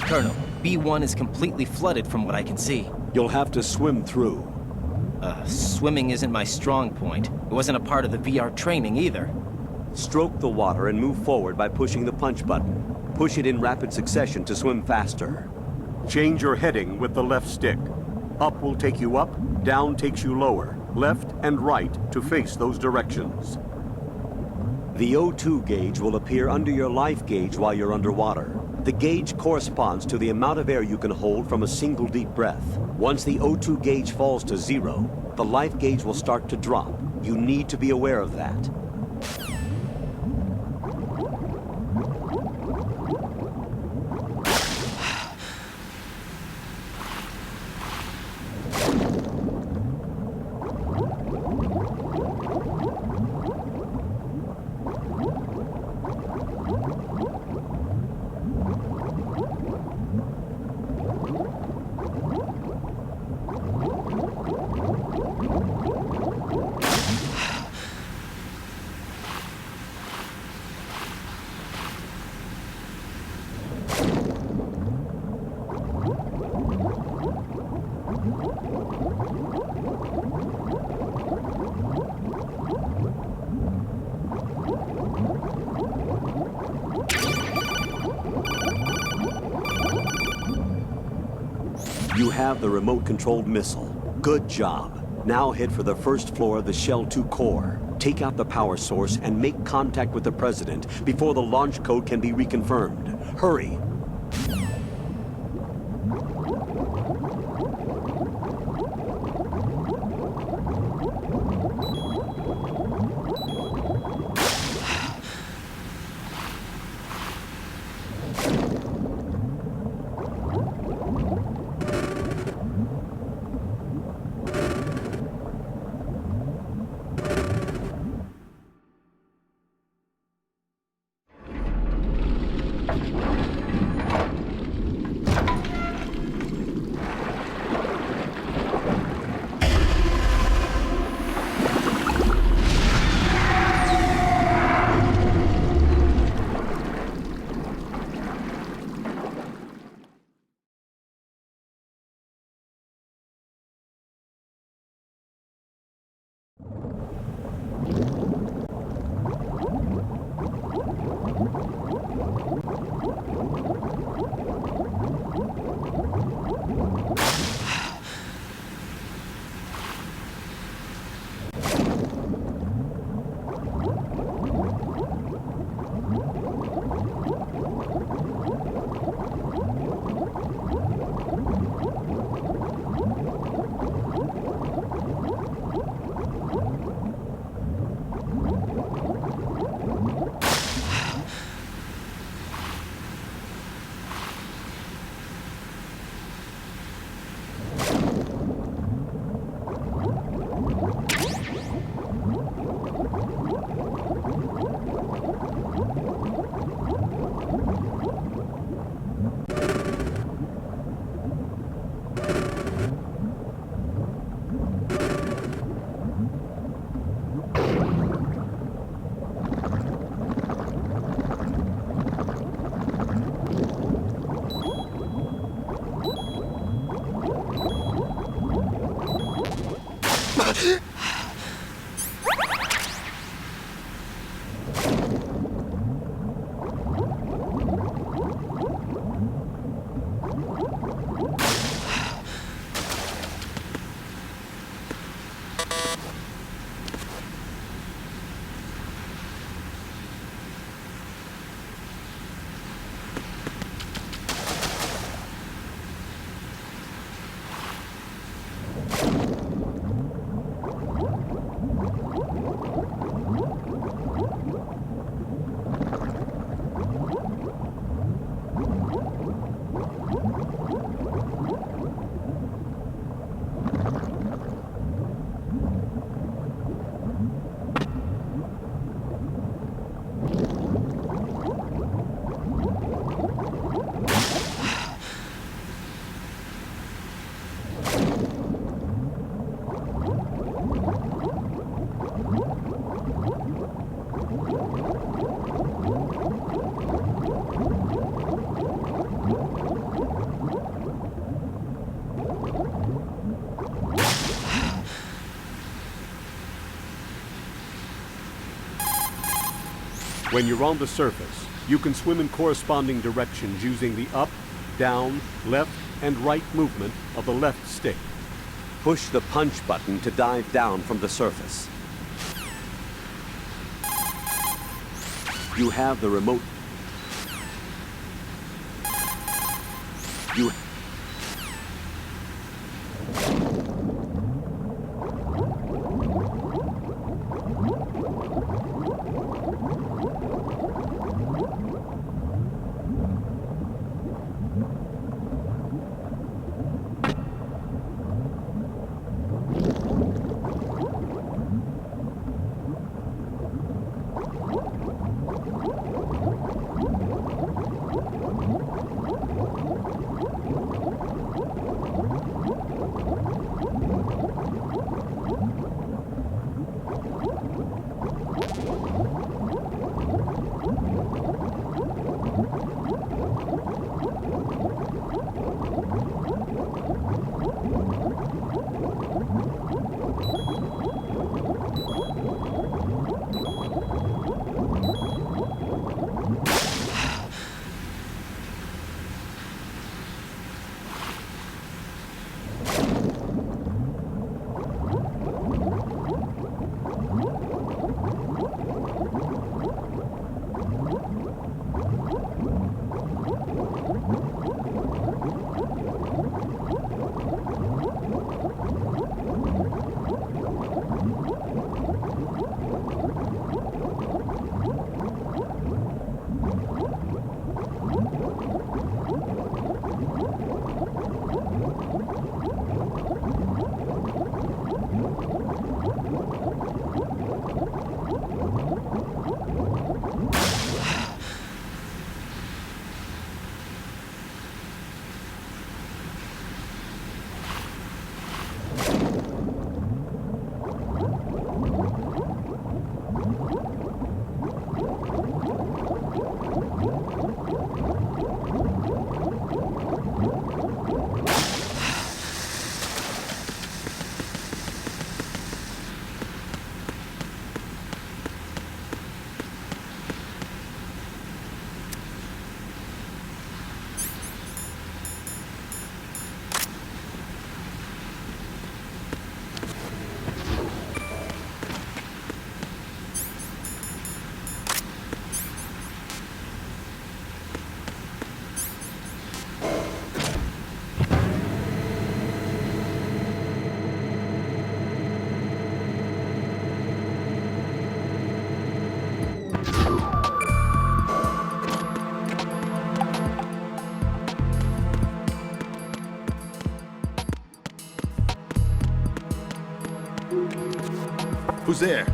Colonel, B1 is completely flooded from what I can see. You'll have to swim through. Swimming isn't my strong point. It wasn't a part of the VR training either. Stroke the water and move forward by pushing the punch button. Push it in rapid succession to swim faster. Change your heading with the left stick. Up will take you up, down takes you lower, left and right to face those directions. The O2 gauge will appear under your life gauge while you're underwater. The gauge corresponds to the amount of air you can hold from a single deep breath. Once the O2 gauge falls to 0, the life gauge will start to drop. You need to be aware of that. You have the remote-controlled missile. Good job. Now head for the first floor of the Shell 2 core. Take out the power source and make contact with the President before the launch code can be reconfirmed. Hurry! When you're on the surface, you can swim in corresponding directions using the up, down, left, and right movement of the left stick. Push the punch button to dive down from the surface. You have the remote. You Who's there?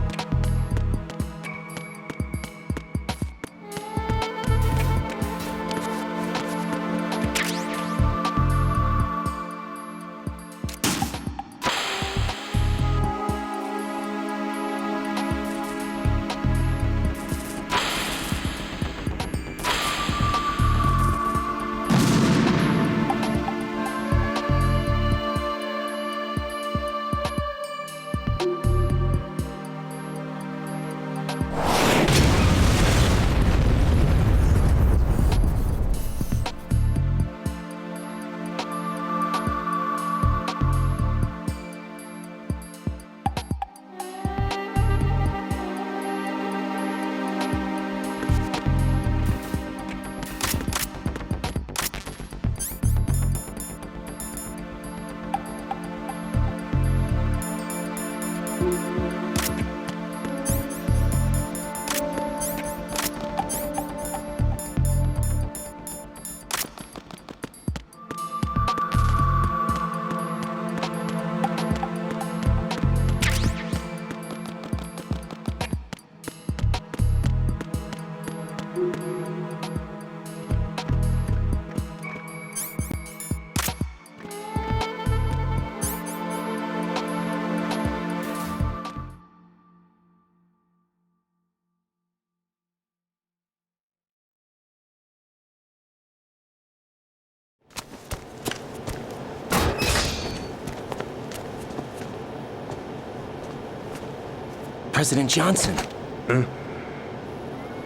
President Johnson,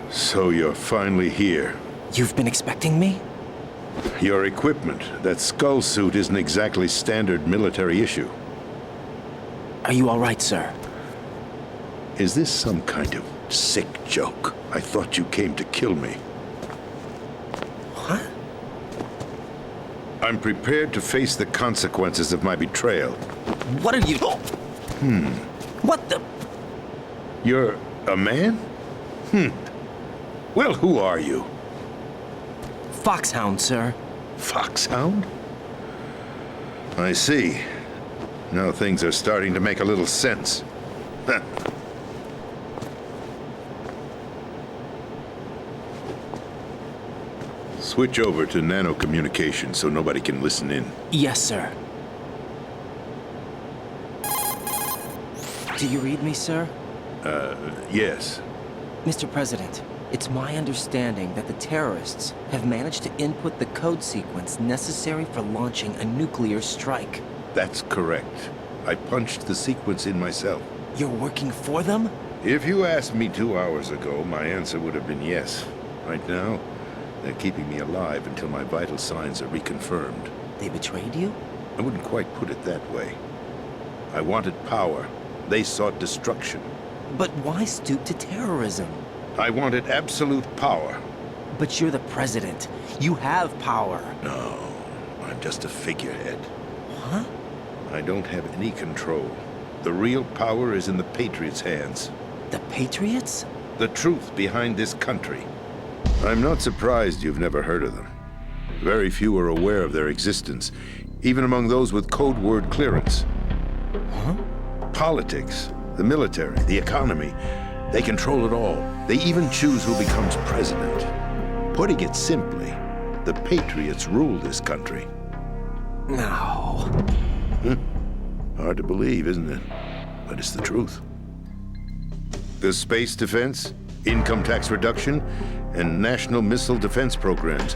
So you're finally here. you've been expecting me? Your equipment, that skull suit isn't exactly standard military issue. Are you all right, sir? Is this some kind of sick joke? I thought you came to kill me. What? I'm prepared to face the consequences of my betrayal. What are you... What the... You're a man? Well, who are you? Foxhound, sir. Foxhound? I see. Now things are starting to make a little sense. Huh. Switch over to nano-communication so nobody can listen in. Yes, sir. Do you read me, sir? Yes. Mr. President, it's my understanding that the terrorists have managed to input the code sequence necessary for launching a nuclear strike. That's correct. I punched the sequence in myself. You're working for them? If you asked me 2 hours ago, my answer would have been yes. Right now, they're keeping me alive until my vital signs are reconfirmed. They betrayed you? I wouldn't quite put it that way. I wanted power. They sought destruction. But why stoop to terrorism? I wanted absolute power. But you're the president. You have power. No, I'm just a figurehead. Huh? I don't have any control. The real power is in the Patriots' hands. The Patriots? The truth behind this country. I'm not surprised you've never heard of them. Very few are aware of their existence, even among those with code word clearance. Huh? Politics, the military, the economy, they control it all. They even choose who becomes president. Putting it simply, the Patriots rule this country. No. Hard to believe, isn't it? But it's the truth. The space defense, income tax reduction, and national missile defense programs.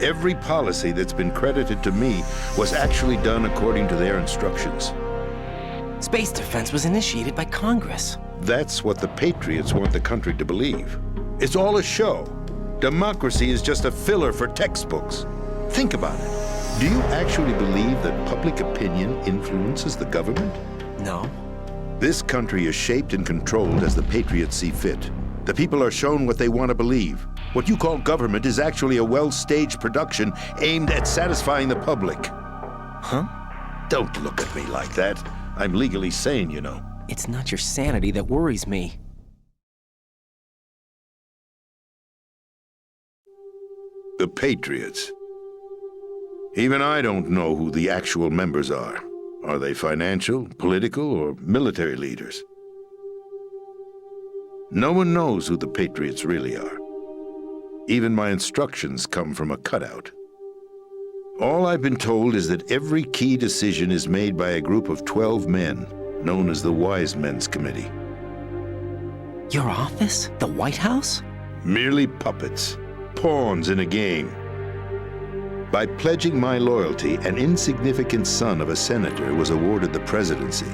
Every policy that's been credited to me was actually done according to their instructions. Space defense was initiated by Congress. That's what the Patriots want the country to believe. It's all a show. Democracy is just a filler for textbooks. Think about it. Do you actually believe that public opinion influences the government? No. This country is shaped and controlled as the Patriots see fit. The people are shown what they want to believe. What you call government is actually a well-staged production aimed at satisfying the public. Huh? Don't look at me like that. I'm legally sane, you know. It's not your sanity that worries me. The Patriots. Even I don't know who the actual members are. Are they financial, political, or military leaders? No one knows who the Patriots really are. Even my instructions come from a cutout. All I've been told is that every key decision is made by a group of 12 men, known as the Wise Men's Committee. Your office? The White House? Merely puppets, pawns in a game. By pledging my loyalty, an insignificant son of a senator was awarded the presidency.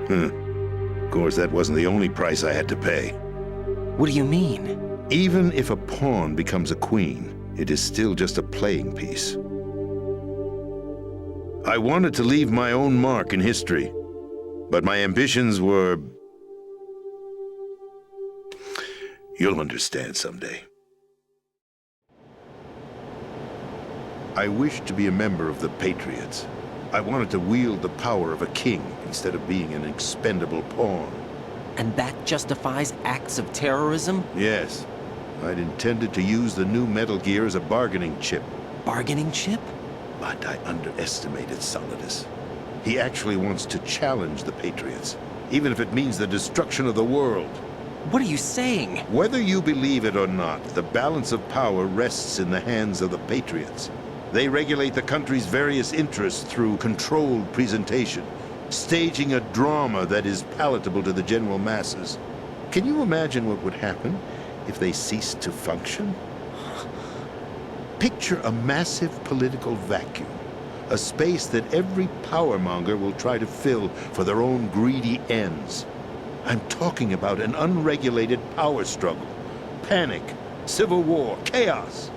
Of course, that wasn't the only price I had to pay. What do you mean? Even if a pawn becomes a queen, it is still just a playing piece. I wanted to leave my own mark in history, but my ambitions were... You'll understand someday. I wished to be a member of the Patriots. I wanted to wield the power of a king instead of being an expendable pawn. And that justifies acts of terrorism? Yes. I'd intended to use the new Metal Gear as a bargaining chip. Bargaining chip? But I underestimated Solidus. He actually wants to challenge the Patriots, even if it means the destruction of the world. What are you saying? Whether you believe it or not, the balance of power rests in the hands of the Patriots. They regulate the country's various interests through controlled presentation, staging a drama that is palatable to the general masses. Can you imagine what would happen if they ceased to function? Picture a massive political vacuum, a space that every powermonger will try to fill for their own greedy ends. I'm talking about an unregulated power struggle, panic, civil war, chaos.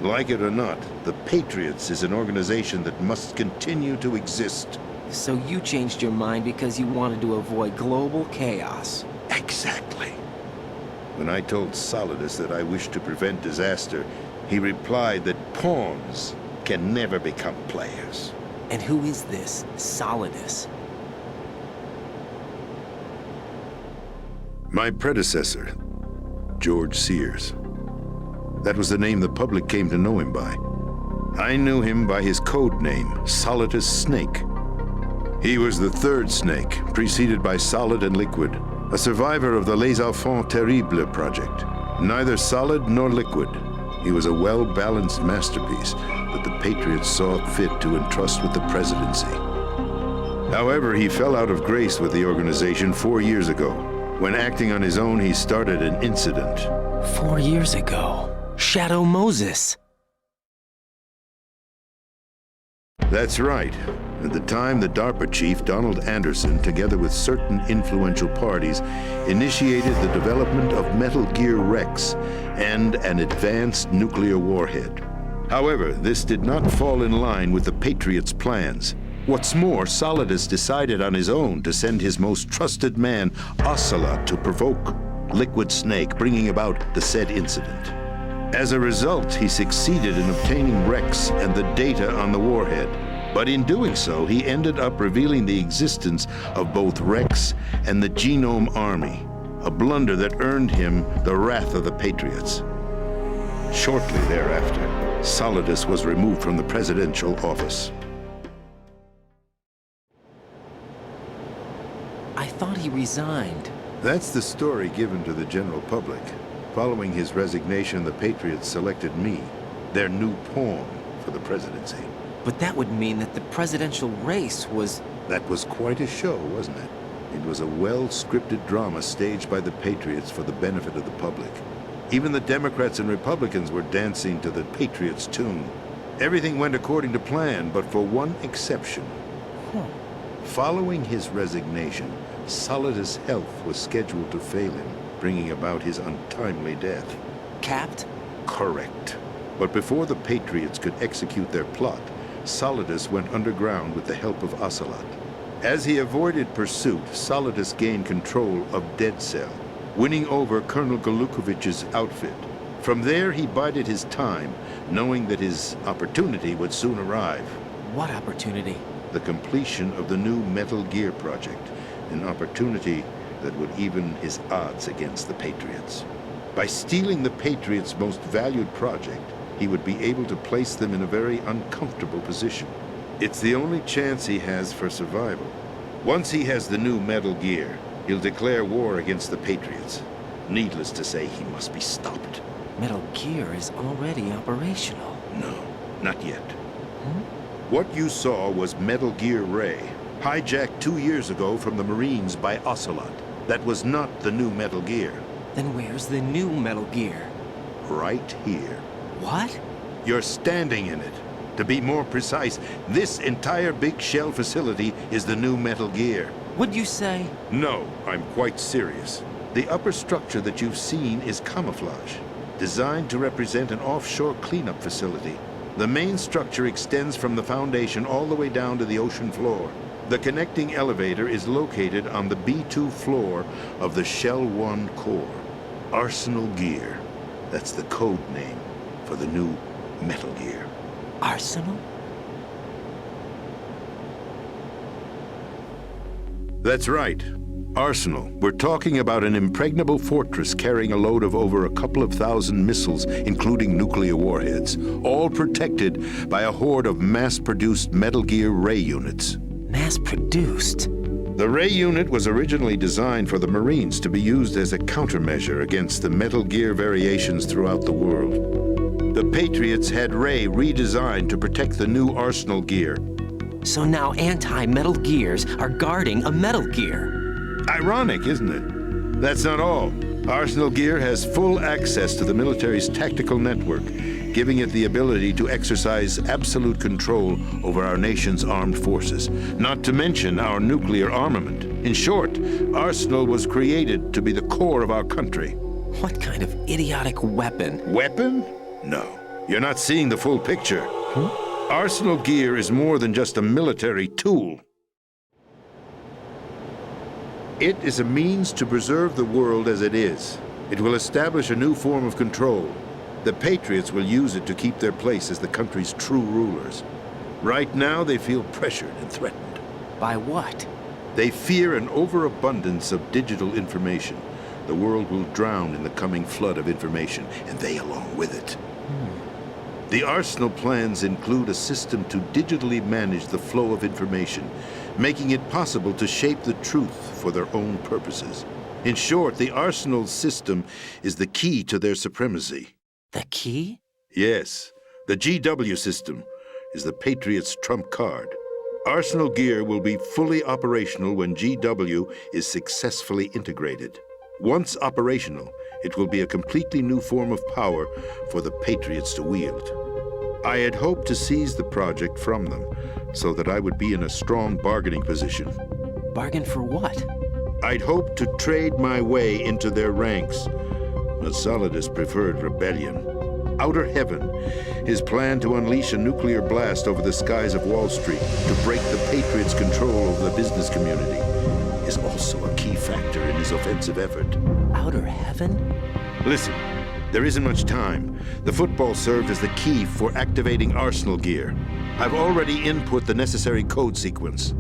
Like it or not, the Patriots is an organization that must continue to exist. So you changed your mind because you wanted to avoid global chaos. Exactly. When I told Solidus that I wished to prevent disaster, he replied that pawns can never become players. And who is this Solidus? My predecessor, George Sears. That was the name the public came to know him by. I knew him by his code name, Solidus Snake. He was the third snake, preceded by Solid and Liquid, a survivor of the Les Enfants Terribles project. Neither solid nor liquid, he was a well-balanced masterpiece that the Patriots saw fit to entrust with the presidency. However, he fell out of grace with the organization 4 years ago. When acting on his own, he started an incident. 4 years ago. Shadow Moses. That's right. At the time, the DARPA chief, Donald Anderson, together with certain influential parties, initiated the development of Metal Gear Rex and an advanced nuclear warhead. However, this did not fall in line with the Patriots' plans. What's more, Solidus decided on his own to send his most trusted man, Ocelot, to provoke Liquid Snake, bringing about the said incident. As a result, he succeeded in obtaining Rex and the data on the warhead. But in doing so, he ended up revealing the existence of both Rex and the Genome Army, a blunder that earned him the wrath of the Patriots. Shortly thereafter, Solidus was removed from the presidential office. I thought he resigned. That's the story given to the general public. Following his resignation, the Patriots selected me, their new pawn, for the presidency. But that would mean that the presidential race was... That was quite a show, wasn't it? It was a well-scripted drama staged by the Patriots for the benefit of the public. Even the Democrats and Republicans were dancing to the Patriots' tune. Everything went according to plan, but for one exception. Following his resignation, Solidus' health was scheduled to fail him, bringing about his untimely death. Capped? Correct. But before the Patriots could execute their plot, Solidus went underground with the help of Ocelot. As he avoided pursuit, Solidus gained control of Dead Cell, winning over Colonel Golukovich's outfit. From there, he bided his time, knowing that his opportunity would soon arrive. What opportunity? The completion of the new Metal Gear project, an opportunity that would even his odds against the Patriots. By stealing the Patriots' most valued project, he would be able to place them in a very uncomfortable position. It's the only chance he has for survival. Once he has the new Metal Gear, he'll declare war against the Patriots. Needless to say, he must be stopped. Metal Gear is already operational. No, not yet. What you saw was Metal Gear Ray, hijacked 2 years ago from the Marines by Ocelot. That was not the new Metal Gear. Then where's the new Metal Gear? Right here. What? You're standing in it. To be more precise, this entire big shell facility is the new Metal Gear. What'd you say? No, I'm quite serious. The upper structure that you've seen is camouflage, designed to represent an offshore cleanup facility. The main structure extends from the foundation all the way down to the ocean floor. The connecting elevator is located on the B2 floor of the Shell 1 core. Arsenal Gear. That's the code name for the new Metal Gear. Arsenal? That's right. Arsenal. We're talking about an impregnable fortress carrying a load of over a couple of thousand missiles, including nuclear warheads, all protected by a horde of mass-produced Metal Gear Ray units. Mass-produced? The Ray unit was originally designed for the Marines to be used as a countermeasure against the Metal Gear variations throughout the world. The Patriots had Ray redesigned to protect the new Arsenal Gear. So now anti-Metal Gears are guarding a Metal Gear. Ironic, isn't it? That's not all. Arsenal Gear has full access to the military's tactical network, giving it the ability to exercise absolute control over our nation's armed forces, not to mention our nuclear armament. In short, Arsenal was created to be the core of our country. What kind of idiotic weapon? Weapon? No. You're not seeing the full picture. Arsenal Gear is more than just a military tool. It is a means to preserve the world as it is. It will establish a new form of control. The Patriots will use it to keep their place as the country's true rulers. Right now, they feel pressured and threatened. By what? They fear an overabundance of digital information. The world will drown in the coming flood of information, and they along with it. The Arsenal plans include a system to digitally manage the flow of information, making it possible to shape the truth for their own purposes. In short, the Arsenal system is the key to their supremacy. The key? Yes, the GW system is the Patriots' trump card. Arsenal Gear will be fully operational when GW is successfully integrated. Once operational, it will be a completely new form of power for the Patriots to wield. I had hoped to seize the project from them so that I would be in a strong bargaining position. Bargain for what? I'd hoped to trade my way into their ranks, but Solidus preferred rebellion. Outer Heaven, his plan to unleash a nuclear blast over the skies of Wall Street to break the Patriots' control over the business community, is also a key factor in his offensive effort. Outer Heaven? Listen, there isn't much time. The football served as the key for activating Arsenal Gear. I've already input the necessary code sequence.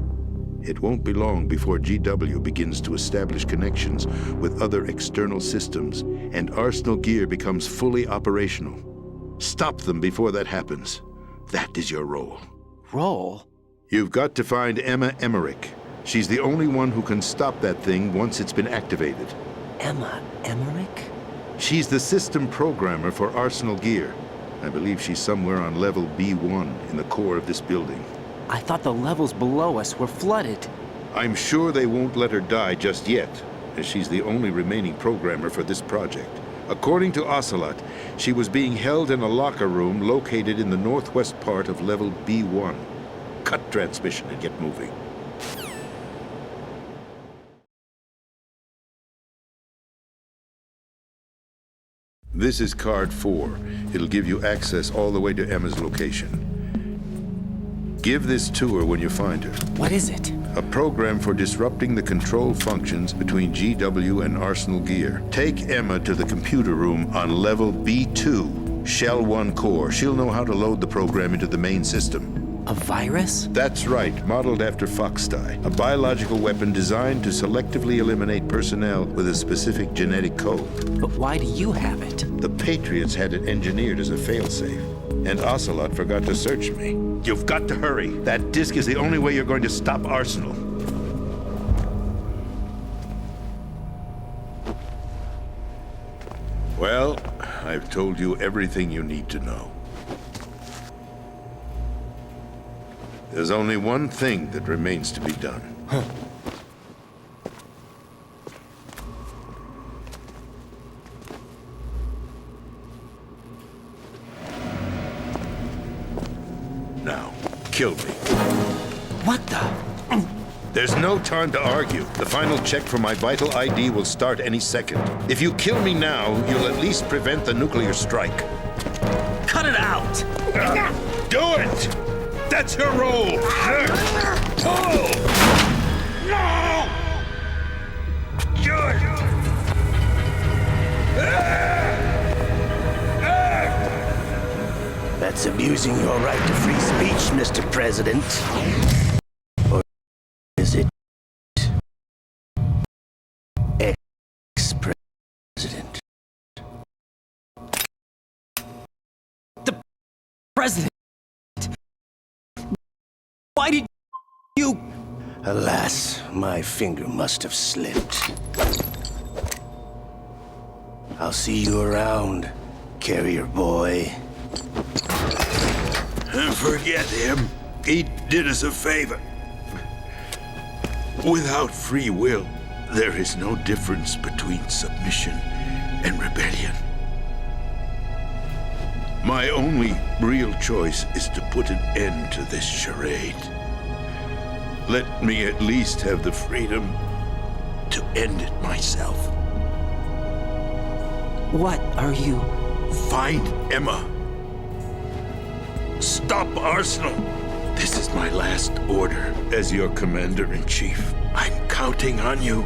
It won't be long before GW begins to establish connections with other external systems, and Arsenal Gear becomes fully operational. Stop them before that happens. That is your role. Role? You've got to find Emma Emmerich. She's the only one who can stop that thing once it's been activated. Emma Emmerich? She's the system programmer for Arsenal Gear. I believe she's somewhere on level B1 in the core of this building. I thought the levels below us were flooded. I'm sure they won't let her die just yet, as she's the only remaining programmer for this project. According to Ocelot, she was being held in a locker room located in the northwest part of level B1. Cut transmission and get moving. This is card 4. It'll give you access all the way to Emma's location. Give this to her when you find her. What is it? A program for disrupting the control functions between GW and Arsenal Gear. Take Emma to the computer room on level B2, Shell 1 core. She'll know how to load the program into the main system. A virus? That's right, modeled after Foxdie, a biological weapon designed to selectively eliminate personnel with a specific genetic code. But why do you have it? The Patriots had it engineered as a failsafe, and Ocelot forgot to search me. You've got to hurry. That disk is the only way you're going to stop Arsenal. Well, I've told you everything you need to know. There's only one thing that remains to be done. Now, kill me. What the? There's no time to argue. The final check for my vital ID will start any second. If you kill me now, you'll at least prevent the nuclear strike. Cut it out! Do it! That's your role! Pull! No! Good! That's abusing your right to free speech, Mr. President. Or is it ex-president? The president! Why did you... Alas, my finger must have slipped. I'll see you around, carrier boy. Forget him. He did us a favor. Without free will, there is no difference between submission and rebellion. My only real choice is to put an end to this charade. Let me at least have the freedom to end it myself. What are you... Find Emma. Stop Arsenal. This is my last order as your commander-in-chief. I'm counting on you.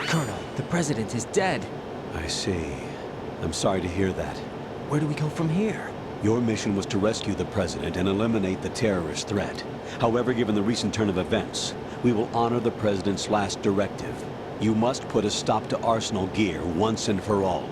Colonel, the president is dead. I see. I'm sorry to hear that. Where do we go from here? Your mission was to rescue the president and eliminate the terrorist threat. However, given the recent turn of events, we will honor the president's last directive. You must put a stop to Arsenal gear once and for all.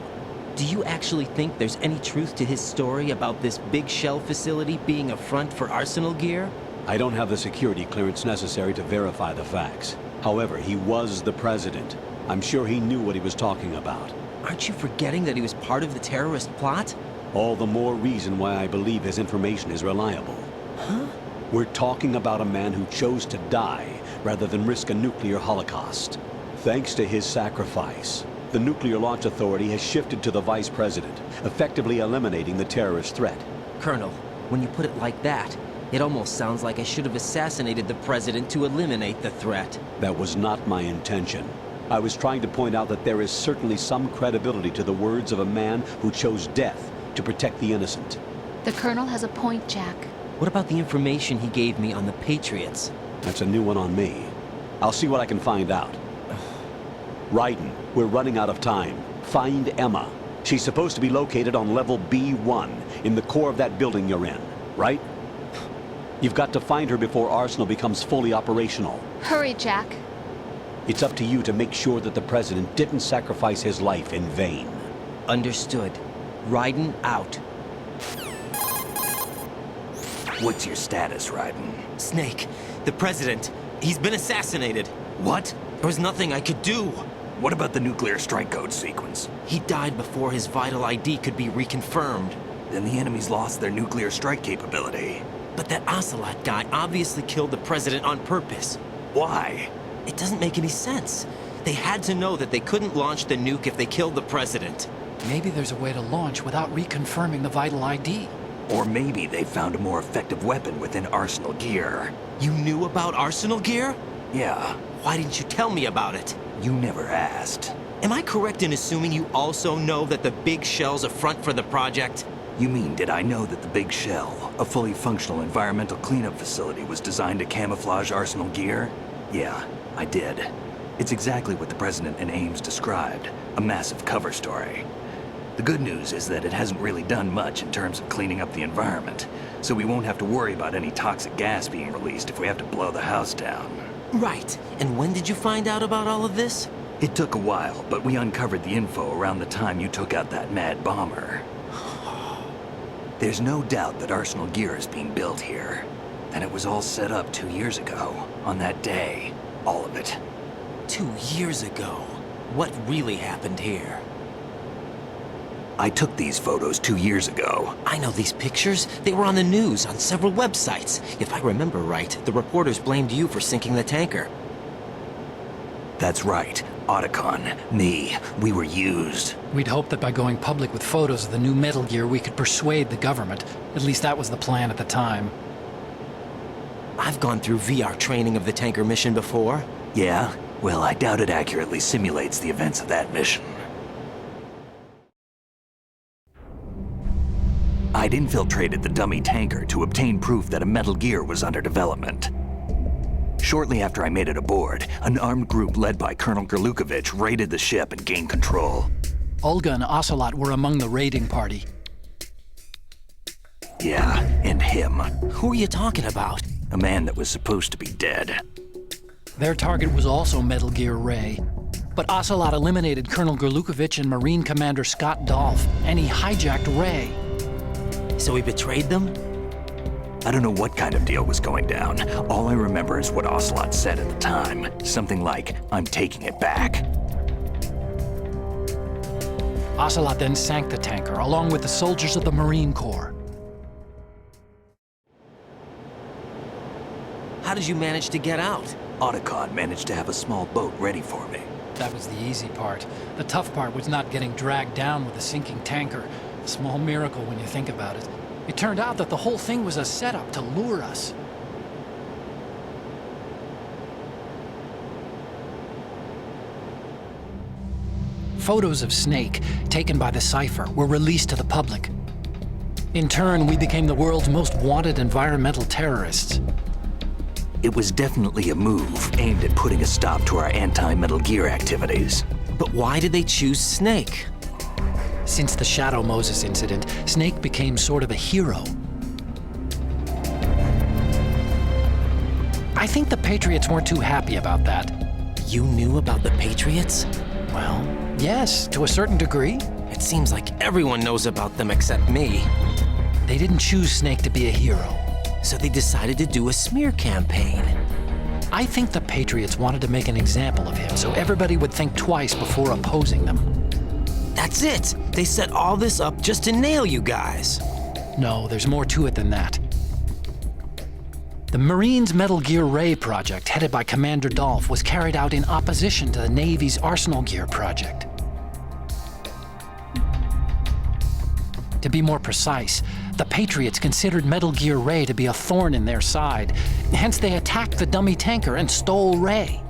Do you actually think there's any truth to his story about this big shell facility being a front for Arsenal gear? I don't have the security clearance necessary to verify the facts. However, he was the president. I'm sure he knew what he was talking about. Aren't you forgetting that he was part of the terrorist plot? All the more reason why I believe his information is reliable. Huh? We're talking about a man who chose to die rather than risk a nuclear holocaust. Thanks to his sacrifice, the Nuclear Launch Authority has shifted to the vice president, effectively eliminating the terrorist threat. Colonel, when you put it like that, it almost sounds like I should have assassinated the president to eliminate the threat. That was not my intention. I was trying to point out that there is certainly some credibility to the words of a man who chose death to protect the innocent. The Colonel has a point, Jack. What about the information he gave me on the Patriots? That's a new one on me. I'll see what I can find out. Raiden, we're running out of time. Find Emma. She's supposed to be located on level B1, in the core of that building you're in, right? You've got to find her before Arsenal becomes fully operational. Hurry, Jack. It's up to you to make sure that the president didn't sacrifice his life in vain. Understood. Raiden out. What's your status, Raiden? Snake, the president, he's been assassinated. What? There was nothing I could do. What about the nuclear strike code sequence? He died before his vital ID could be reconfirmed. Then the enemy's lost their nuclear strike capability. But that Ocelot guy obviously killed the president on purpose. Why? It doesn't make any sense. They had to know that they couldn't launch the nuke if they killed the president. Maybe there's a way to launch without reconfirming the vital ID. Or maybe they found a more effective weapon within Arsenal gear. You knew about Arsenal gear? Yeah, Why didn't you tell me about it? you never asked. Am I correct in assuming you also know that the big shell's a front for the project? You mean, did I know that the Big Shell, a fully functional environmental cleanup facility, was designed to camouflage Arsenal gear? Yeah, I did. It's exactly what the President and Ames described, a massive cover story. The good news is that it hasn't really done much in terms of cleaning up the environment, so we won't have to worry about any toxic gas being released if we have to blow the house down. Right. And when did you find out about all of this? It took a while, but we uncovered the info around the time you took out that mad bomber. There's no doubt that Arsenal gear is being built here. And it was all set up 2 years ago, on that day. All of it. 2 years ago? What really happened here? I took these photos 2 years ago. I know these pictures. They were on the news, on several websites. If I remember right, the reporters blamed you for sinking the tanker. That's right. Otacon, me, we were used. We'd hoped that by going public with photos of the new Metal Gear, we could persuade the government. At least that was the plan at the time. I've gone through VR training of the tanker mission before. Yeah? Well, I doubt it accurately simulates the events of that mission. I'd infiltrated the dummy tanker to obtain proof that a Metal Gear was under development. Shortly after I made it aboard, an armed group led by Colonel Gerlukovich raided the ship and gained control. Olga and Ocelot were among the raiding party. Yeah, and him. Who are you talking about? A man that was supposed to be dead. Their target was also Metal Gear Ray. But Ocelot eliminated Colonel Gerlukovich and Marine Commander Scott Dolph, and he hijacked Ray. So he betrayed them? I don't know what kind of deal was going down. All I remember is what Ocelot said at the time. Something like, "I'm taking it back." Ocelot then sank the tanker, along with the soldiers of the Marine Corps. How did you manage to get out? Otacon managed to have a small boat ready for me. That was the easy part. The tough part was not getting dragged down with a sinking tanker. A small miracle when you think about it. It turned out that the whole thing was a setup to lure us. Photos of Snake, taken by the Cypher, were released to the public. In turn, we became the world's most wanted environmental terrorists. It was definitely a move aimed at putting a stop to our anti-Metal Gear activities. But why did they choose Snake? Since the Shadow Moses incident, Snake became sort of a hero. I think the Patriots weren't too happy about that. You knew about the Patriots? Well, yes, to a certain degree. It seems like everyone knows about them except me. They didn't choose Snake to be a hero. So they decided to do a smear campaign. I think the Patriots wanted to make an example of him so everybody would think twice before opposing them. That's it! They set all this up just to nail you guys. No, there's more to it than that. The Marines' Metal Gear Ray project, headed by Commander Dolph, was carried out in opposition to the Navy's Arsenal Gear project. To be more precise, the Patriots considered Metal Gear Ray to be a thorn in their side. Hence, they attacked the dummy tanker and stole Ray.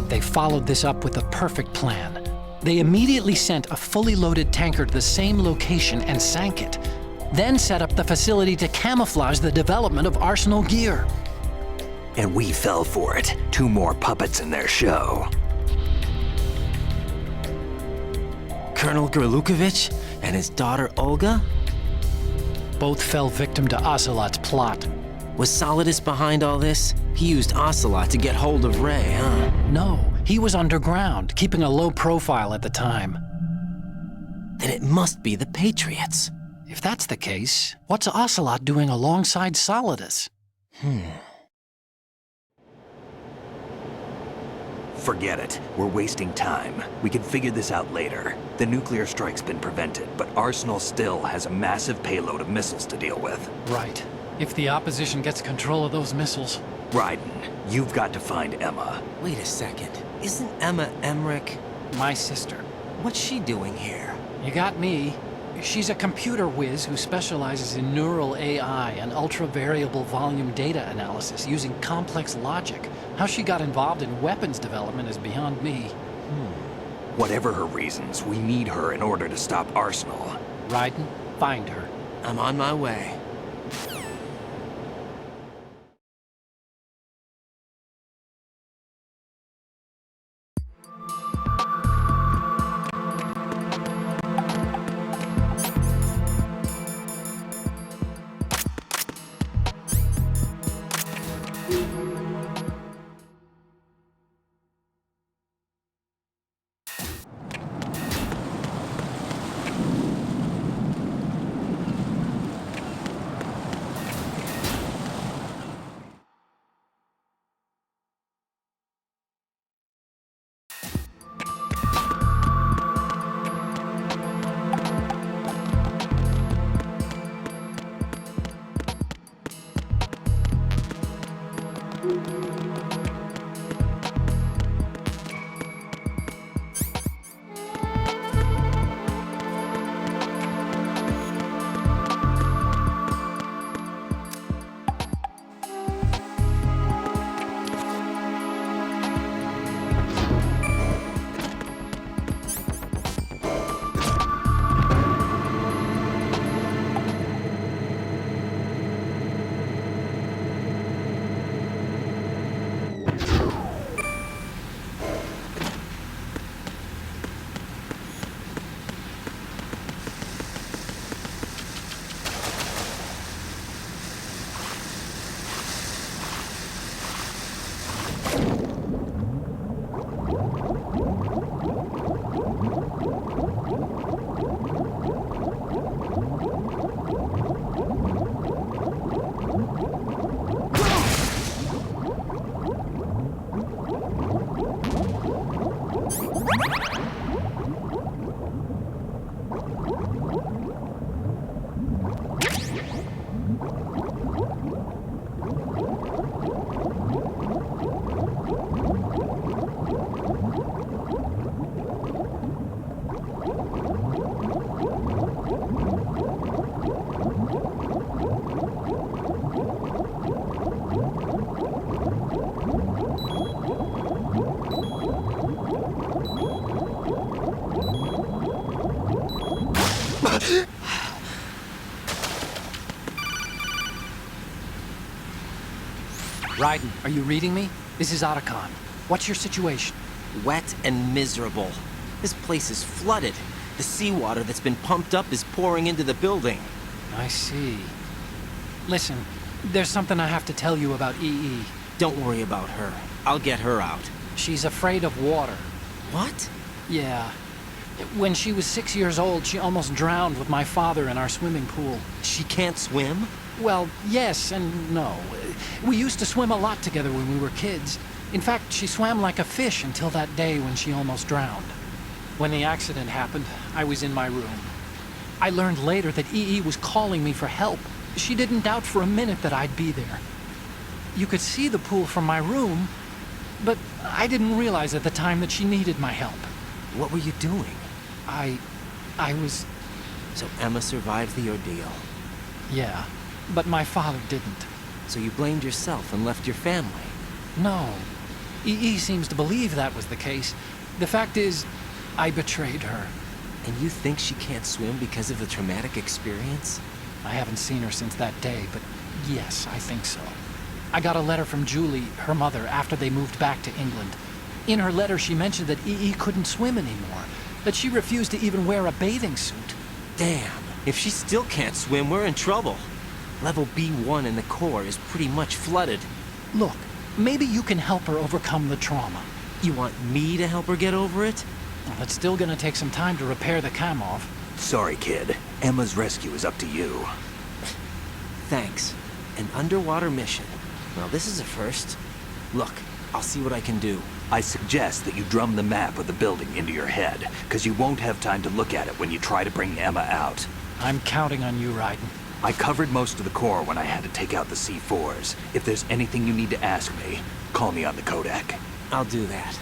They followed this up with a perfect plan. They immediately sent a fully loaded tanker to the same location and sank it, then set up the facility to camouflage the development of Arsenal Gear. And we fell for it. 2 more puppets in their show. Colonel Gerlukovich and his daughter Olga? Both fell victim to Ocelot's plot. Was Solidus behind all this? He used Ocelot to get hold of Ray, huh? No, he was underground, keeping a low profile at the time. Then it must be the Patriots. If that's the case, what's Ocelot doing alongside Solidus? Forget it. We're wasting time. We can figure this out later. The nuclear strike's been prevented, but Arsenal still has a massive payload of missiles to deal with. Right. If the opposition gets control of those missiles. Raiden, you've got to find Emma. Wait a second. Isn't Emma Emmerich? My sister. What's she doing here? You got me. She's a computer whiz who specializes in neural AI and ultra-variable volume data analysis using complex logic. How she got involved in weapons development is beyond me. Whatever her reasons, we need her in order to stop Arsenal. Raiden, find her. I'm on my way. Raiden, are you reading me? This is Otacon. What's your situation? Wet and miserable. This place is flooded. The seawater that's been pumped up is pouring into the building. I see. Listen, there's something I have to tell you about EE. Don't worry about her. I'll get her out. She's afraid of water. What? Yeah. When she was 6 years old, she almost drowned with my father in our swimming pool. She can't swim? Well, yes and no. We used to swim a lot together when we were kids. In fact, she swam like a fish until that day when she almost drowned. When the accident happened, I was in my room. I learned later that EE was calling me for help. She didn't doubt for a minute that I'd be there. You could see the pool from my room, but I didn't realize at the time that she needed my help. What were you doing? I was... So Emma survived the ordeal. Yeah, but my father didn't. So you blamed yourself and left your family? No. EE seems to believe that was the case. The fact is, I betrayed her. And you think she can't swim because of the traumatic experience? I haven't seen her since that day, but yes, I think so. I got a letter from Julie, her mother, after they moved back to England. In her letter, she mentioned that EE couldn't swim anymore, that she refused to even wear a bathing suit. Damn, if she still can't swim, we're in trouble. Level B1 in the core is pretty much flooded. Look, maybe you can help her overcome the trauma. You want me to help her get over it? Well, it's still gonna take some time to repair the Kamov. Sorry, kid. Emma's rescue is up to you. Thanks. An underwater mission. Well, this is a first. Look, I'll see what I can do. I suggest that you drum the map of the building into your head, because you won't have time to look at it when you try to bring Emma out. I'm counting on you, Raiden. I covered most of the core when I had to take out the C4s. If there's anything you need to ask me, call me on the Kodak. I'll do that.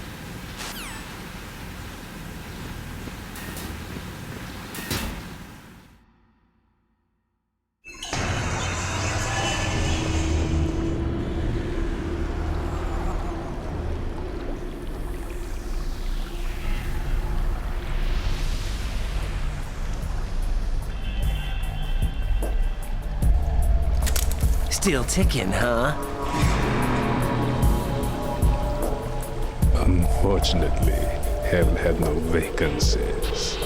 Still ticking, huh? Unfortunately, hell had no vacancies.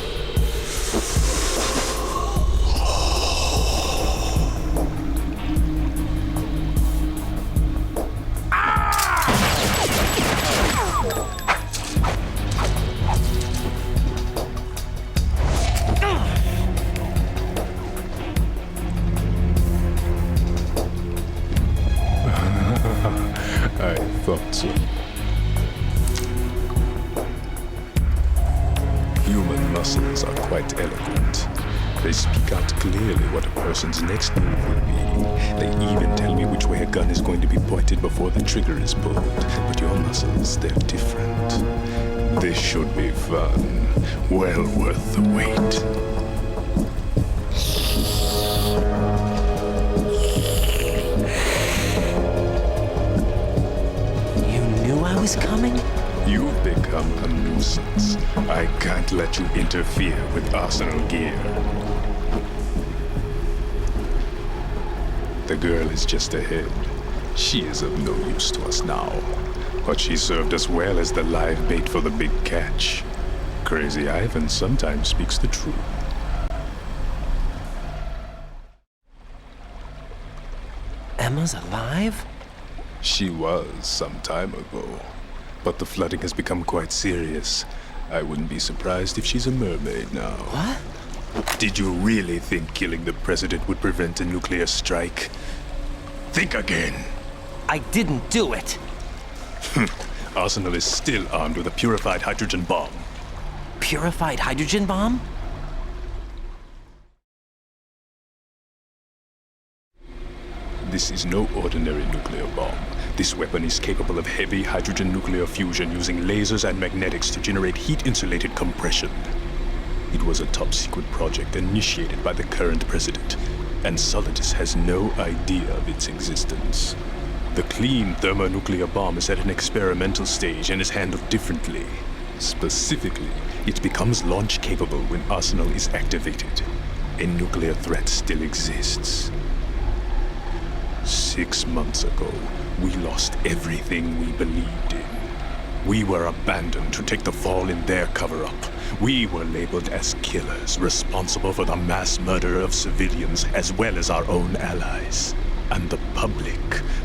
I thought so. Human muscles are quite eloquent. They speak out clearly what a person's next move will be. They even tell me which way a gun is going to be pointed before the trigger is pulled. But your muscles, they're different. This should be fun. Well worth the wait. I was coming? You've become a nuisance. I can't let you interfere with Arsenal gear. The girl is just ahead. She is of no use to us now. But she served us well as the live bait for the big catch. Crazy Ivan sometimes speaks the truth. Emma's alive? She was some time ago, but the flooding has become quite serious. I wouldn't be surprised if she's a mermaid now. What? Did you really think killing the president would prevent a nuclear strike? Think again. I didn't do it. Arsenal is still armed with a purified hydrogen bomb. Purified hydrogen bomb? This is no ordinary nuclear bomb. This weapon is capable of heavy hydrogen nuclear fusion using lasers and magnetics to generate heat-insulated compression. It was a top-secret project initiated by the current president, and Solidus has no idea of its existence. The clean thermonuclear bomb is at an experimental stage and is handled differently. Specifically, it becomes launch-capable when Arsenal is activated. A nuclear threat still exists. 6 months ago, we lost everything we believed in. We were abandoned to take the fall in their cover-up. We were labeled as killers, responsible for the mass murder of civilians as well as our own allies. And the public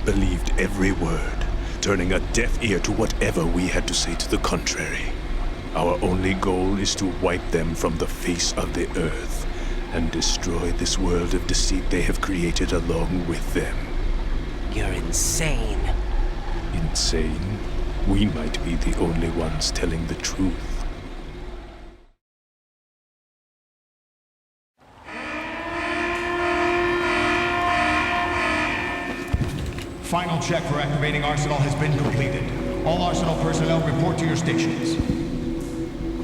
believed every word, turning a deaf ear to whatever we had to say to the contrary. Our only goal is to wipe them from the face of the earth and destroy this world of deceit they have created along with them. You're insane. Insane? We might be the only ones telling the truth. Final check for activating Arsenal has been completed. All Arsenal personnel report to your stations.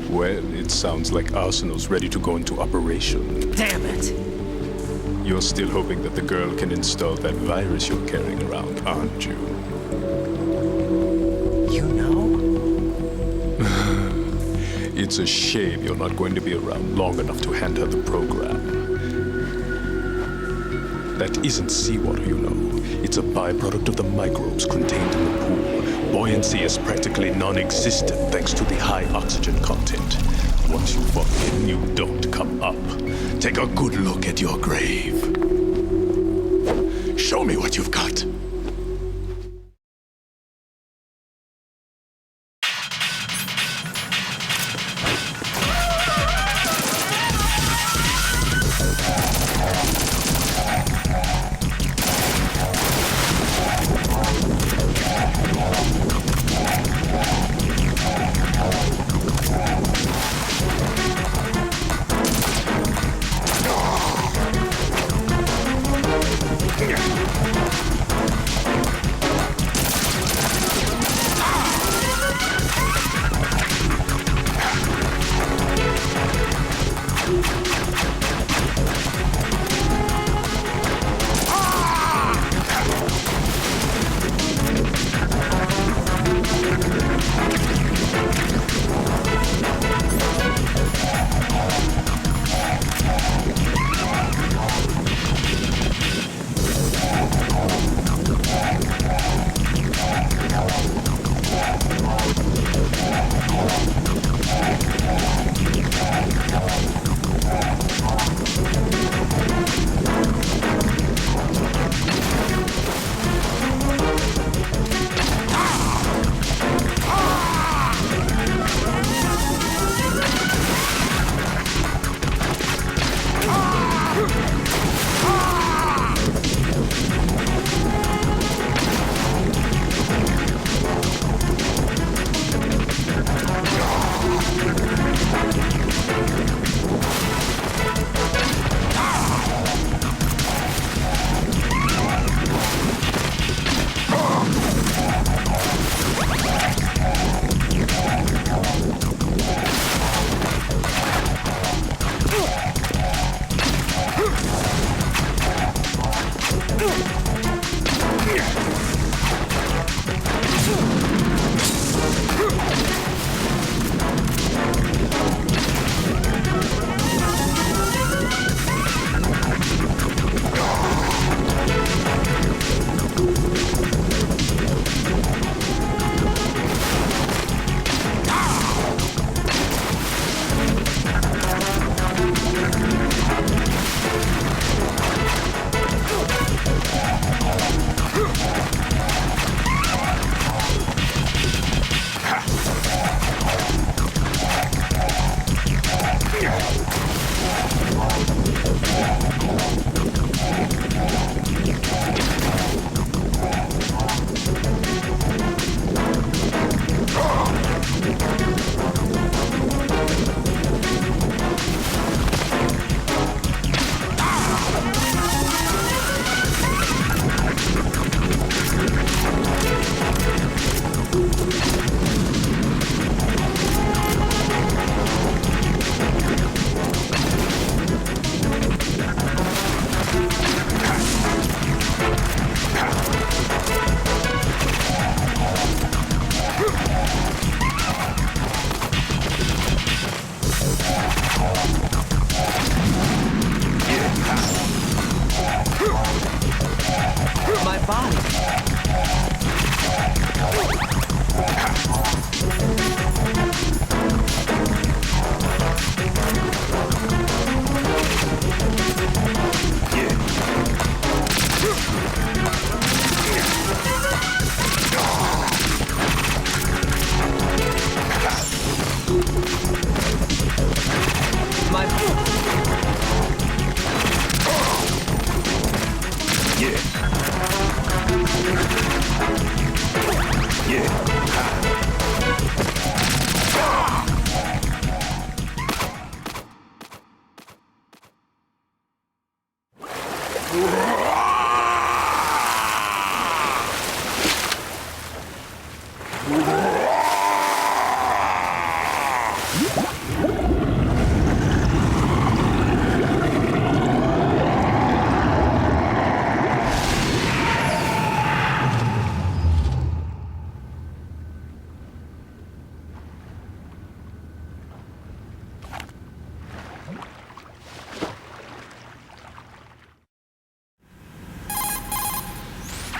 Well, it sounds like Arsenal's ready to go into operation. Damn it! You're still hoping that the girl can install that virus you're carrying around, aren't you? You know? It's a shame you're not going to be around long enough to hand her the program. That isn't seawater, you know. It's a byproduct of the microbes contained in the pool. Buoyancy is practically non-existent thanks to the high oxygen content. Once you fall in, you don't come up. Take a good look at your grave. Show me what you've got.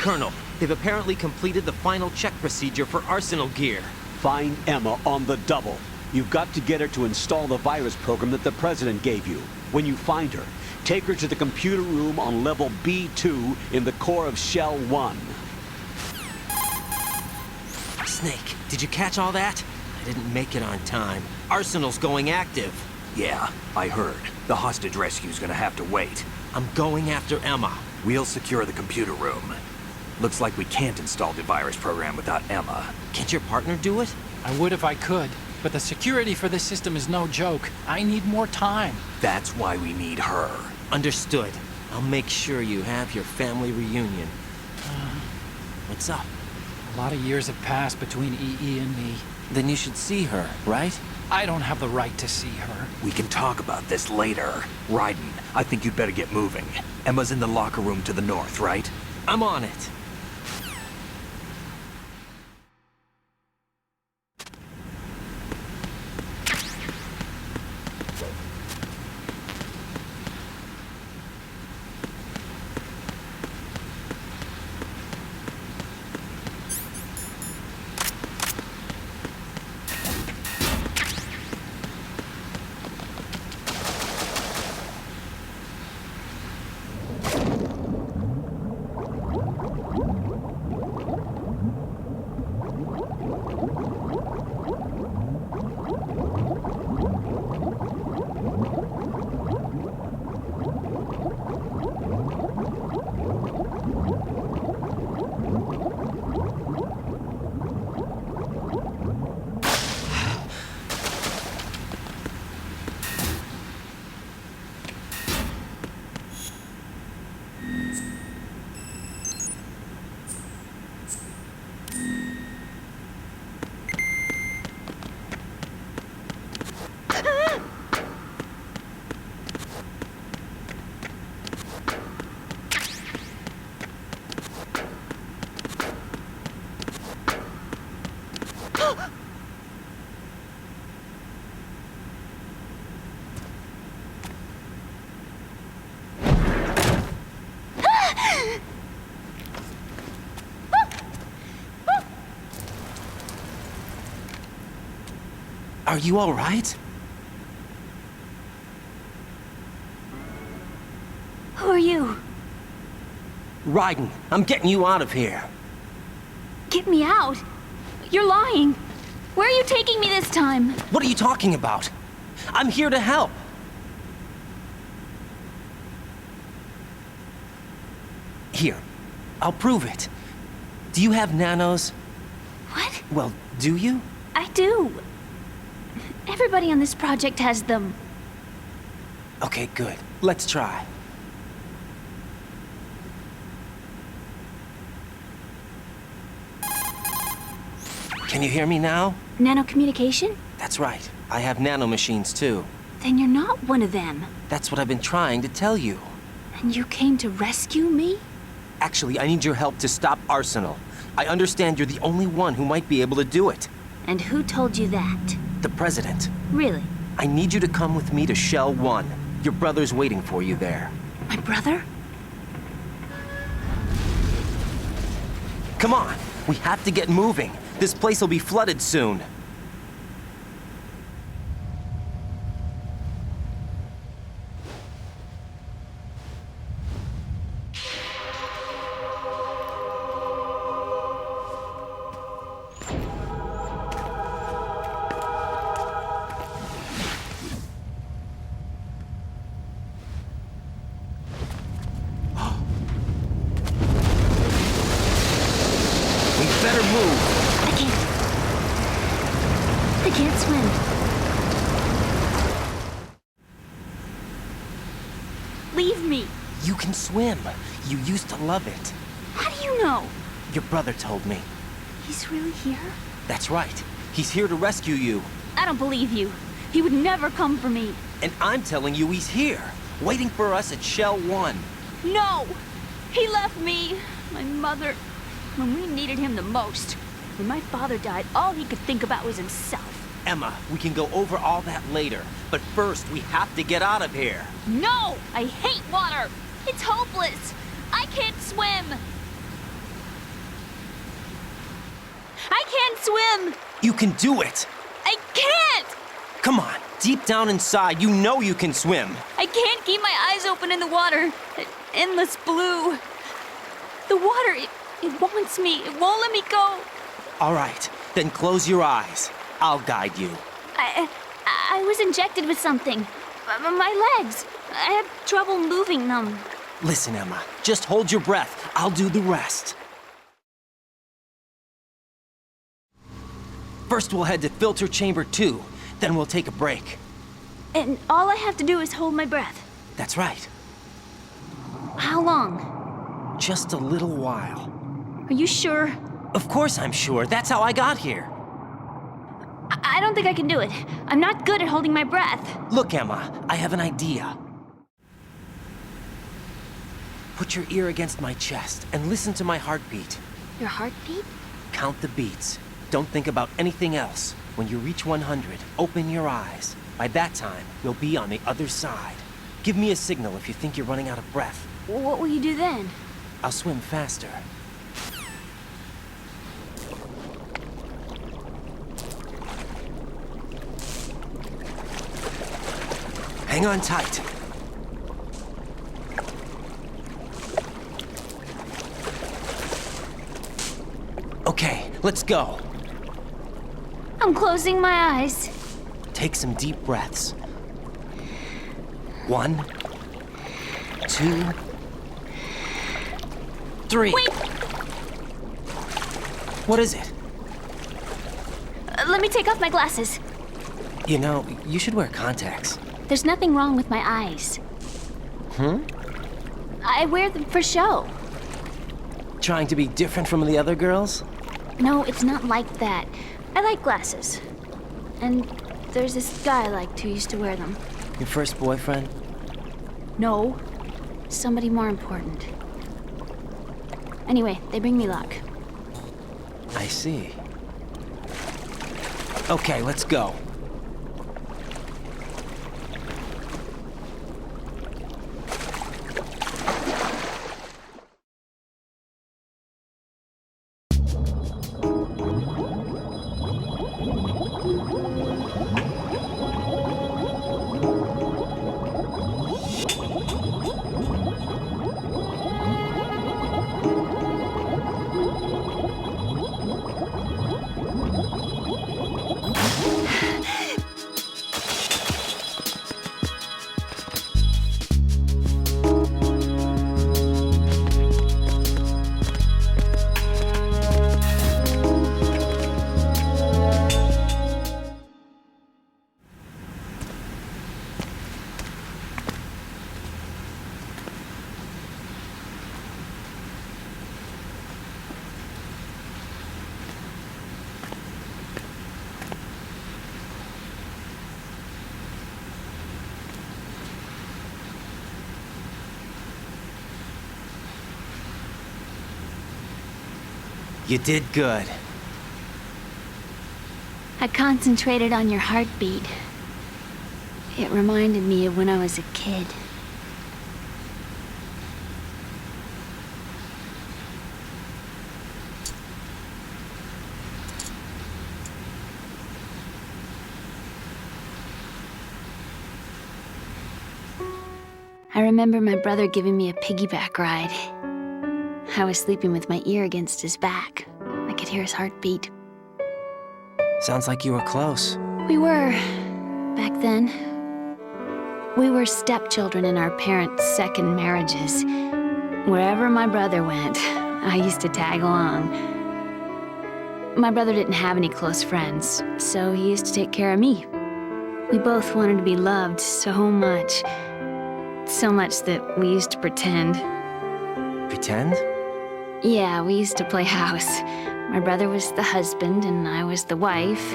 Colonel, they've apparently completed the final check procedure for arsenal gear. Find Emma on the double. You've got to get her to install the virus program that the President gave you. When you find her, take her to the computer room on level B2 in the core of Shell 1. Snake, did you catch all that? I didn't make it on time. Arsenal's going active. Yeah, I heard. The hostage rescue's gonna have to wait. I'm going after Emma. We'll secure the computer room. Looks like we can't install the virus program without Emma. Can't your partner do it? I would if I could, but the security for this system is no joke. I need more time. That's why we need her. Understood. I'll make sure you have your family reunion. What's up? A lot of years have passed between EE and me. Then you should see her, right? I don't have the right to see her. We can talk about this later. Raiden, I think you'd better get moving. Emma's in the locker room to the north, right? I'm on it. Are you all right? Who are you? Raiden, I'm getting you out of here. Get me out? You're lying. Where are you taking me this time? What are you talking about? I'm here to help. Here, I'll prove it. Do you have nanos? What? Well, do you? I do. Everybody on this project has them. Okay, good. Let's try. Can you hear me now? Nanocommunication? That's right. I have nanomachines too. Then you're not one of them. That's what I've been trying to tell you. And you came to rescue me? Actually, I need your help to stop Arsenal. I understand you're the only one who might be able to do it. And who told you that? The President. Really? I need you to come with me to Shell 1. Your brother's waiting for you there. My brother? Come on, we have to get moving. This place will be flooded soon. I can't swim. Leave me. You can swim. You used to love it. How do you know? Your brother told me. He's really here? That's right. He's here to rescue you. I don't believe you. He would never come for me. And I'm telling you he's here, waiting for us at Shell 1. No! He left me, my mother, when we needed him the most. When my father died, all he could think about was himself. Emma, we can go over all that later. But first, we have to get out of here. No! I hate water! It's hopeless! I can't swim! I can't swim! You can do it! I can't! Come on, deep down inside, you know you can swim. I can't keep my eyes open in the water. Endless blue. The water, it wants me. It won't let me go. All right, then close your eyes. I'll guide you. I was injected with something. My legs. I have trouble moving them. Listen, Emma, just hold your breath. I'll do the rest. First, we'll head to filter chamber 2. Then we'll take a break. And all I have to do is hold my breath. That's right. How long? Just a little while. Are you sure? Of course I'm sure. That's how I got here. I don't think I can do it. I'm not good at holding my breath. Look, Emma, I have an idea. Put your ear against my chest and listen to my heartbeat. Your heartbeat? Count the beats. Don't think about anything else. When you reach 100, open your eyes. By that time, you'll be on the other side. Give me a signal if you think you're running out of breath. What will you do then? I'll swim faster. Hang on tight. Okay, let's go. I'm closing my eyes. Take some deep breaths. 1, 2, 3. Wait! What is it? Let me take off my glasses. You know, you should wear contacts. There's nothing wrong with my eyes. I wear them for show. Trying to be different from the other girls? No, it's not like that. I like glasses. And there's this guy I liked who used to wear them. Your first boyfriend? No. Somebody more important. Anyway, they bring me luck. I see. Okay, let's go. You did good. I concentrated on your heartbeat. It reminded me of when I was a kid. I remember my brother giving me a piggyback ride. I was sleeping with my ear against his back. I could hear his heartbeat. Sounds like you were close. We were, back then. We were stepchildren in our parents' second marriages. Wherever my brother went, I used to tag along. My brother didn't have any close friends, so he used to take care of me. We both wanted to be loved so much. So much that we used to pretend. Pretend? Yeah, we used to play house. My brother was the husband and I was the wife.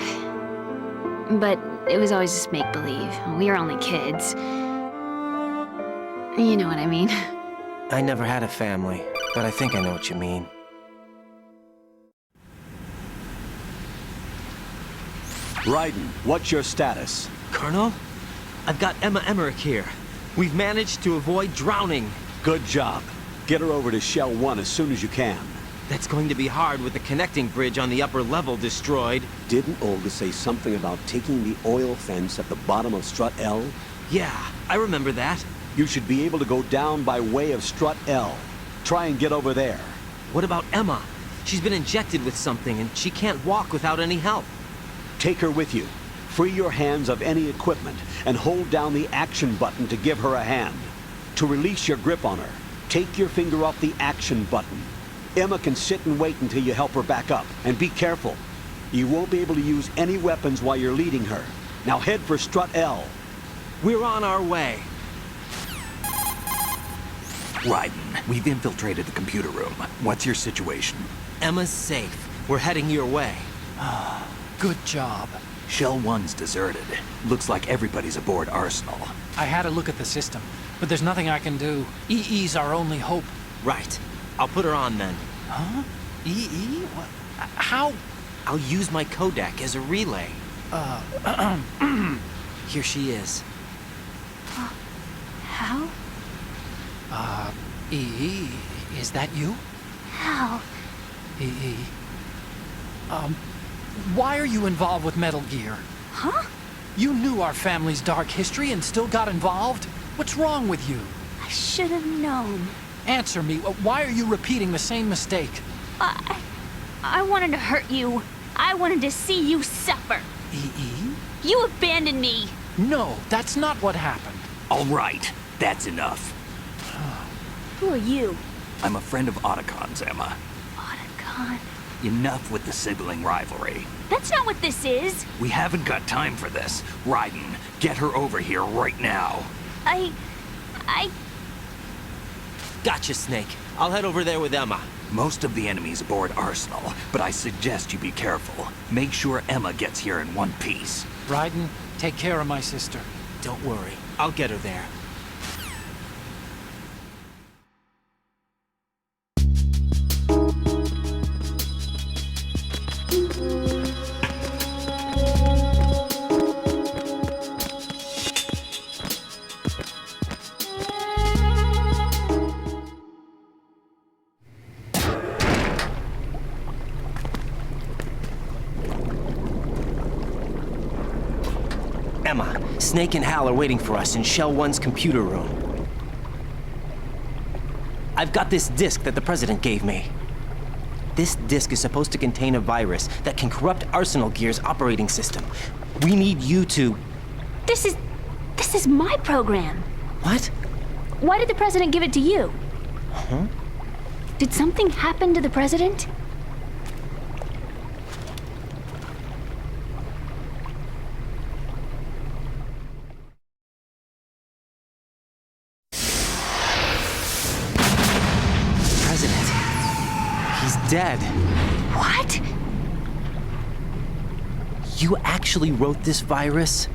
But it was always just make-believe. We were only kids. You know what I mean. I never had a family, but I think I know what you mean. Raiden, what's your status? Colonel? I've got Emma Emmerich here. We've managed to avoid drowning. Good job. Get her over to Shell 1 as soon as you can. That's going to be hard with the connecting bridge on the upper level destroyed. Didn't Olga say something about taking the oil fence at the bottom of Strut L? Yeah, I remember that. You should be able to go down by way of Strut L. Try and get over there. What about Emma? She's been injected with something and she can't walk without any help. Take her with you. Free your hands of any equipment and hold down the action button to give her a hand. To release your grip on her, take your finger off the action button. Emma can sit and wait until you help her back up. And be careful. You won't be able to use any weapons while you're leading her. Now head for Strut L. We're on our way. Raiden, we've infiltrated the computer room. What's your situation? Emma's safe. We're heading your way. Good job. Shell 1's deserted. Looks like everybody's aboard Arsenal. I had a look at the system, but there's nothing I can do. EE's our only hope. Right. I'll put her on then. Huh? EE? What? How? I'll use my Kodak as a relay. Here she is. How? EE, is that you? How? EE. Why are you involved with Metal Gear? Huh? You knew our family's dark history and still got involved? What's wrong with you? I should have known. Answer me. Why are you repeating the same mistake? I wanted to hurt you. I wanted to see you suffer. EE? You abandoned me. No, that's not what happened. All right, that's enough. Who are you? I'm a friend of Otacon's, Emma. Otacon? Enough with the sibling rivalry. That's not what this is. We haven't got time for this. Raiden, get her over here right now. I... Gotcha, Snake. I'll head over there with Emma. Most of the enemy's aboard Arsenal, but I suggest you be careful. Make sure Emma gets here in one piece. Raiden, take care of my sister. Don't worry. I'll get her there. Emma, Snake and Hal are waiting for us in Shell 1's computer room. I've got this disk that the President gave me. This disk is supposed to contain a virus that can corrupt Arsenal Gear's operating system. We need you to... This is my program. What? Why did the President give it to you? Huh? Did something happen to the President? He's dead. What? You actually wrote this virus?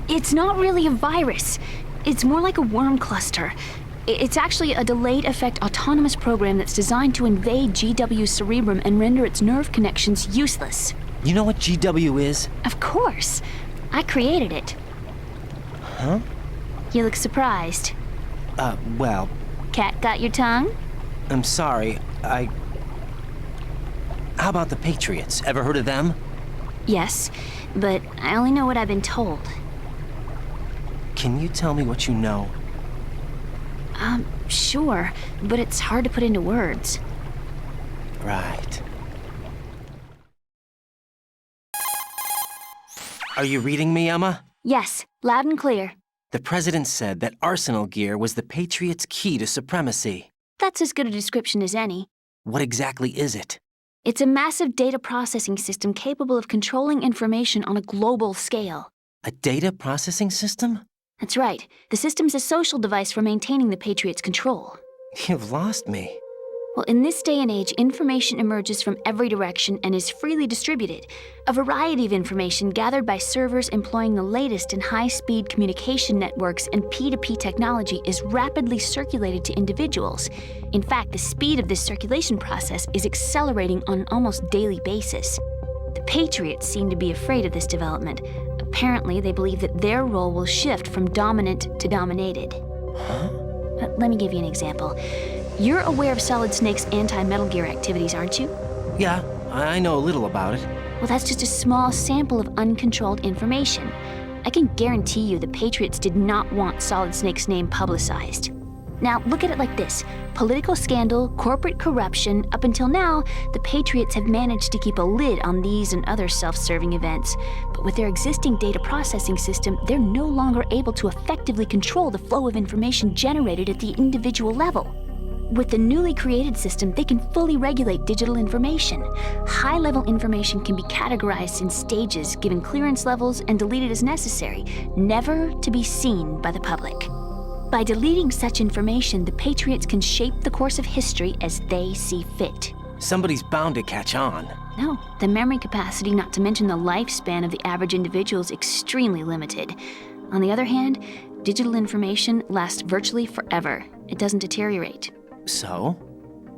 It's not really a virus. It's more like a worm cluster. It's actually a delayed effect autonomous program that's designed to invade GW's cerebrum and render its nerve connections useless. You know what GW is? Of course. I created it. Huh? You look surprised. Well... Cat got your tongue? I'm sorry, How about the Patriots? Ever heard of them? Yes, but I only know what I've been told. Can you tell me what you know? Sure, but it's hard to put into words. Right. Are you reading me, Emma? Yes, loud and clear. The President said that Arsenal Gear was the Patriots' key to supremacy. That's as good a description as any. What exactly is it? It's a massive data processing system capable of controlling information on a global scale. A data processing system? That's right. The system's a social device for maintaining the Patriots' control. You've lost me. Well, in this day and age, information emerges from every direction and is freely distributed. A variety of information gathered by servers employing the latest in high-speed communication networks and P2P technology is rapidly circulated to individuals. In fact, the speed of this circulation process is accelerating on an almost daily basis. The Patriots seem to be afraid of this development. Apparently, they believe that their role will shift from dominant to dominated. Huh? Let me give you an example. You're aware of Solid Snake's anti-Metal Gear activities, aren't you? Yeah, I know a little about it. Well, that's just a small sample of uncontrolled information. I can guarantee you the Patriots did not want Solid Snake's name publicized. Now, look at it like this. Political scandal, corporate corruption, up until now, the Patriots have managed to keep a lid on these and other self-serving events. But with their existing data processing system, they're no longer able to effectively control the flow of information generated at the individual level. With the newly created system, they can fully regulate digital information. High-level information can be categorized in stages, given clearance levels, and deleted as necessary, never to be seen by the public. By deleting such information, the Patriots can shape the course of history as they see fit. Somebody's bound to catch on. No, the memory capacity, not to mention the lifespan of the average individual, is extremely limited. On the other hand, digital information lasts virtually forever. It doesn't deteriorate. So?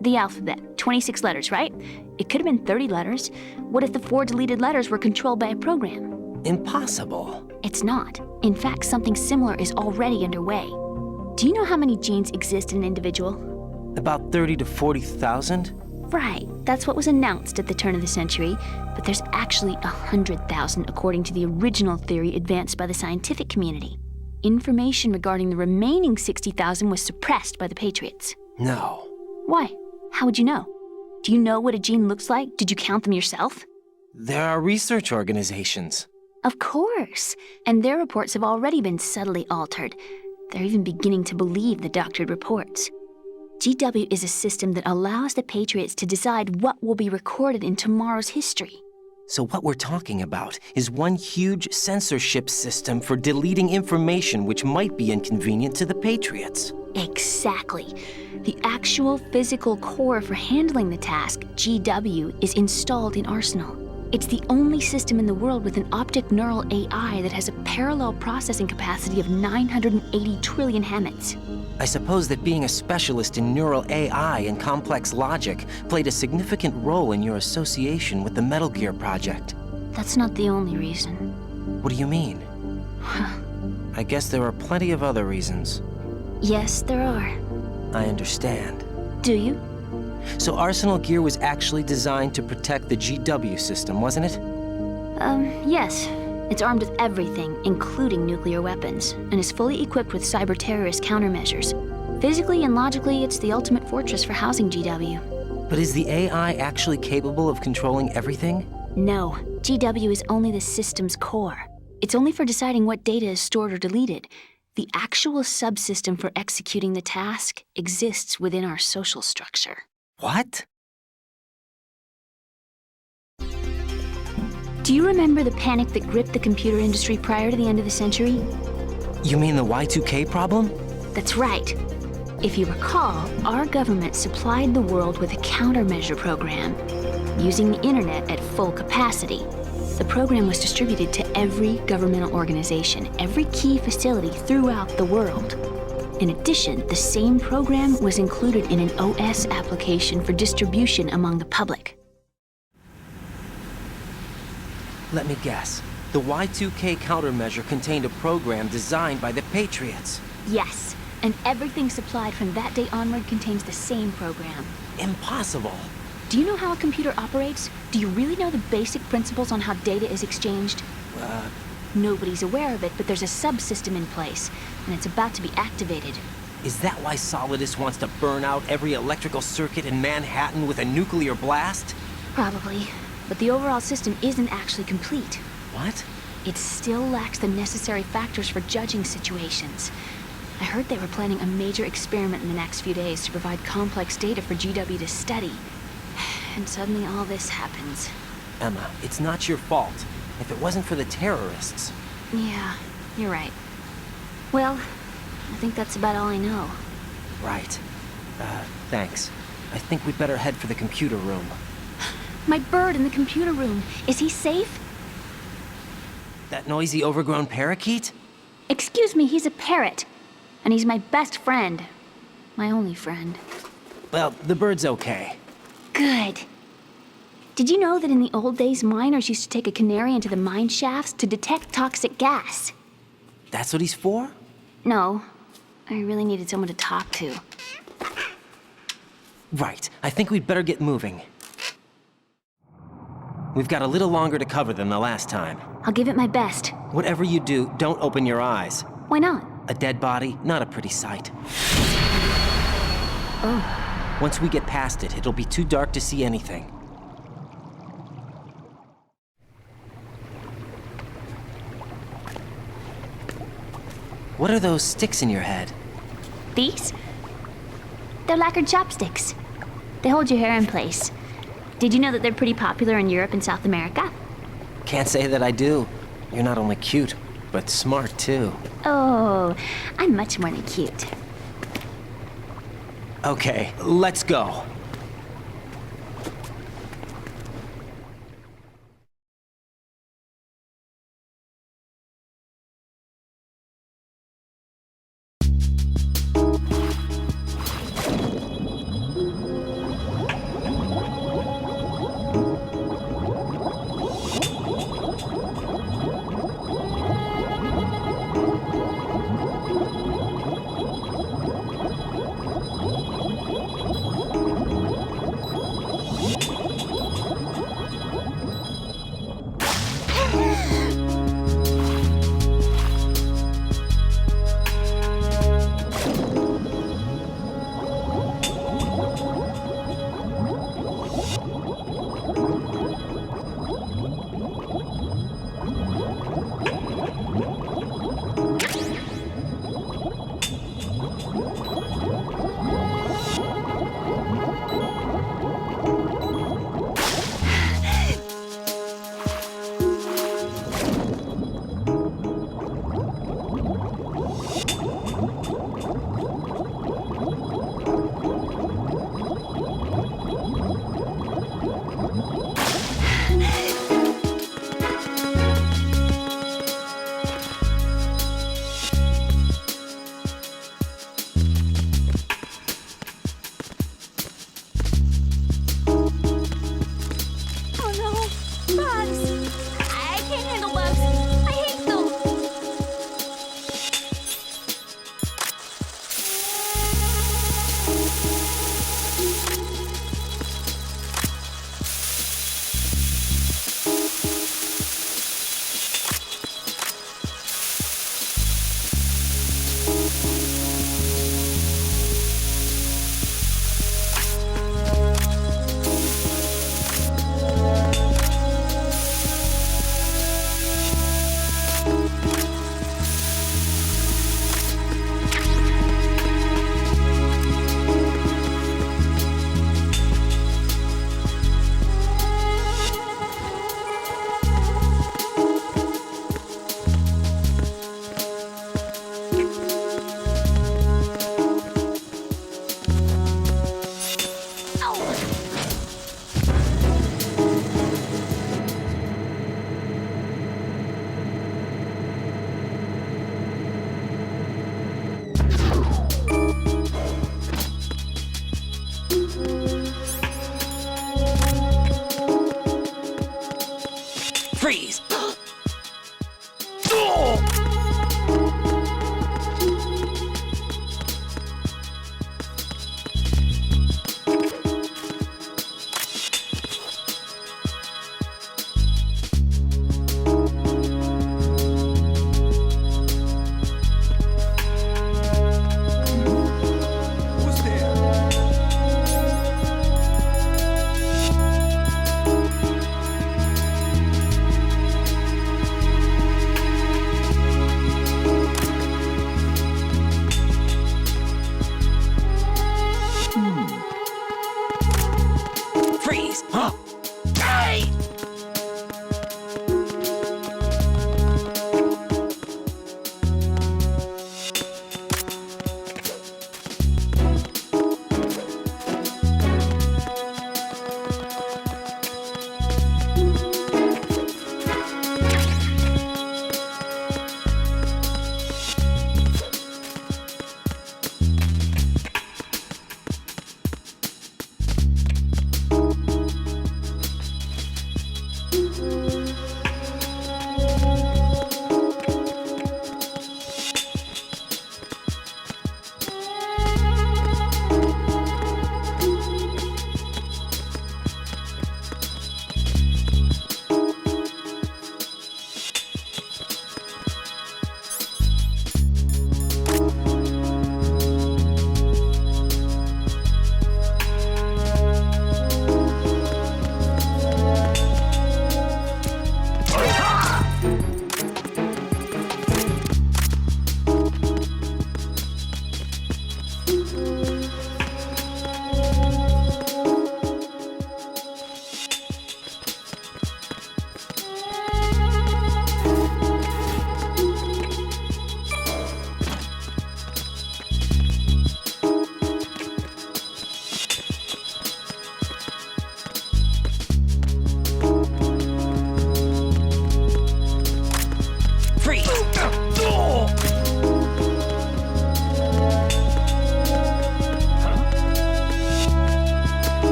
The alphabet, 26 letters, right? It could have been 30 letters. What if the 4 deleted letters were controlled by a program? Impossible. It's not. In fact, something similar is already underway. Do you know how many genes exist in an individual? About 30 to 40,000? Right, that's what was announced at the turn of the century, but there's actually 100,000 according to the original theory advanced by the scientific community. Information regarding the remaining 60,000 was suppressed by the Patriots. No. Why? How would you know? Do you know what a gene looks like? Did you count them yourself? There are research organizations. Of course, and their reports have already been subtly altered. They're even beginning to believe the doctored reports. GW is a system that allows the Patriots to decide what will be recorded in tomorrow's history. So what we're talking about is one huge censorship system for deleting information which might be inconvenient to the Patriots. Exactly. The actual physical core for handling the task, GW, is installed in Arsenal. It's the only system in the world with an optic neural AI that has a parallel processing capacity of 980 trillion Hammets. I suppose that being a specialist in neural AI and complex logic played a significant role in your association with the Metal Gear project. That's not the only reason. What do you mean? I guess there are plenty of other reasons. Yes, there are. I understand. Do you? So Arsenal Gear was actually designed to protect the GW system, wasn't it? Yes. It's armed with everything, including nuclear weapons, and is fully equipped with cyber-terrorist countermeasures. Physically and logically, it's the ultimate fortress for housing GW. But is the AI actually capable of controlling everything? No. GW is only the system's core. It's only for deciding what data is stored or deleted. The actual subsystem for executing the task exists within our social structure. What? Do you remember the panic that gripped the computer industry prior to the end of the century? You mean the Y2K problem? That's right. If you recall, our government supplied the world with a countermeasure program, using the internet at full capacity. The program was distributed to every governmental organization, every key facility throughout the world. In addition, the same program was included in an OS application for distribution among the public. Let me guess. The Y2K countermeasure contained a program designed by the Patriots. Yes, and everything supplied from that day onward contains the same program. Impossible. Do you know how a computer operates? Do you really know the basic principles on how data is exchanged? Nobody's aware of it, but there's a subsystem in place, and it's about to be activated. Is that why Solidus wants to burn out every electrical circuit in Manhattan with a nuclear blast? Probably, but the overall system isn't actually complete. What? It still lacks the necessary factors for judging situations. I heard they were planning a major experiment in the next few days to provide complex data for GW to study. And suddenly all this happens. Emma, it's not your fault. If it wasn't for the terrorists... Yeah, you're right. Well, I think that's about all I know. Right. Thanks. I think we'd better head for the computer room. My bird in the computer room. Is he safe? That noisy, overgrown parakeet? Excuse me, he's a parrot. And he's my best friend. My only friend. Well, the bird's okay. Good. Did you know that in the old days, miners used to take a canary into the mine shafts to detect toxic gas? That's what he's for? No. I really needed someone to talk to. Right. I think we'd better get moving. We've got a little longer to cover than the last time. I'll give it my best. Whatever you do, don't open your eyes. Why not? A dead body, not a pretty sight. Oh. Once we get past it, it'll be too dark to see anything. What are those sticks in your head? These? They're lacquered chopsticks. They hold your hair in place. Did you know that they're pretty popular in Europe and South America? Can't say that I do. You're not only cute, but smart too. Oh, I'm much more than cute. Okay, let's go. Freeze!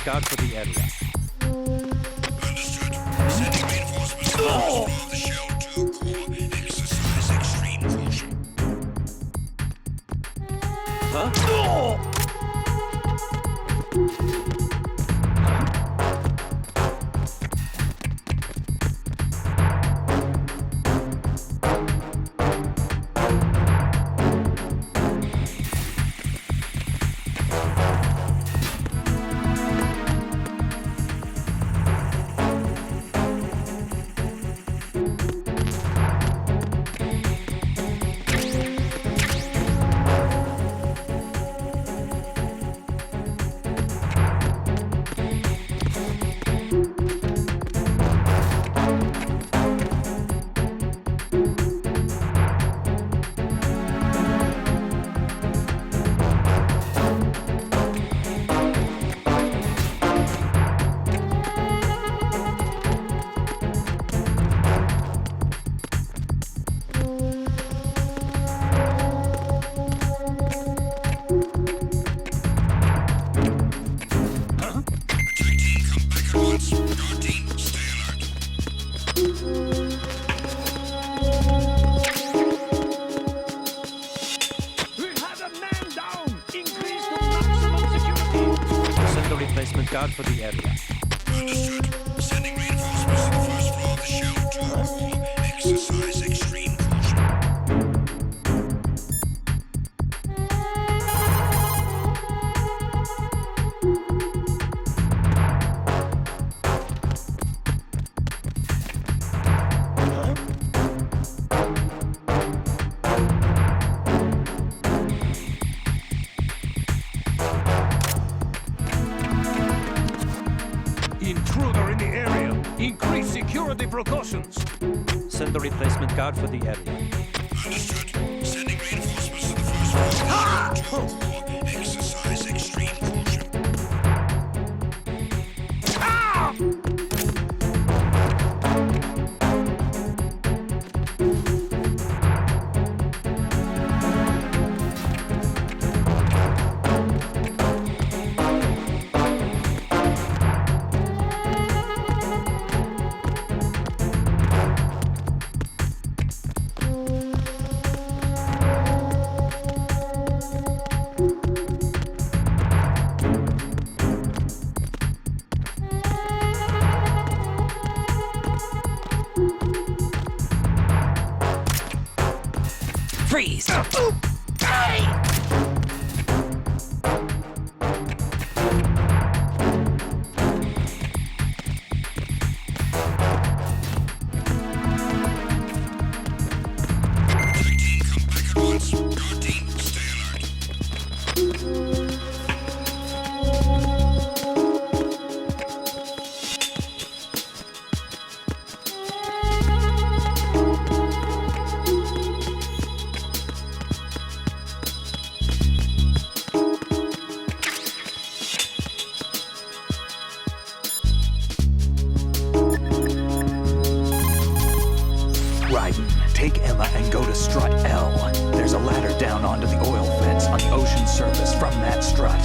guard for the area. Understood. Sending reinforcements to the first floor of the Shell 2 core. Exercise extreme caution. Huh? Guard for the area. Understood. Sending reinforcements to the first floor of the Shell 2 core. Exercise extreme caution. Intruder in the area. Increase security precautions. Send the replacement guard for the area. Understood. Sending reinforcements to the first floor of the Shell 2 core. Exercise extreme caution. Freeze! Take Emma and go to strut L. There's a ladder down onto the oil fence on the ocean surface from that strut.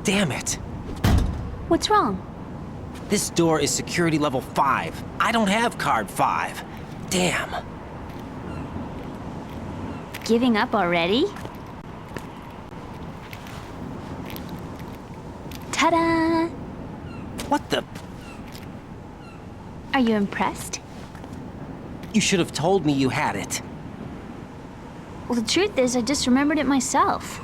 Damn it! What's wrong? This door is security level 5. I don't have card 5. Damn. Giving up already? Ta-da! What the? Are you impressed? You should have told me you had it. Well, the truth is, I just remembered it myself.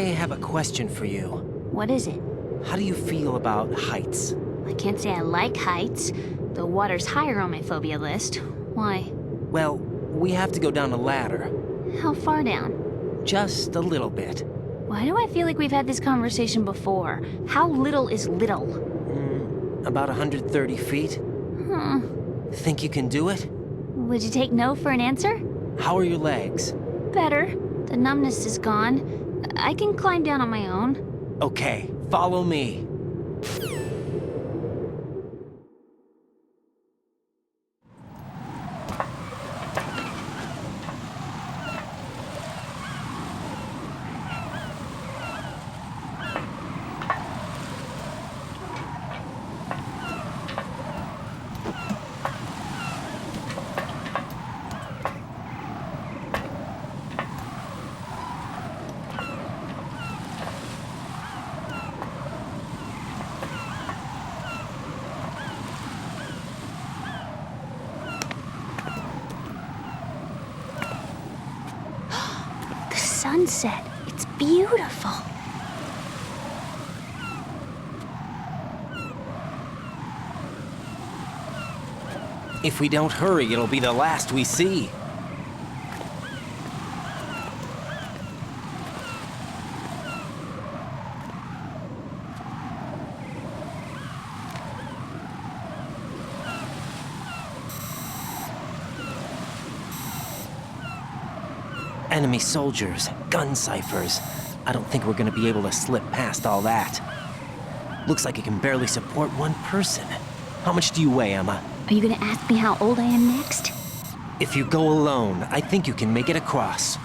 I have a question for you. What is it? How do you feel about heights? I can't say I like heights. The water's higher on my phobia list. Why? Well, we have to go down a ladder. How far down? Just a little bit. Why do I feel like we've had this conversation before? How little is little? About 130 feet. Think you can do it? Would you take no for an answer? How are your legs? Better. The numbness is gone. I can climb down on my own. Okay, follow me. Sunset. It's beautiful. If we don't hurry, it'll be the last we see. Enemy soldiers, gun ciphers. I don't think we're gonna be able to slip past all that. Looks like it can barely support one person. How much do you weigh, Emma? Are you gonna ask me how old I am next? If you go alone, I think you can make it across.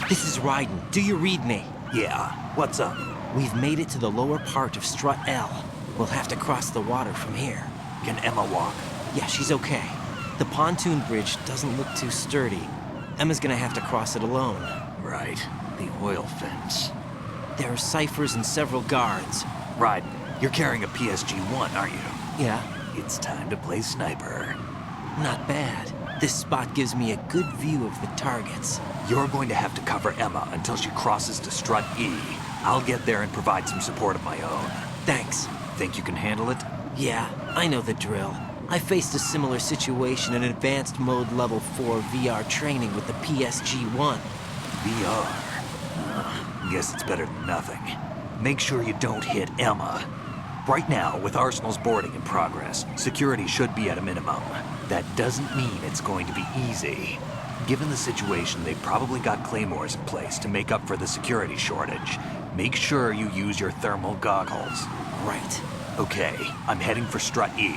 This is Raiden. Do you read me? Yeah, what's up? We've made it to the lower part of Strut L. We'll have to cross the water from here. Can Emma walk? Yeah, she's okay. The pontoon bridge doesn't look too sturdy. Emma's gonna have to cross it alone. Right, the oil fence. There are ciphers and several guards. Right, you're carrying a PSG-1, aren't you? Yeah. It's time to play sniper. Not bad. This spot gives me a good view of the targets. You're going to have to cover Emma until she crosses to Strut E. I'll get there and provide some support of my own. Thanks. Think you can handle it? Yeah, I know the drill. I faced a similar situation in advanced mode level 4 VR training with the PSG-1. VR? Guess it's better than nothing. Make sure you don't hit Emma. Right now, with Arsenal's boarding in progress, security should be at a minimum. That doesn't mean it's going to be easy. Given the situation, they've probably got claymores in place to make up for the security shortage. Make sure you use your thermal goggles. Right. Okay, I'm heading for Strut E.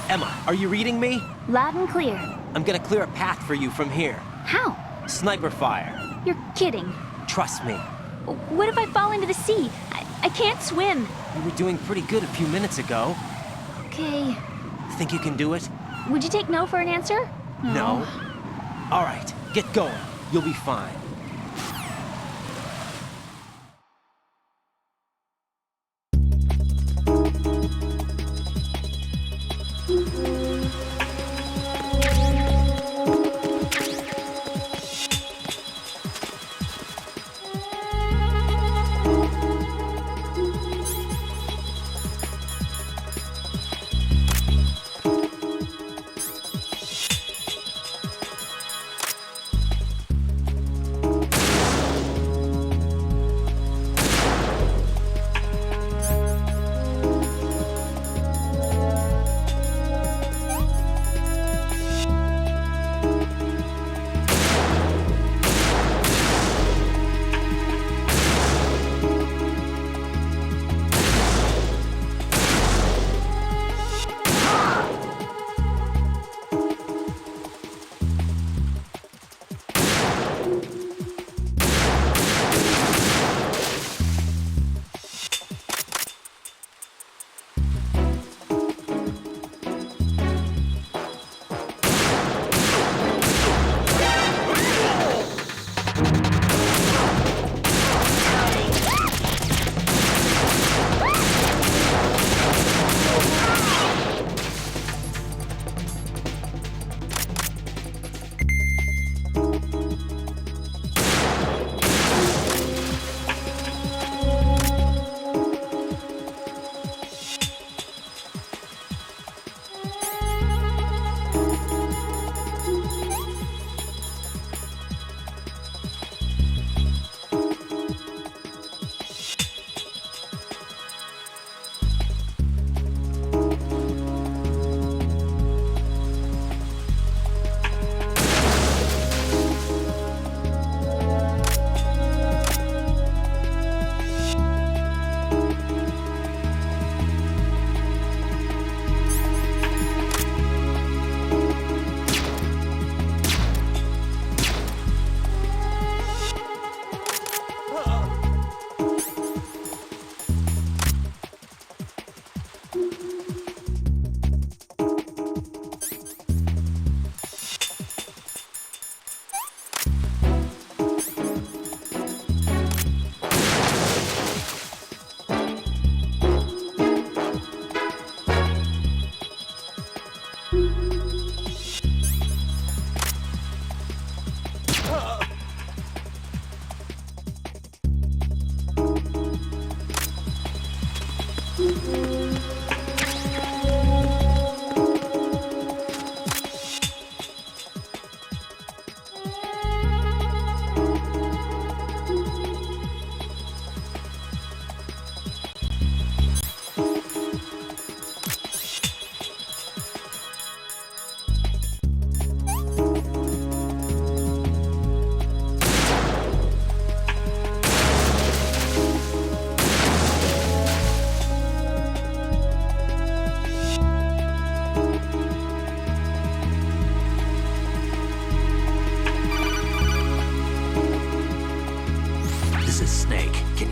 Emma, are you reading me? Loud and clear. I'm gonna clear a path for you from here. How? Sniper fire. You're kidding. Trust me. What if I fall into the sea? I can't swim. You were doing pretty good a few minutes ago. Okay. Think you can do it? Would you take no for an answer? No. All right, get going. You'll be fine.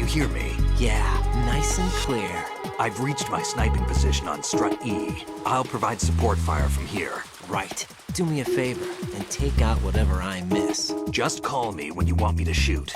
hear me? Yeah, nice and clear. I've reached my sniping position on Strut E. I'll provide support fire from here. Right. Do me a favor and take out whatever I miss. Just call me when you want me to shoot.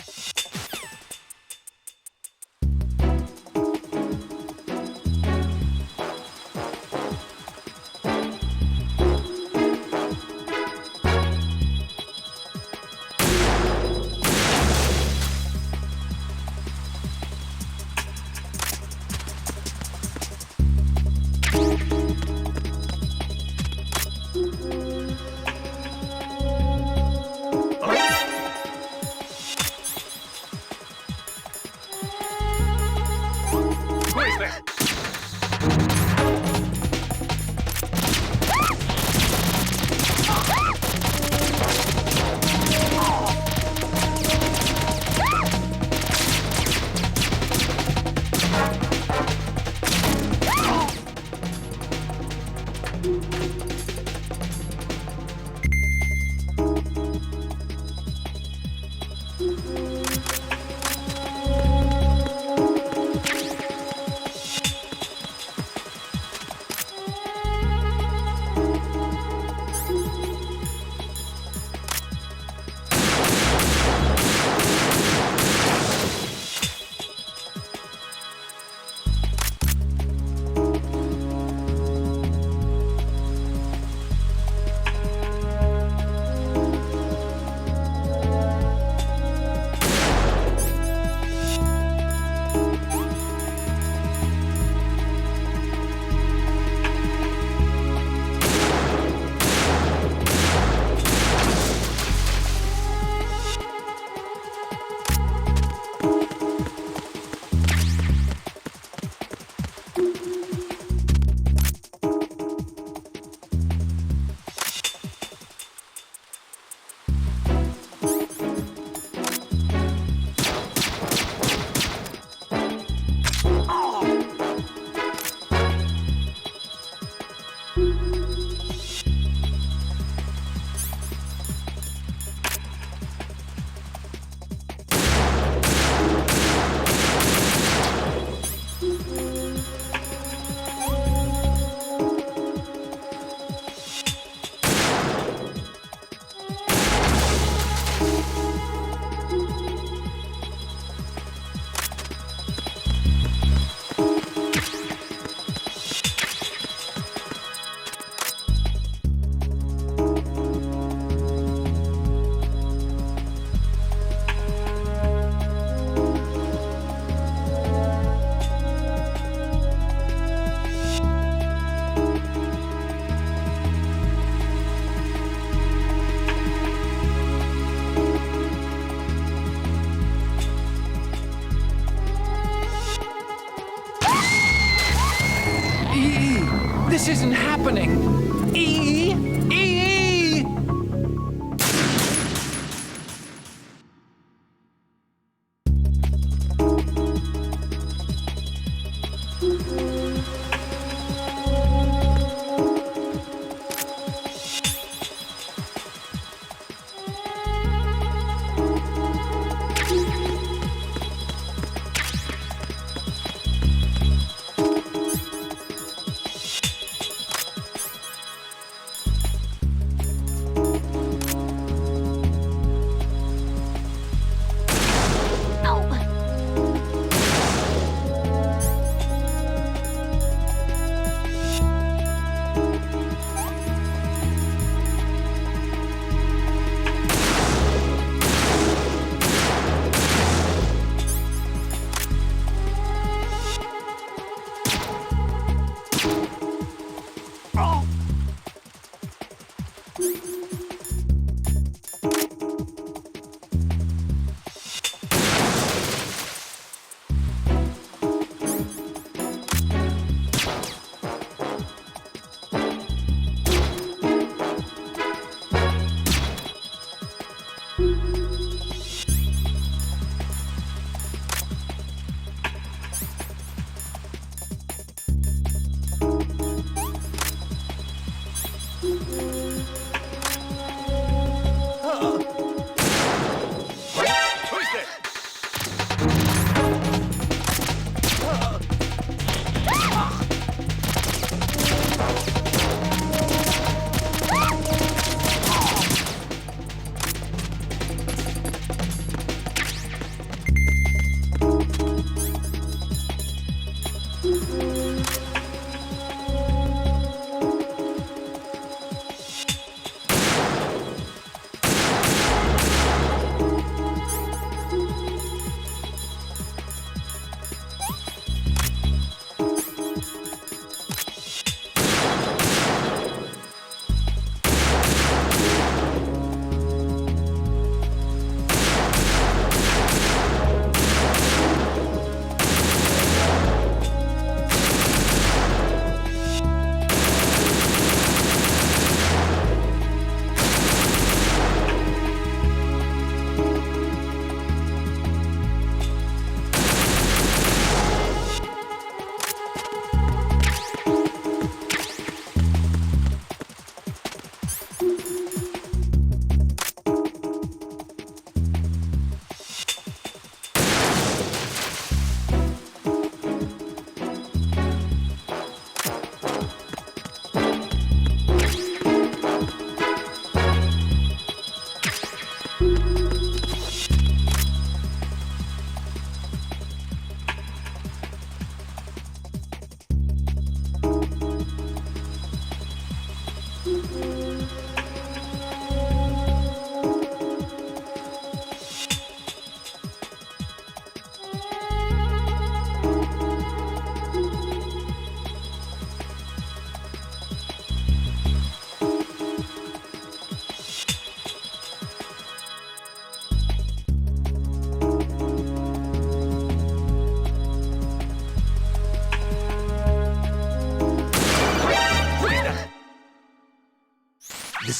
This isn't happening! E! E!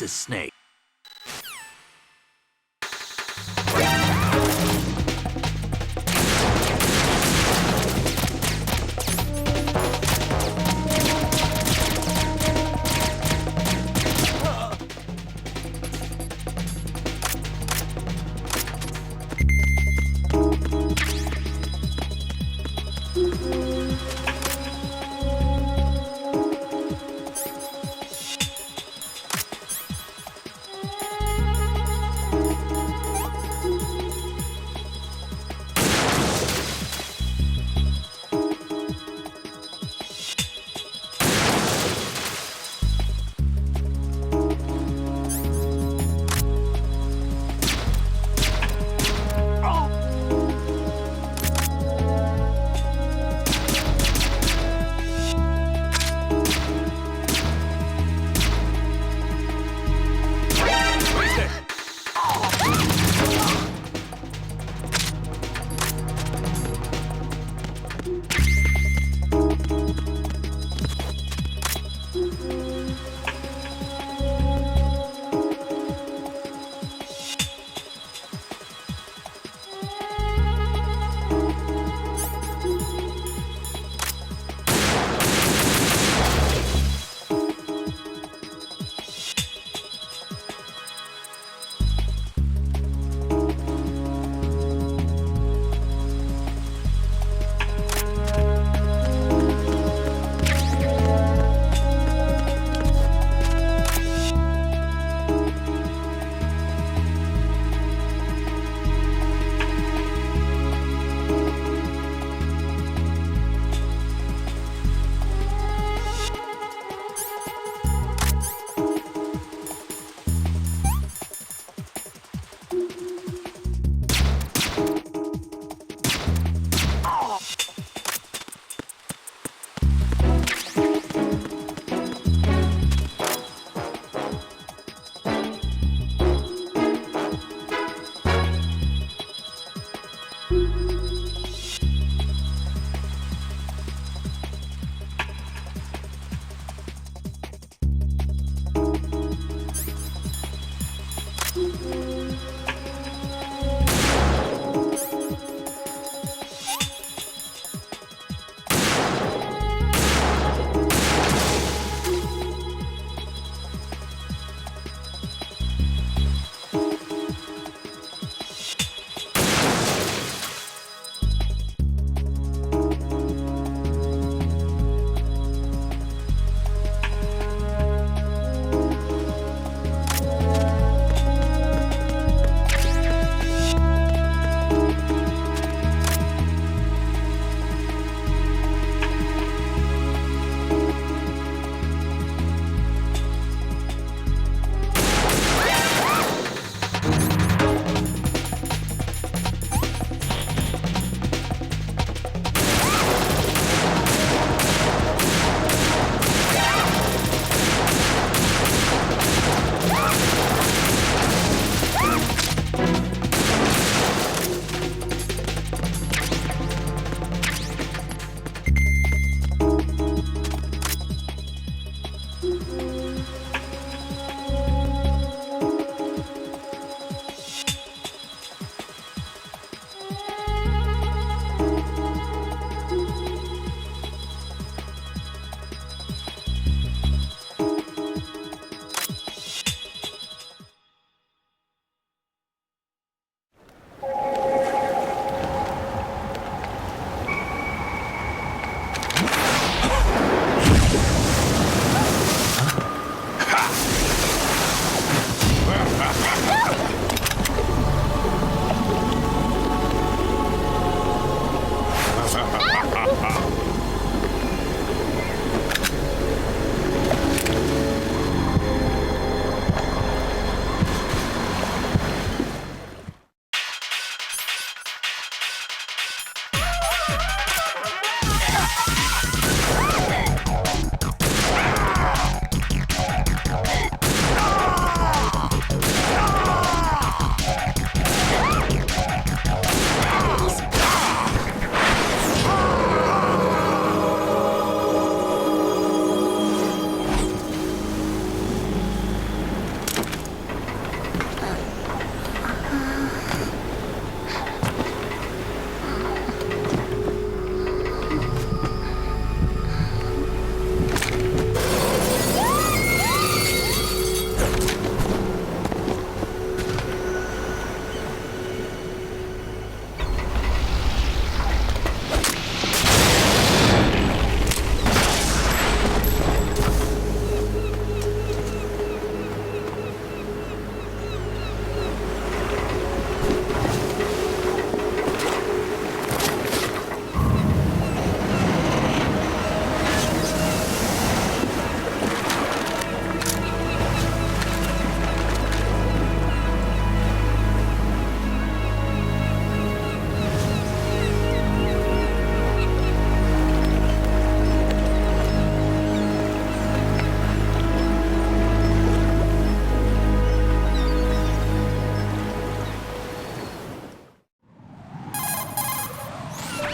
Mrs. Snake.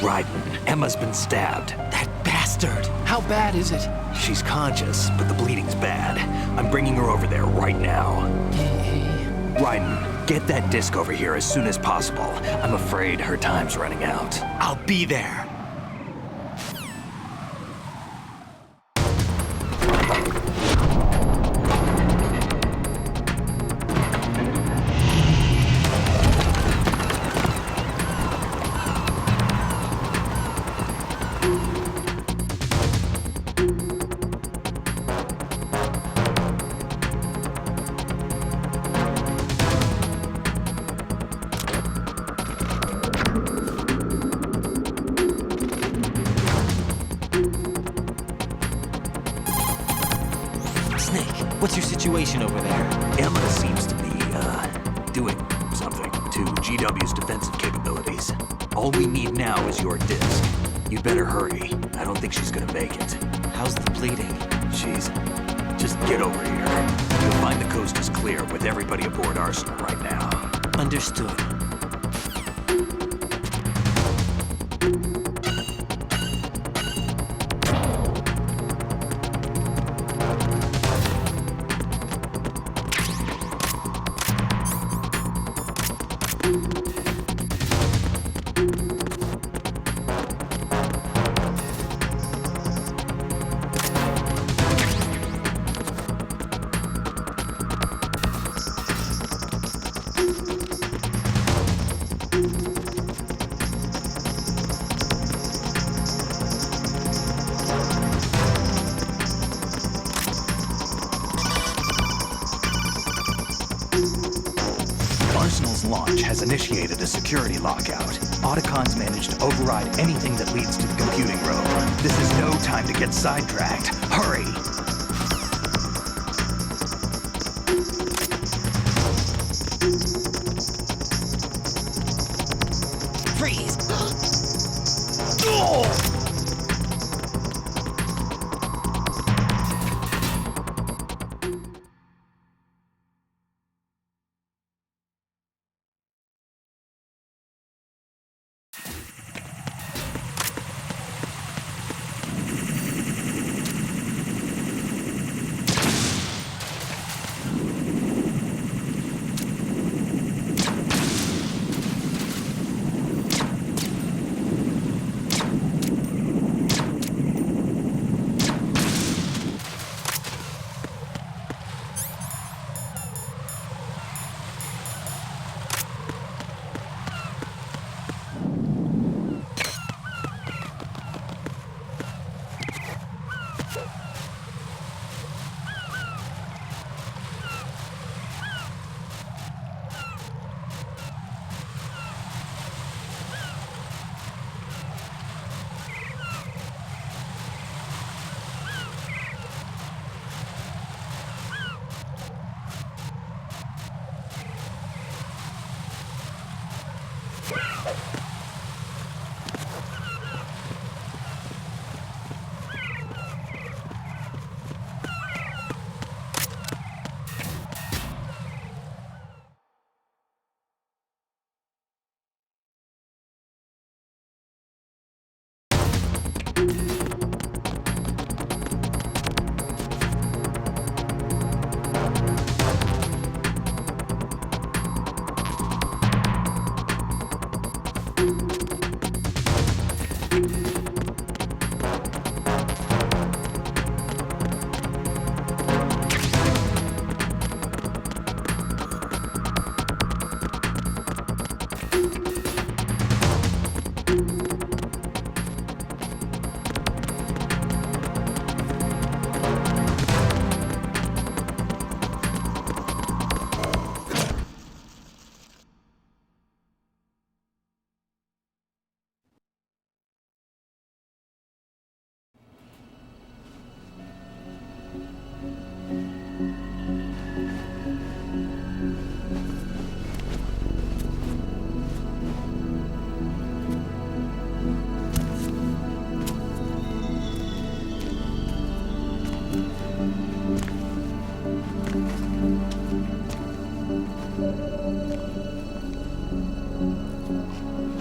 Raiden, Emma's been stabbed. That bastard! How bad is it? She's conscious, but the bleeding's bad. I'm bringing her over there right now. Raiden, get that disc over here as soon as possible. I'm afraid her time's running out. I'll be there. What's your situation over there? Emma seems to be, doing something to GW's defensive capabilities. All we need now is your disc. You better hurry. I don't think she's gonna make it. How's the bleeding? Just get over here. You'll find the coast is clear with everybody aboard Arsenal right now. Understood. Arsenal's launch has initiated a security lockout. Otacons managed to override anything that leads to the computing room. This is no time to get sidetracked. Hurry! Freeze!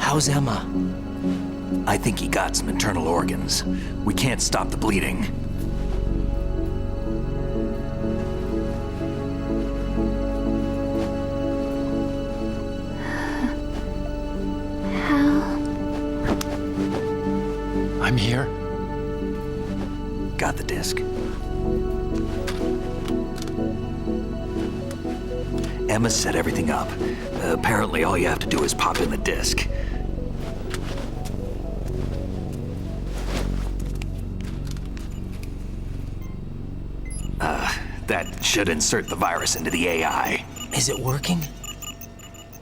How's Emma? I think he got some internal organs. We can't stop the bleeding. I'm here. Got the disc. Emma set everything up. Apparently all you have to do is pop in the disc. That should insert the virus into the AI. Is it working?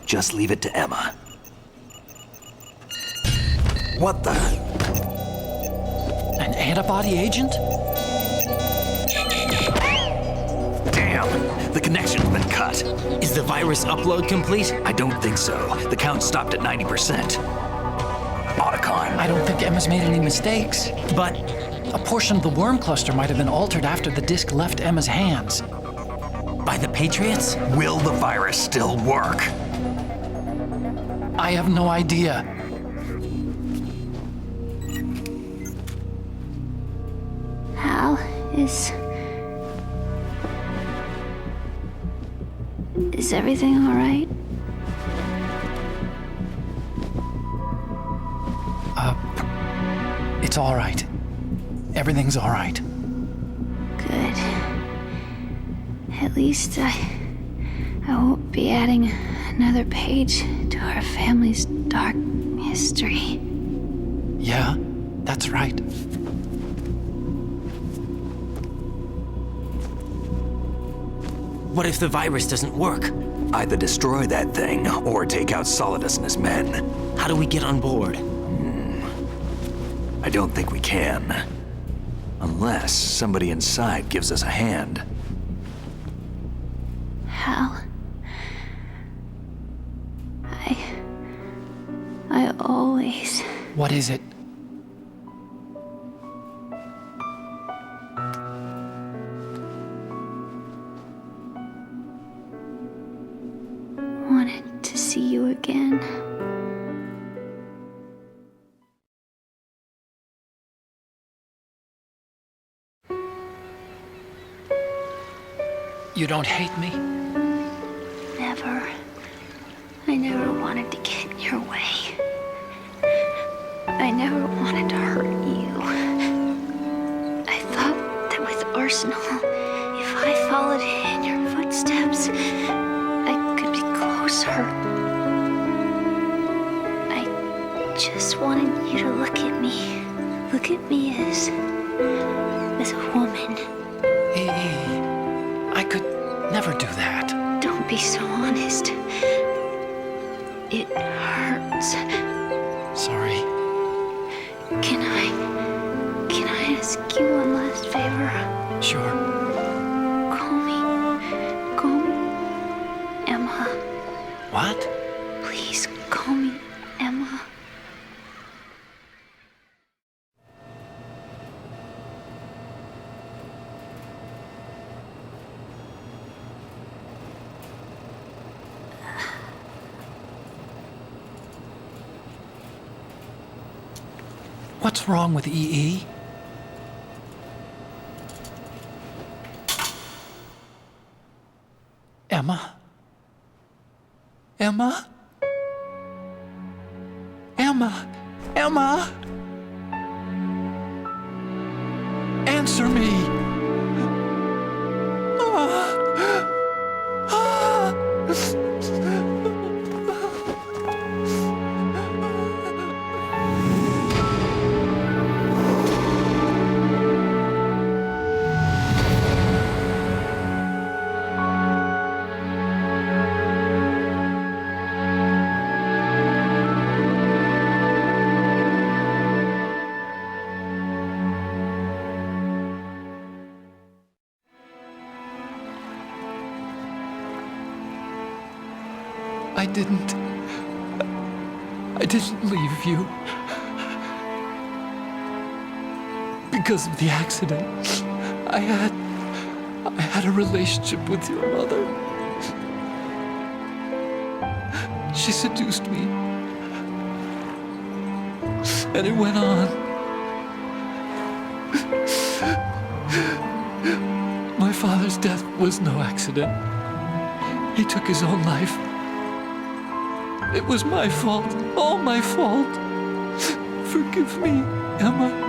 Just leave it to Emma. What the? An antibody agent? Damn! The connection's been cut. Is the virus upload complete? I don't think so. The count stopped at 90%. Otacon. I don't think Emma's made any mistakes. But a portion of the worm cluster might have been altered after the disc left Emma's hands. By the Patriots? Will the virus still work? I have no idea. Hal, is everything all right? It's all right. Everything's all right. Good. At least I won't be adding another page to our family's dark history. Yeah, that's right. What if the virus doesn't work? Either destroy that thing, or take out Solidus and his men. How do we get on board? I don't think we can. Unless somebody inside gives us a hand. Hal, I always... What is it? wanted to see you again. You don't hate me? Never. I never wanted to get in your way. I never wanted to hurt you. I thought that with Arsenal, if I followed in your footsteps, I could be closer. I just wanted you to look at me. Look at me as a woman. I could never do that. Don't be so honest. It hurts. Sorry. Can I ask you one last favor? Sure. Call me Emma. What? Please call me Emma. What's wrong with EE? Emma? Emma? Emma? Emma? Answer me! I didn't leave you. Because of the accident, I had a relationship with your mother. She seduced me. And it went on. My father's death was no accident. He took his own life. It was my fault, all my fault. Forgive me, Emma.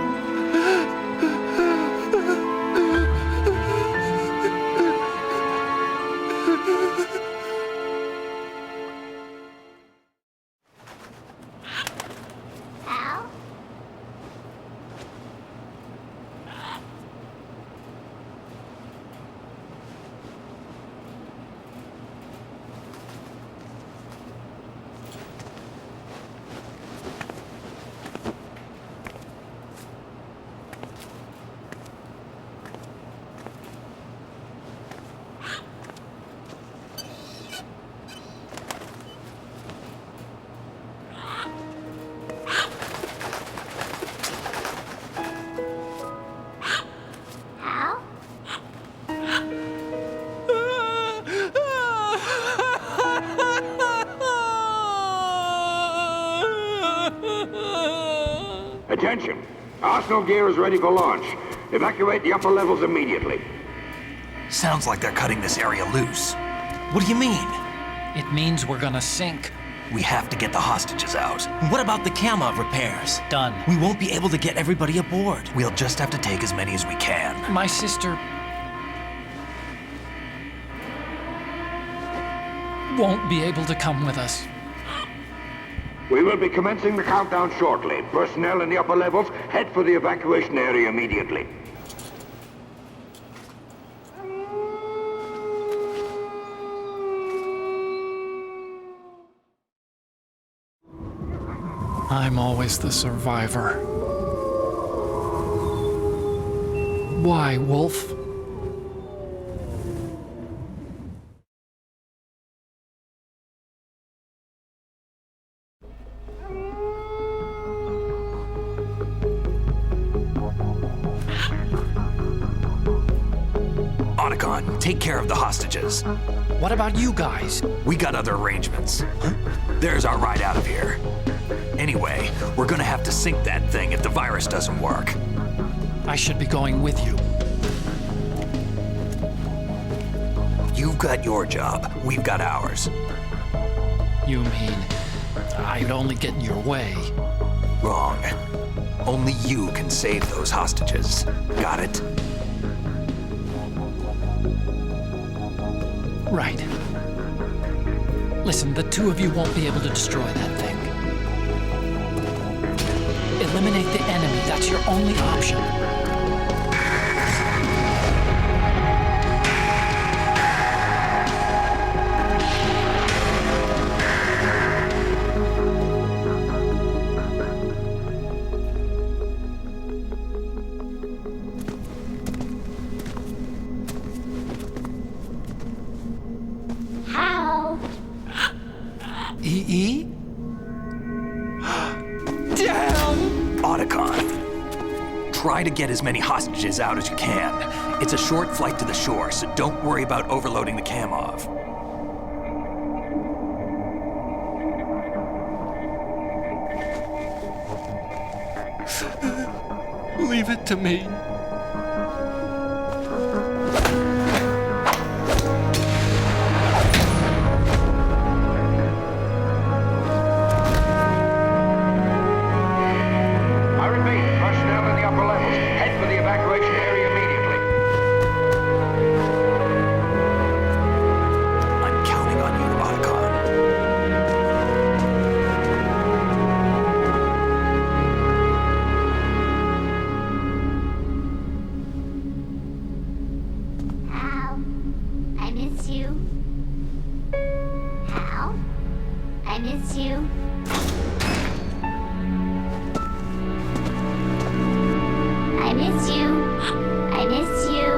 Attention! Arsenal gear is ready for launch. Evacuate the upper levels immediately. Sounds like they're cutting this area loose. What do you mean? It means we're gonna sink. We have to get the hostages out. What about the camo repairs? Done. We won't be able to get everybody aboard. We'll just have to take as many as we can. My sister won't be able to come with us. We will be commencing the countdown shortly. Personnel in the upper levels, head for the evacuation area immediately. I'm always the survivor. Why, Wolf? Otacon, take care of the hostages. What about you guys? We got other arrangements. There's our ride out of here. Anyway, we're gonna have to sink that thing if the virus doesn't work. I should be going with you. You've got your job, we've got ours. You mean I'd only get in your way? Wrong. Only you can save those hostages. Got it? Right. Listen, the two of you won't be able to destroy that thing. Eliminate the enemy. That's your only option. How? E.E.? Damn! Otacon, try to get as many hostages out as you can. It's a short flight to the shore, so don't worry about overloading the Kamov. Leave it to me. I miss you. I miss you. I miss you.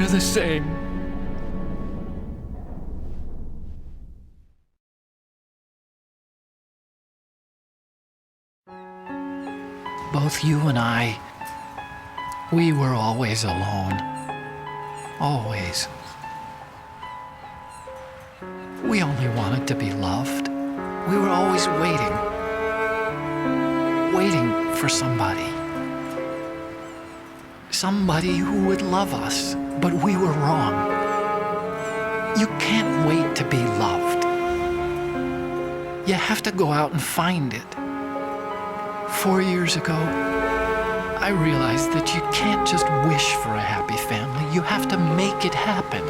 We're the same. Both you and I, we were always alone. Always. We only wanted to be loved. We were always waiting. Waiting for somebody. Somebody who would love us, but we were wrong. You can't wait to be loved. You have to go out and find it. 4 years ago, I realized that you can't just wish for a happy family. You have to make it happen.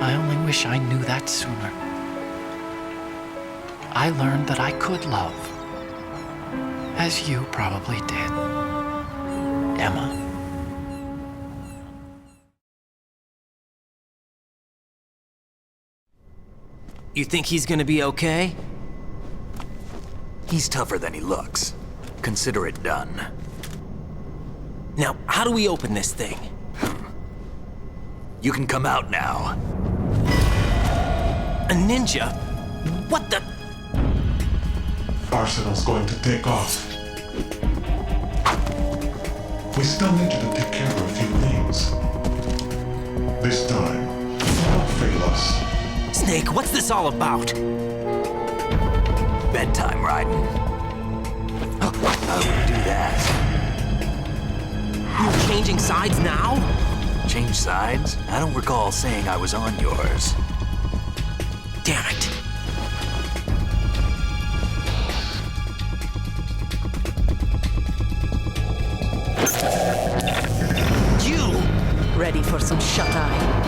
I only wish I knew that sooner. I learned that I could love, as you probably did, Emma. You think he's gonna be okay? He's tougher than he looks. Consider it done. Now, how do we open this thing? You can come out now. A ninja? What the? Arsenal's going to take off. We still need you to take care of a few things. This time, don't fail us. Snake, what's this all about? Bedtime, Raiden. I wouldn't do that. You're changing sides now? Change sides? I don't recall saying I was on yours. Damn it. You! Ready for some shut-eye?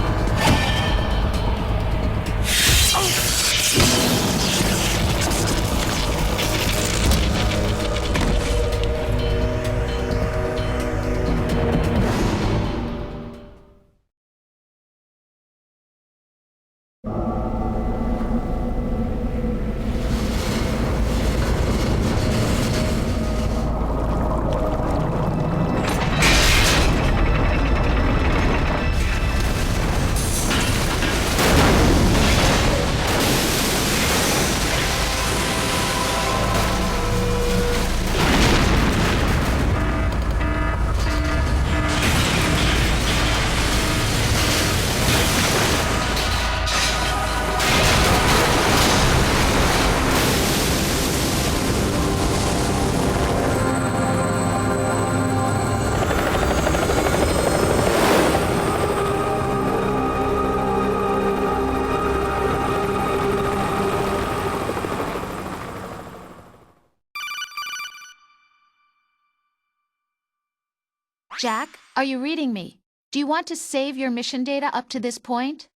Jack, are you reading me? Do you want to save your mission data up to this point?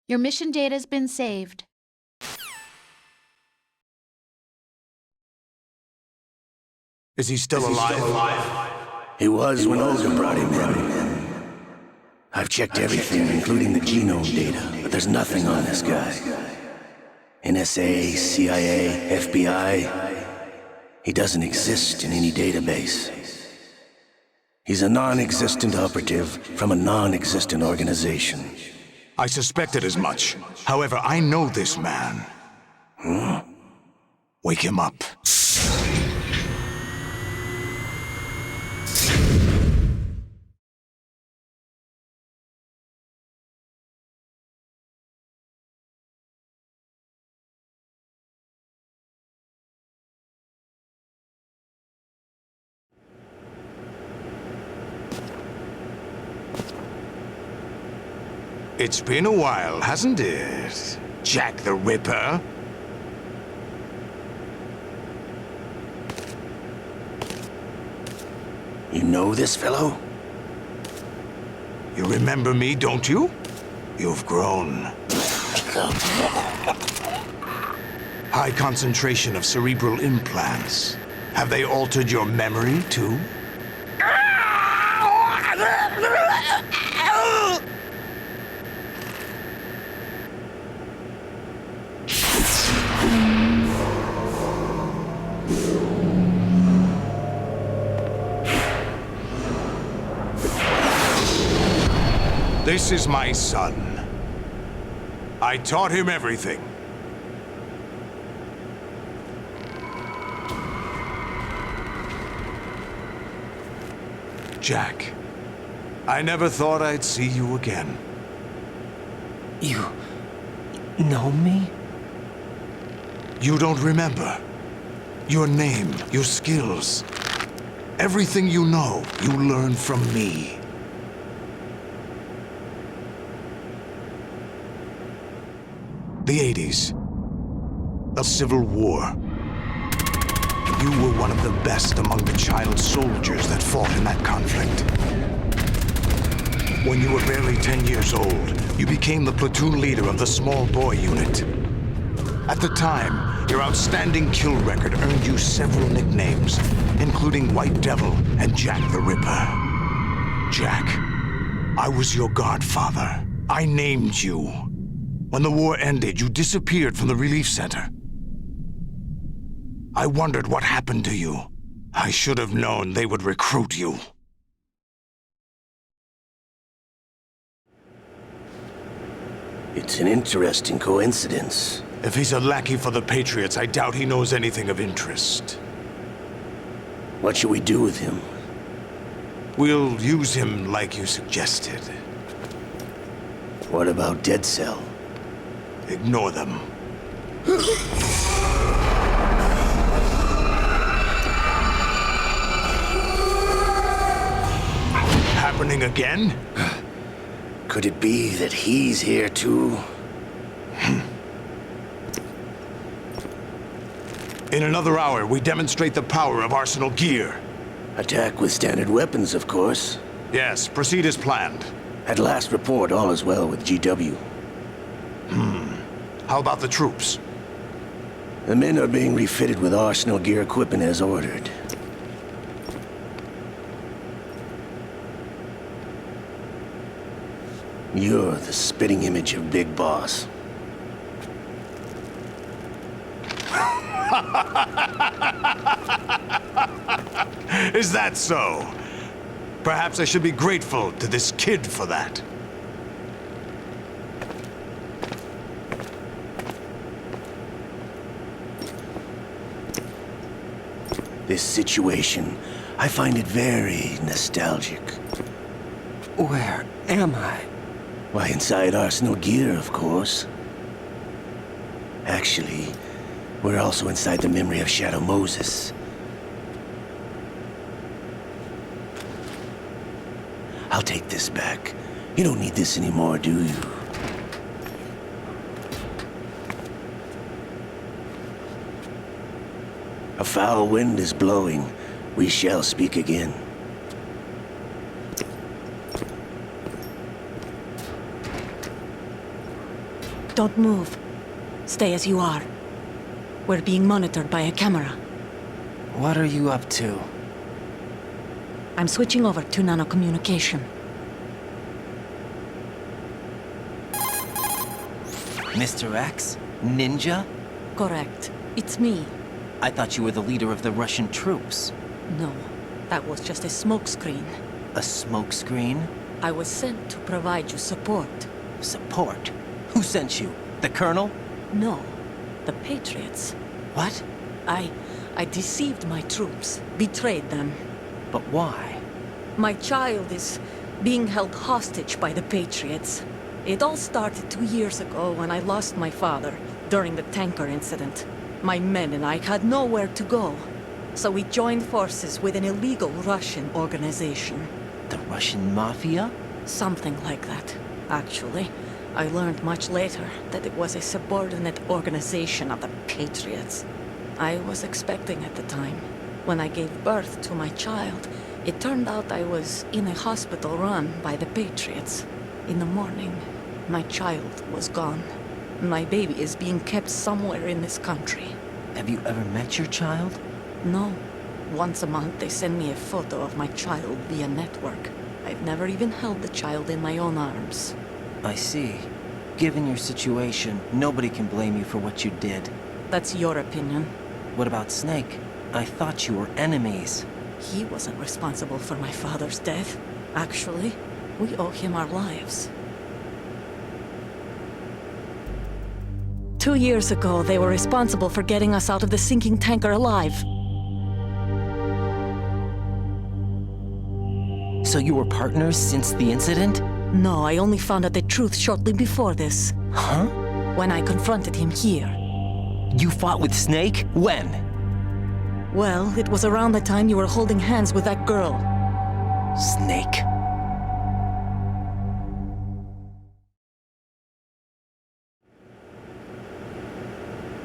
Your mission data's been saved. Is he still alive? He was when Olga brought him in. I've checked everything, including the genome data, but there's nothing on this guy. NSA, CIA, FBI. He doesn't exist in any database. He's a non-existent operative from a non-existent organization. I suspected as much. However, I know this man. Wake him up. It's been a while, hasn't it, Jack the Ripper? You know this fellow? You remember me, don't you? You've grown. High concentration of cerebral implants. Have they altered your memory, too? This is my son. I taught him everything. Jack, I never thought I'd see you again. You know me? You don't remember. Your name, your skills. Everything you know, you learned from me. The 80s. A civil war. You were one of the best among the child soldiers that fought in that conflict. When you were barely 10 years old, you became the platoon leader of the small boy unit. At the time, your outstanding kill record earned you several nicknames, including White Devil and Jack the Ripper. Jack, I was your godfather. I named you. When the war ended, you disappeared from the relief center. I wondered what happened to you. I should have known they would recruit you. It's an interesting coincidence. If he's a lackey for the Patriots, I doubt he knows anything of interest. What should we do with him? We'll use him like you suggested. What about Dead Cell? Ignore them. Happening again? Could it be that he's here too? In another hour, we demonstrate the power of Arsenal gear. Attack with standard weapons, of course. Yes, proceed as planned. At last report, all is well with GW. How about the troops? The men are being refitted with Arsenal gear equipment as ordered. You're the spitting image of Big Boss. Is that so? Perhaps I should be grateful to this kid for that. This situation, I find it very nostalgic. Where am I? Why, inside Arsenal gear, of course. Actually, we're also inside the memory of Shadow Moses. I'll take this back. You don't need this anymore, do you? A foul wind is blowing. We shall speak again. Don't move. Stay as you are. We're being monitored by a camera. What are you up to? I'm switching over to nanocommunication. Mr. X? Ninja? Correct. It's me. I thought you were the leader of the Russian troops. No, that was just a smokescreen. A smokescreen? I was sent to provide you support. Support? Who sent you? The Colonel? No, the Patriots. What? I deceived my troops, betrayed them. But why? My child is being held hostage by the Patriots. It all started 2 years ago when I lost my father during the tanker incident. My men and I had nowhere to go, so we joined forces with an illegal Russian organization. The Russian Mafia? Something like that, actually. I learned much later that it was a subordinate organization of the Patriots. I was expecting at the time. When I gave birth to my child, it turned out I was in a hospital run by the Patriots. In the morning, my child was gone. My baby is being kept somewhere in this country. Have you ever met your child? No. Once a month they send me a photo of my child via network. I've never even held the child in my own arms. I see. Given your situation, nobody can blame you for what you did. That's your opinion. What about Snake? I thought you were enemies. He wasn't responsible for my father's death. Actually, we owe him our lives. 2 years ago, they were responsible for getting us out of the sinking tanker alive. So you were partners since the incident? No, I only found out the truth shortly before this. Huh? When I confronted him here. You fought with Snake? When? Well, it was around the time you were holding hands with that girl. Snake.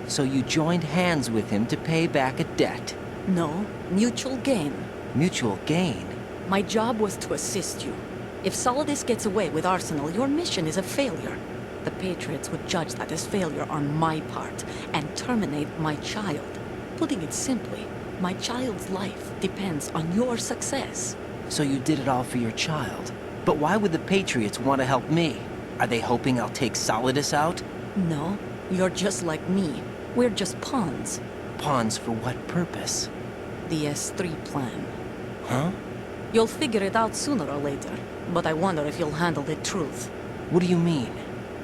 So you joined hands with him to pay back a debt? No, mutual gain. Mutual gain? My job was to assist you. If Solidus gets away with Arsenal, your mission is a failure. The Patriots would judge that as failure on my part and terminate my child. Putting it simply, my child's life depends on your success. So you did it all for your child. But why would the Patriots want to help me? Are they hoping I'll take Solidus out? No, you're just like me. We're just pawns. Pawns for what purpose? The S3 plan. Huh? You'll figure it out sooner or later, but I wonder if you'll handle the truth. What do you mean?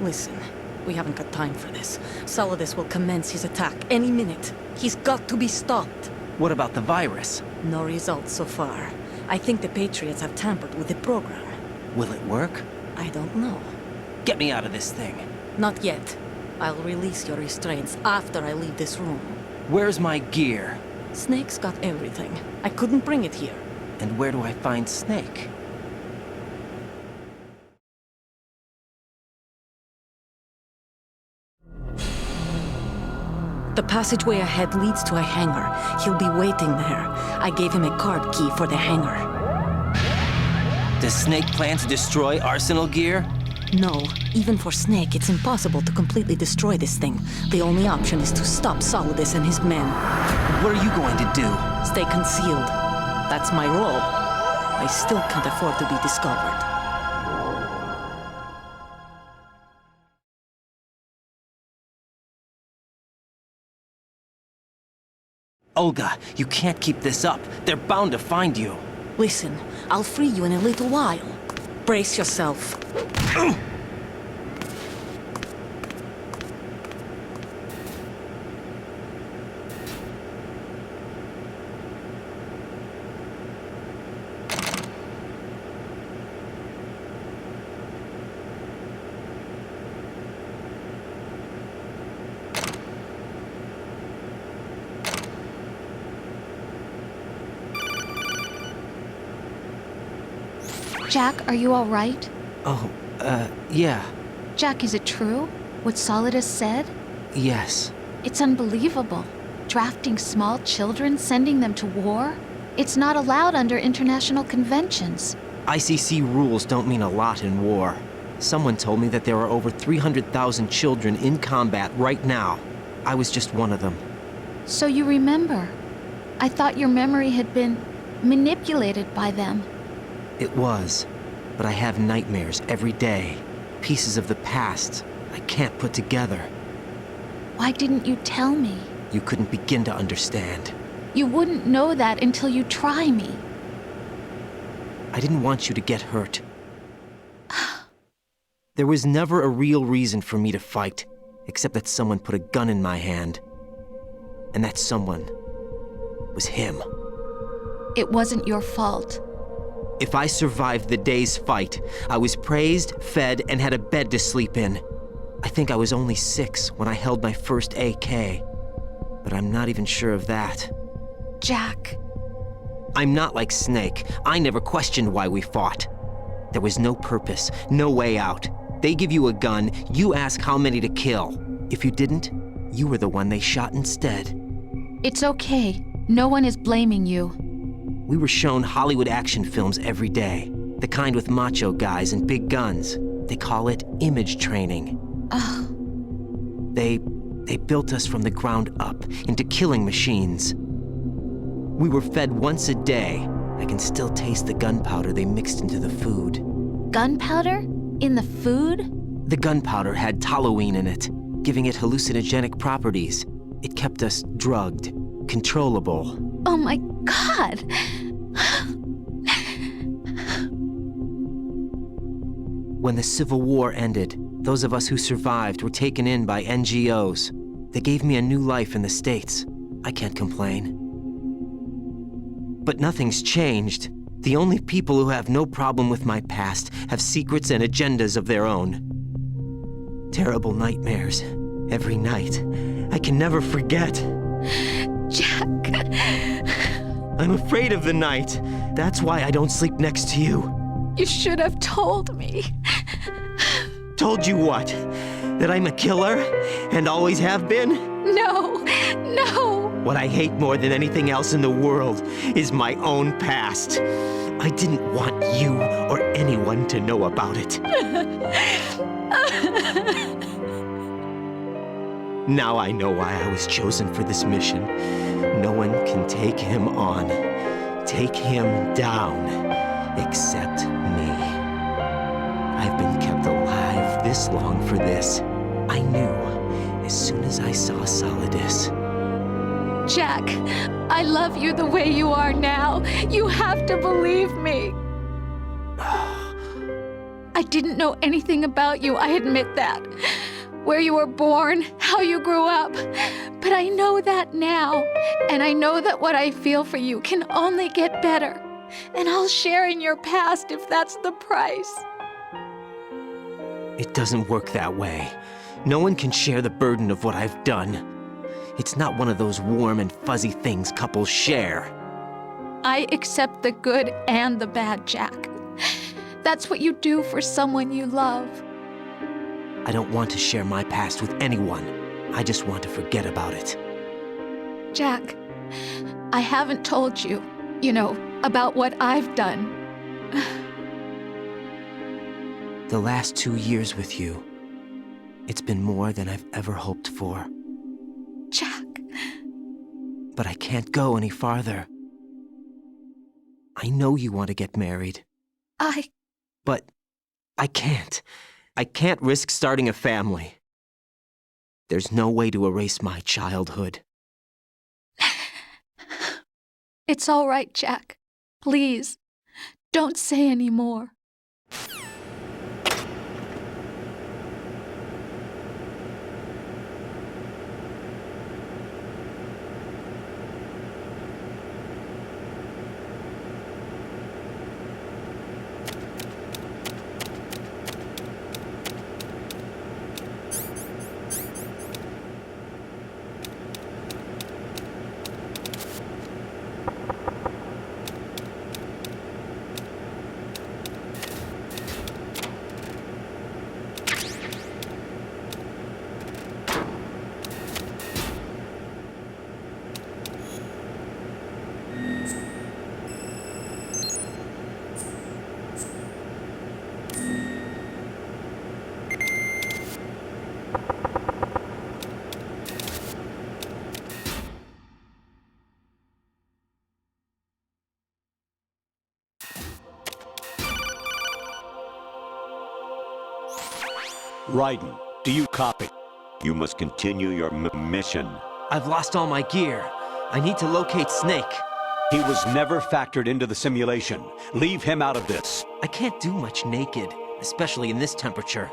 Listen, we haven't got time for this. Solidus will commence his attack any minute. He's got to be stopped. What about the virus? No results so far. I think the Patriots have tampered with the program. Will it work? I don't know. Get me out of this thing. Not yet. I'll release your restraints after I leave this room. Where's my gear? Snake's got everything. I couldn't bring it here. And where do I find Snake? The passageway ahead leads to a hangar. He'll be waiting there. I gave him a card key for the hangar. Does Snake plan to destroy Arsenal gear? No. Even for Snake, it's impossible to completely destroy this thing. The only option is to stop Solidus and his men. What are you going to do? Stay concealed. That's my role. I still can't afford to be discovered. Olga, you can't keep this up. They're bound to find you. Listen, I'll free you in a little while. Brace yourself. Jack, are you all right? Oh, yeah. Jack, is it true? What Solidus said? Yes. It's unbelievable. Drafting small children, sending them to war? It's not allowed under international conventions. ICC rules don't mean a lot in war. Someone told me that there are over 300,000 children in combat right now. I was just one of them. So you remember. I thought your memory had been manipulated by them. It was, but I have nightmares every day. Pieces of the past I can't put together. Why didn't you tell me? You couldn't begin to understand. You wouldn't know that until you try me. I didn't want you to get hurt. There was never a real reason for me to fight, except that someone put a gun in my hand. And that someone was him. It wasn't your fault. If I survived the day's fight, I was praised, fed, and had a bed to sleep in. I think I was only 6 when I held my first AK. But I'm not even sure of that. Jack. I'm not like Snake. I never questioned why we fought. There was no purpose, no way out. They give you a gun, you ask how many to kill. If you didn't, you were the one they shot instead. It's okay. No one is blaming you. We were shown Hollywood action films every day. The kind with macho guys and big guns. They call it image training. They built us from the ground up into killing machines. We were fed once a day. I can still taste the gunpowder they mixed into the food. Gunpowder? In the food? The gunpowder had toluene in it, giving it hallucinogenic properties. It kept us drugged, controllable. Oh my God! When the Civil War ended, Those of us who survived were taken in by NGOs. They gave me a new life in the States. I can't complain. But nothing's changed. The only people who have no problem with my past have secrets and agendas of their own. Terrible nightmares. Every night. I can never forget. Jack. I'm afraid of the night. That's why I don't sleep next to you. You should have told me. Told you what? That I'm a killer? And always have been? No, no. What I hate more than anything else in the world is my own past. I didn't want you or anyone to know about it. Now I know why I was chosen for this mission. No one can take him on, take him down, except me. I've been kept alive this long for this. I knew as soon as I saw Solidus. Jack, I love you the way you are now. You have to believe me. I didn't know anything about you, I admit that. Where you were born, how you grew up. But I know that now. And I know that what I feel for you can only get better. And I'll share in your past if that's the price. It doesn't work that way. No one can share the burden of what I've done. It's not one of those warm and fuzzy things couples share. I accept the good and the bad, Jack. That's what you do for someone you love. I don't want to share my past with anyone. I just want to forget about it. Jack, I haven't told you, about what I've done. The last 2 years with you, it's been more than I've ever hoped for. Jack. But I can't go any farther. I know you want to get married. But I can't. I can't risk starting a family. There's no way to erase my childhood. It's all right, Jack. Please, don't say any more. Raiden, do you copy? You must continue your mission. I've lost all my gear. I need to locate Snake. He was never factored into the simulation. Leave him out of this. I can't do much naked, especially in this temperature.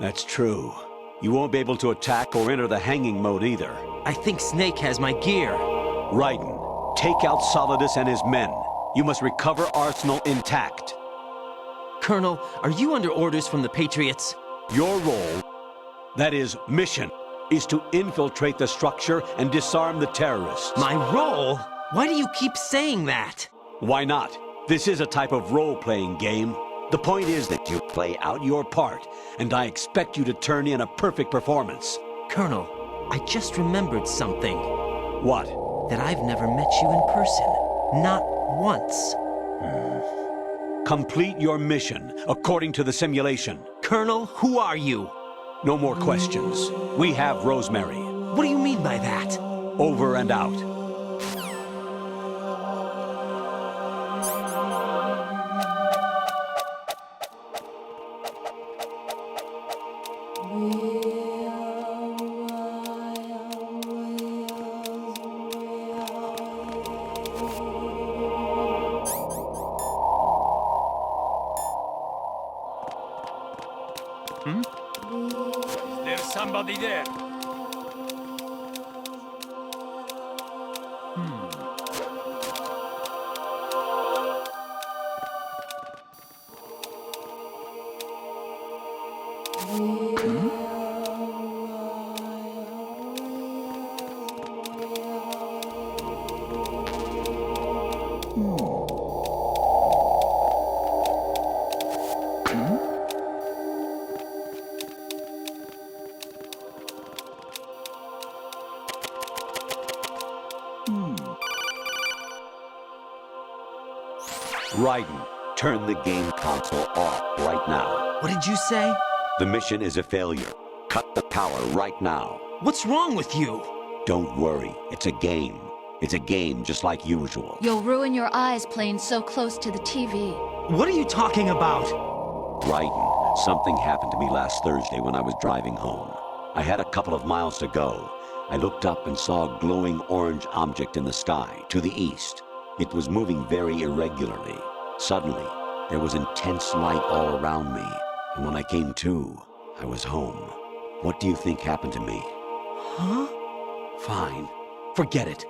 That's true. You won't be able to attack or enter the hanging mode either. I think Snake has my gear. Raiden, take out Solidus and his men. You must recover Arsenal intact. Colonel, are you under orders from the Patriots? Your role, that is, mission, is to infiltrate the structure and disarm the terrorists. My role? Why do you keep saying that? Why not? This is a type of role-playing game. The point is that you play out your part, and I expect you to turn in a perfect performance. Colonel, I just remembered something. What? That I've never met you in person. Not once. Complete your mission, according to the simulation. Colonel, who are you? No more questions. We have Rosemary. What do you mean by that? Over and out. somebody there? Raiden, turn the game console off right now. What did you say? The mission is a failure. Cut the power right now. What's wrong with you? Don't worry, it's a game. It's a game just like usual. You'll ruin your eyes playing so close to the TV. What are you talking about? Raiden, something happened to me last Thursday when I was driving home. I had a couple of miles to go. I looked up and saw a glowing orange object in the sky to the east. It was moving very irregularly. Suddenly, there was intense light all around me, and when I came to, I was home. What do you think happened to me? Huh? Fine. Forget it.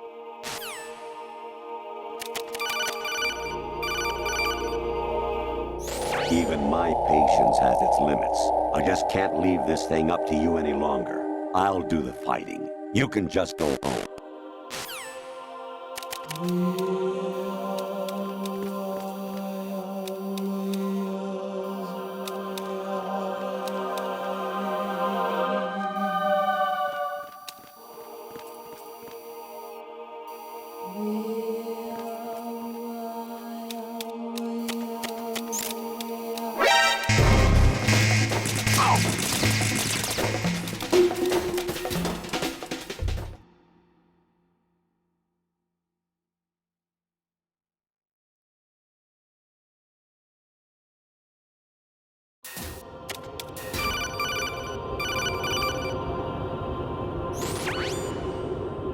Even my patience has its limits. I just can't leave this thing up to you any longer. I'll do the fighting. You can just go home.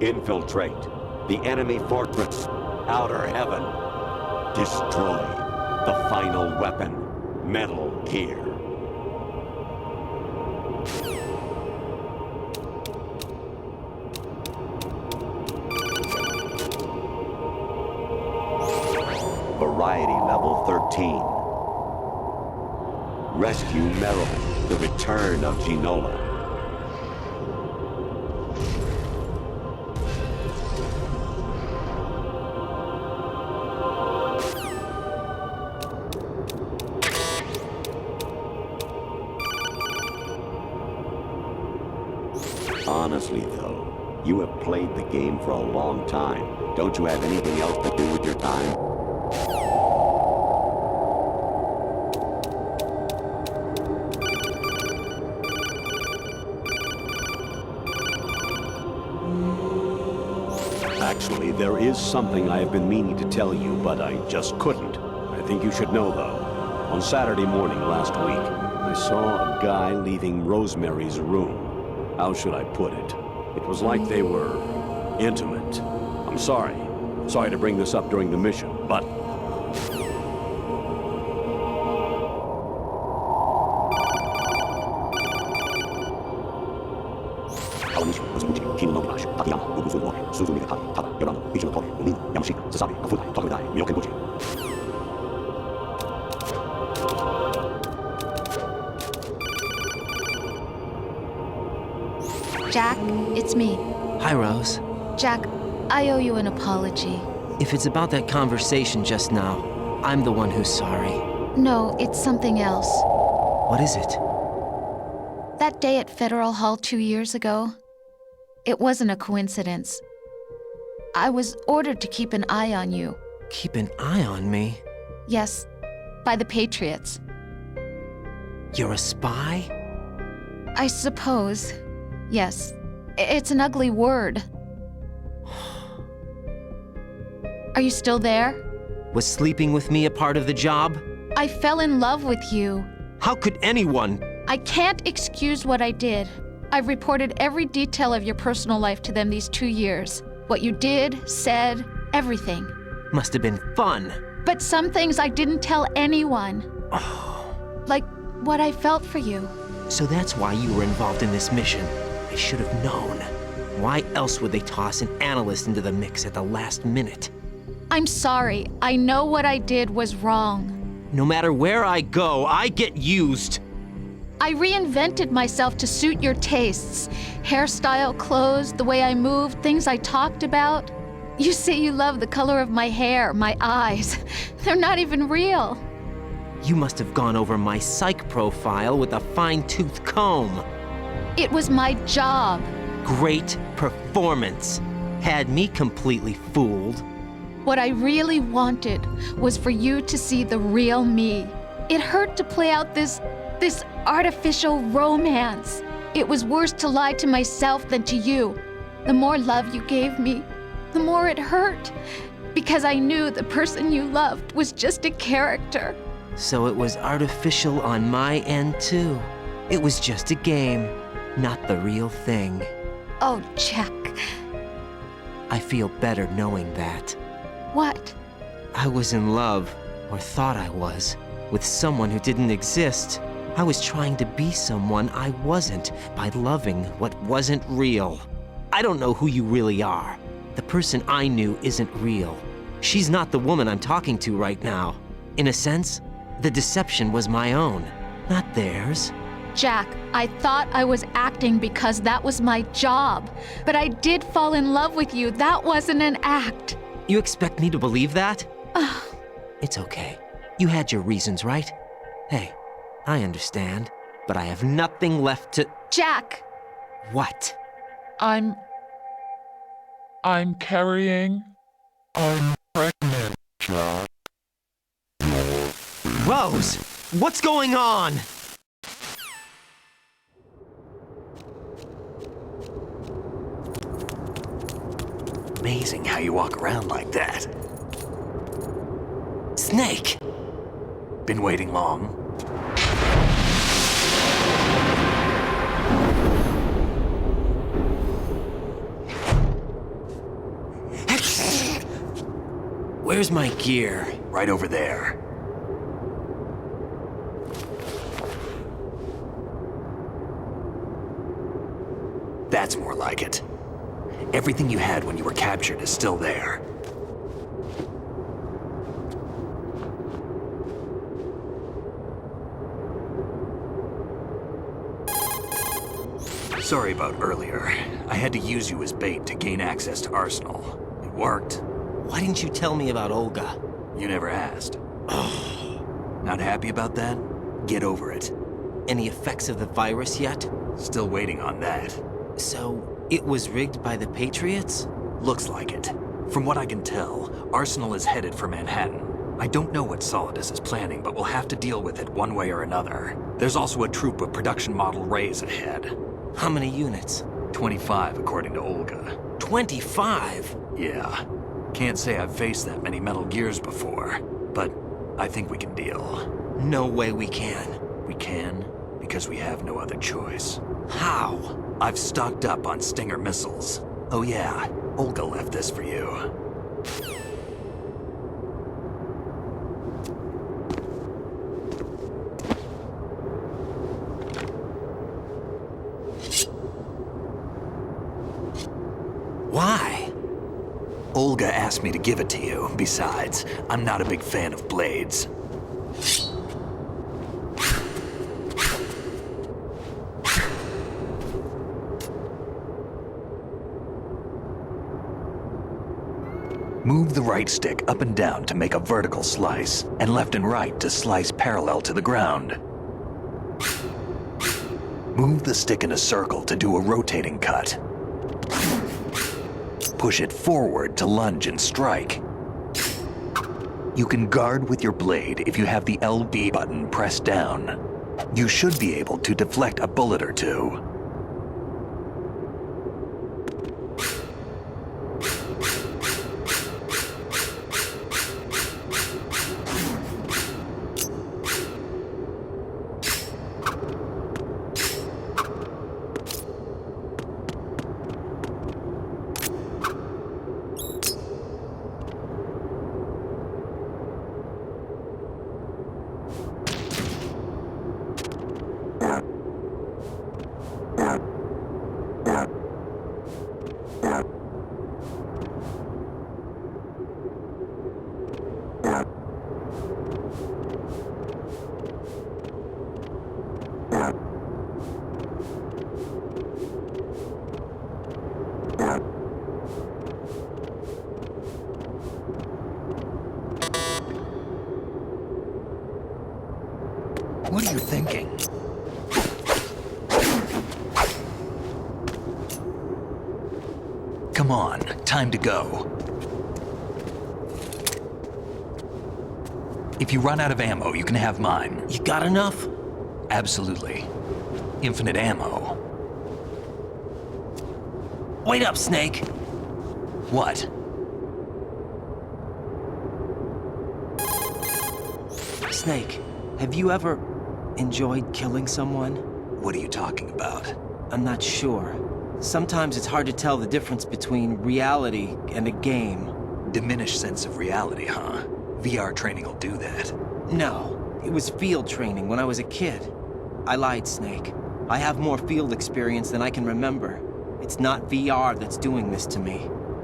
Infiltrate the enemy fortress, Outer Heaven. Destroy the final weapon, Metal Gear. Variety level 13. Rescue Meryl, the return of Ginola. Honestly, though, you have played the game for a long time. Don't you have anything else to do with your time? Actually, there is something I have been meaning to tell you, but I just couldn't. I think you should know, though. On Saturday morning last week, I saw a guy leaving Rosemary's room. How should I put it? It was like they were intimate. I'm sorry. Sorry to bring this up during the mission, but... Jack, it's me. Hi, Rose. Jack, I owe you an apology. If it's about that conversation just now, I'm the one who's sorry. No, it's something else. What is it? That day at Federal Hall 2 years ago, it wasn't a coincidence. I was ordered to keep an eye on you. Keep an eye on me? Yes, by the Patriots. You're a spy? I suppose. Yes. It's an ugly word. Are you still there? Was sleeping with me a part of the job? I fell in love with you. How could anyone? I can't excuse what I did. I've reported every detail of your personal life to them these 2 years. What you did, said, everything. Must have been fun. But some things I didn't tell anyone. Like what I felt for you. So that's why you were involved in this mission. I should have known. Why else would they toss an analyst into the mix at the last minute? I'm sorry. I know what I did was wrong. No matter where I go, I get used. I reinvented myself to suit your tastes. Hairstyle, clothes, the way I moved, things I talked about. You say you love the color of my hair, my eyes. They're not even real. You must have gone over my psych profile with a fine-tooth comb. It was my job. Great performance. Had me completely fooled. What I really wanted was for you to see the real me. It hurt to play out this artificial romance. It was worse to lie to myself than to you. The more love you gave me, the more it hurt. Because I knew the person you loved was just a character. So it was artificial on my end, too. It was just a game, not the real thing. Oh, Jack. I feel better knowing that. What? I was in love, or thought I was, with someone who didn't exist. I was trying to be someone I wasn't by loving what wasn't real. I don't know who you really are. The person I knew isn't real. She's not the woman I'm talking to right now. In a sense, the deception was my own, not theirs. Jack, I thought I was acting because that was my job. But I did fall in love with you. That wasn't an act. You expect me to believe that? It's okay. You had your reasons, right? Hey, I understand, but I have nothing left to— Jack! What? I'm carrying. I'm pregnant, Jack. Rose! What's going on? Amazing how you walk around like that. Snake! Been waiting long? Where's my gear? Right over there. That's more like it. Everything you had when you were captured is still there. Sorry about earlier. I had to use you as bait to gain access to Arsenal. It worked. Why didn't you tell me about Olga? You never asked. Not happy about that? Get over it. Any effects of the virus yet? Still waiting on that. So, it was rigged by the Patriots? Looks like it. From what I can tell, Arsenal is headed for Manhattan. I don't know what Solidus is planning, but we'll have to deal with it one way or another. There's also a troop of production model Rays ahead. How many units? 25, according to Olga. 25? Yeah. Can't say I've faced that many Metal Gears before, but I think we can deal. No way we can. We can, because we have no other choice. How? I've stocked up on Stinger missiles. Oh yeah, Olga left this for you. Why? Olga asked me to give it to you. Besides, I'm not a big fan of blades. Move the right stick up and down to make a vertical slice, and left and right to slice parallel to the ground. Move the stick in a circle to do a rotating cut. Push it forward to lunge and strike. You can guard with your blade if you have the LB button pressed down. You should be able to deflect a bullet or two. What are you thinking? Come on, time to go. If you run out of ammo, you can have mine. You got enough? Absolutely. Infinite ammo. Wait up, Snake. What? Snake, have you ever enjoyed killing someone? What are you talking about? I'm not sure. Sometimes it's hard to tell the difference between reality and a game. Diminished sense of reality, huh? VR training will do that. No, it was field training when I was a kid. I lied, Snake. I have more field experience than I can remember. It's not VR that's doing this to me.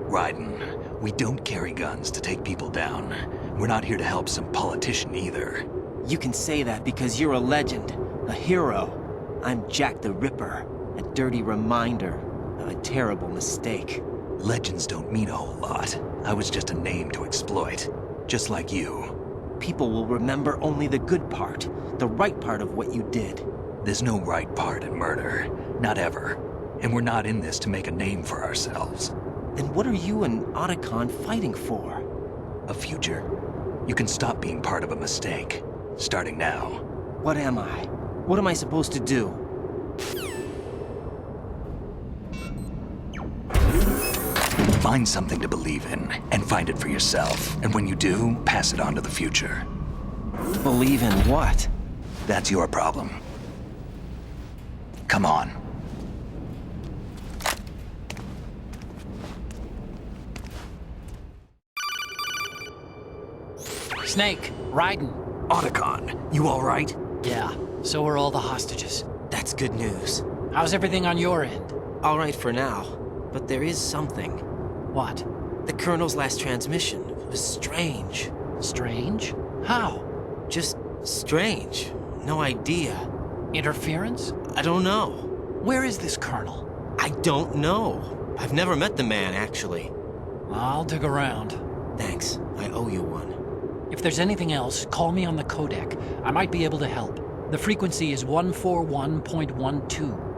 Raiden, we don't carry guns to take people down. We're not here to help some politician either. You can say that because you're a legend, a hero. I'm Jack the Ripper, a dirty reminder of a terrible mistake. Legends don't mean a whole lot. I was just a name to exploit, just like you. People will remember only the good part, the right part of what you did. There's no right part in murder, not ever. And we're not in this to make a name for ourselves. Then what are you and Otacon fighting for? A future. You can stop being part of a mistake, starting now. What am I? What am I supposed to do? Find something to believe in, and find it for yourself. And when you do, pass it on to the future. Believe in what? That's your problem. Come on. Snake, Raiden. Otacon, you all right? Yeah, so are all the hostages. That's good news. How's everything on your end? All right for now, but there is something. What? The Colonel's last transmission was strange. Strange? How? Just strange. No idea. Interference? I don't know. Where is this Colonel? I don't know. I've never met the man, actually. I'll dig around. Thanks. I owe you one. If there's anything else, call me on the codec. I might be able to help. The frequency is 141.12.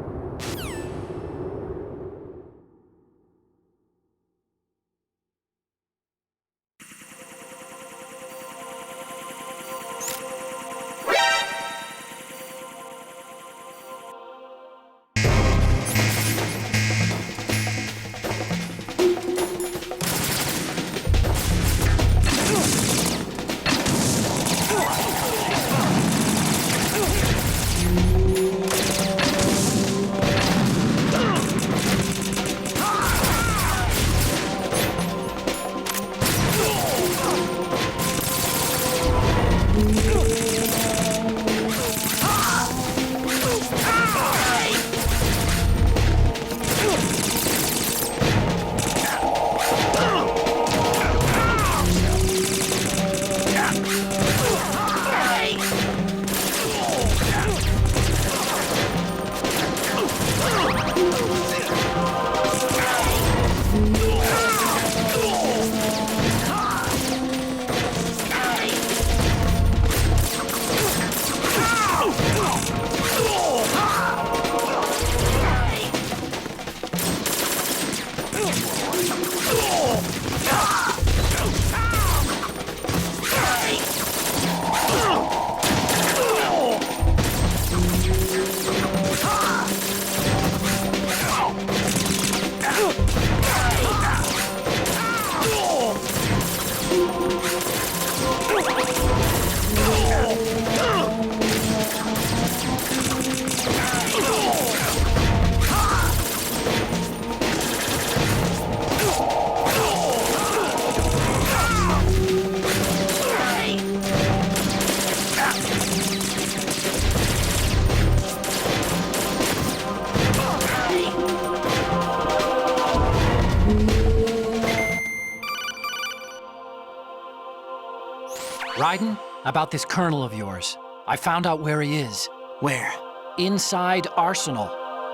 Raiden, about this colonel of yours. I found out where he is. Where? Inside Arsenal.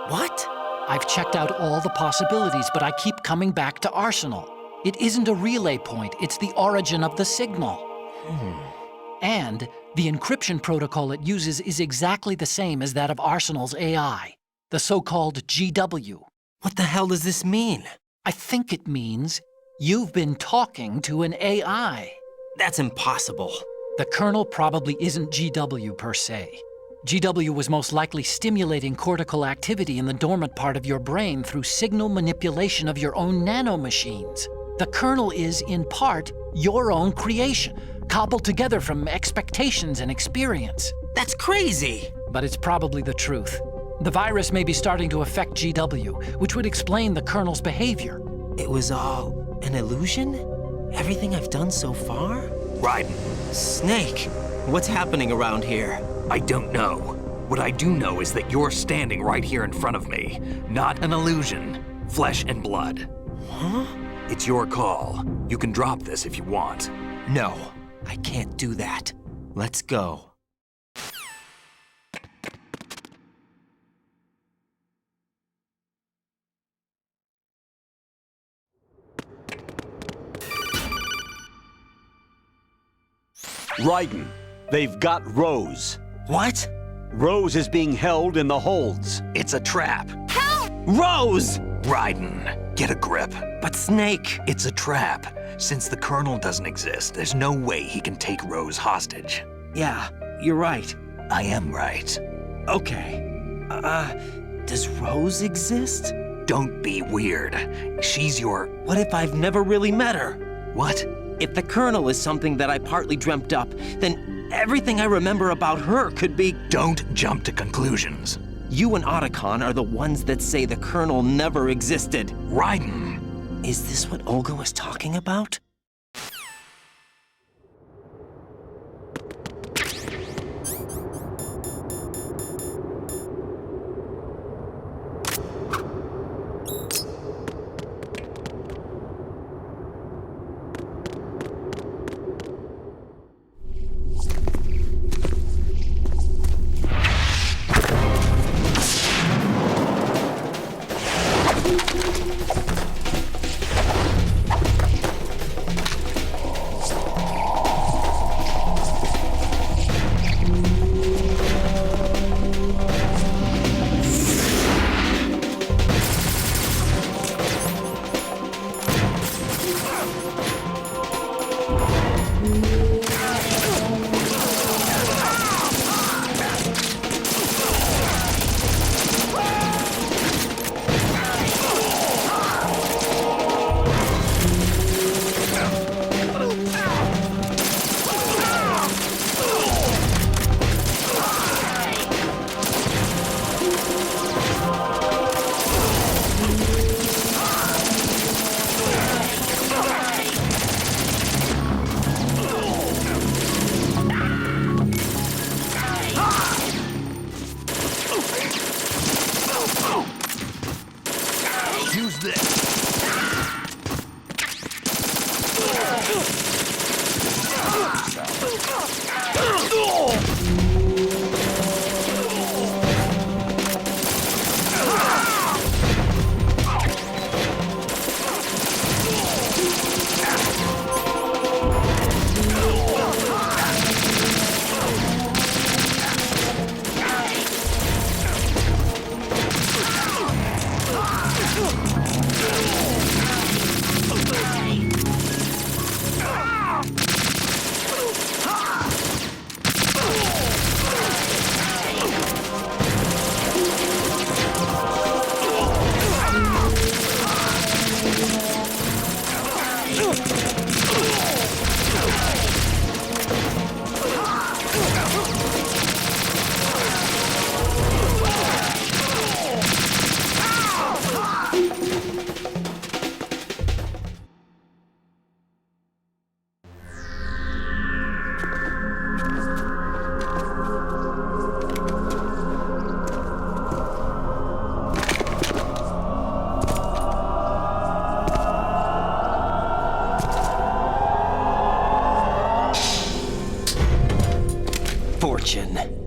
What? I've checked out all the possibilities, but I keep coming back to Arsenal. It isn't a relay point, it's the origin of the signal. And the encryption protocol it uses is exactly the same as that of Arsenal's AI, the so-called GW. What the hell does this mean? I think it means you've been talking to an AI. That's impossible. The kernel probably isn't GW per se. GW was most likely stimulating cortical activity in the dormant part of your brain through signal manipulation of your own nanomachines. The kernel is, in part, your own creation, cobbled together from expectations and experience. That's crazy! But it's probably the truth. The virus may be starting to affect GW, which would explain the kernel's behavior. It was all an illusion? Everything I've done so far? Raiden. Snake, what's happening around here? I don't know. What I do know is that you're standing right here in front of me. Not an illusion. Flesh and blood. Huh? It's your call. You can drop this if you want. No, I can't do that. Let's go. Raiden, they've got Rose. What? Rose is being held in the holds. It's a trap. Help! Rose! Raiden, get a grip. But Snake... It's a trap. Since the Colonel doesn't exist, there's no way he can take Rose hostage. Yeah, you're right. I am right. Okay. Does Rose exist? Don't be weird. She's your... What if I've never really met her? What? If the Colonel is something that I partly dreamt up, then everything I remember about her could be... Don't jump to conclusions. You and Otacon are the ones that say the Colonel never existed. Raiden! Is this what Olga was talking about?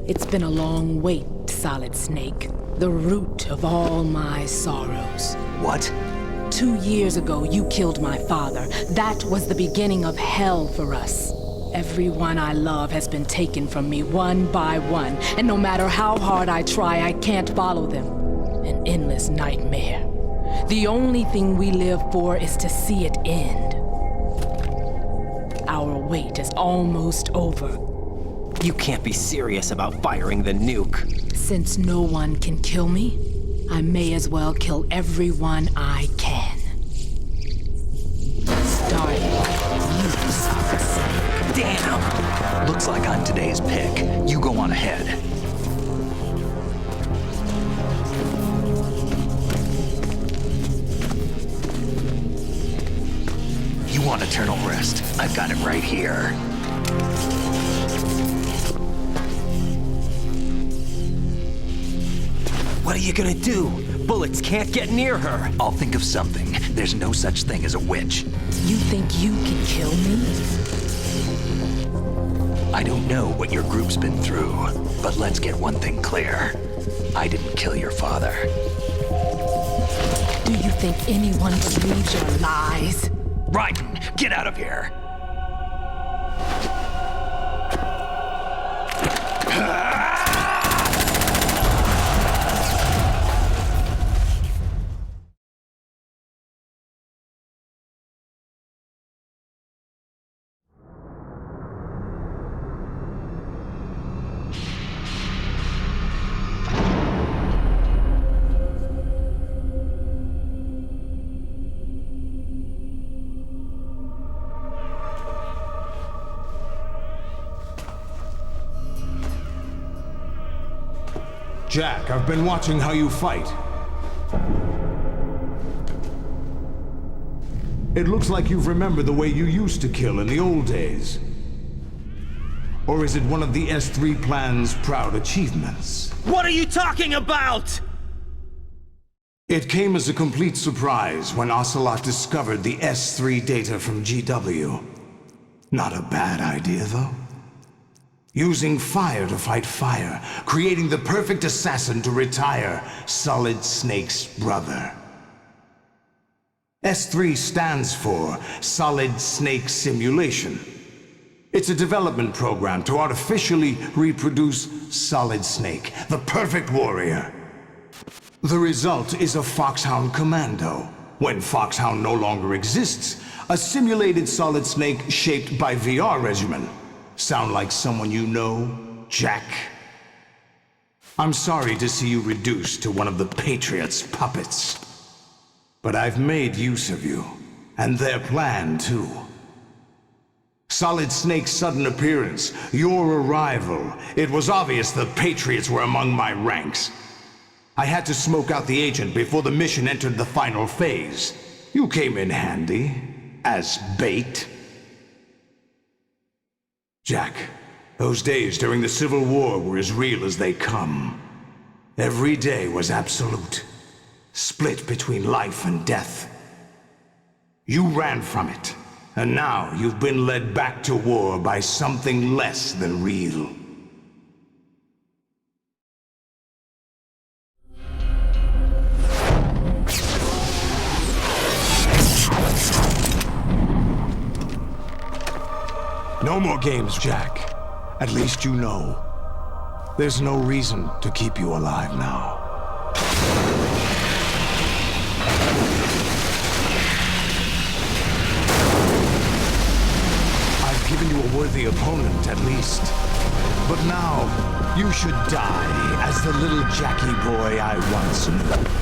It's been a long wait, Solid Snake. The root of all my sorrows. What? 2 years ago, you killed my father. That was the beginning of hell for us. Everyone I love has been taken from me one by one, and no matter how hard I try, I can't follow them. An endless nightmare. The only thing we live for is to see it end. Our wait is almost over. You can't be serious about firing the nuke. Since no one can kill me, I may as well kill everyone I can. Starting with you, Solid Snake. Damn! Looks like I'm today's pick. You go on ahead. You want eternal rest? I've got it right here. What are you gonna do? Bullets can't get near her. I'll think of something. There's no such thing as a witch. You think you can kill me? I don't know what your group's been through, but let's get one thing clear. I didn't kill your father. Do you think anyone believes your lies? Raiden, get out of here! Jack, I've been watching how you fight. It looks like you've remembered the way you used to kill in the old days. Or is it one of the S3 plan's proud achievements? What are you talking about? It came as a complete surprise when Ocelot discovered the S3 data from GW. Not a bad idea, though. Using fire to fight fire, creating the perfect assassin to retire Solid Snake's brother. S3 stands for Solid Snake Simulation. It's a development program to artificially reproduce Solid Snake, the perfect warrior. The result is a Foxhound Commando. When Foxhound no longer exists, a simulated Solid Snake shaped by VR regimen. Sound like someone you know, Jack? I'm sorry to see you reduced to one of the Patriots' puppets. But I've made use of you, and their plan too. Solid Snake's sudden appearance, your arrival, it was obvious the Patriots were among my ranks. I had to smoke out the agent before the mission entered the final phase. You came in handy, as bait. Jack, those days during the Civil War were as real as they come. Every day was absolute, split between life and death. You ran from it, and now you've been led back to war by something less than real. No more games, Jack. At least you know. There's no reason to keep you alive now. I've given you a worthy opponent, at least. But now, you should die as the little Jackie boy I once knew.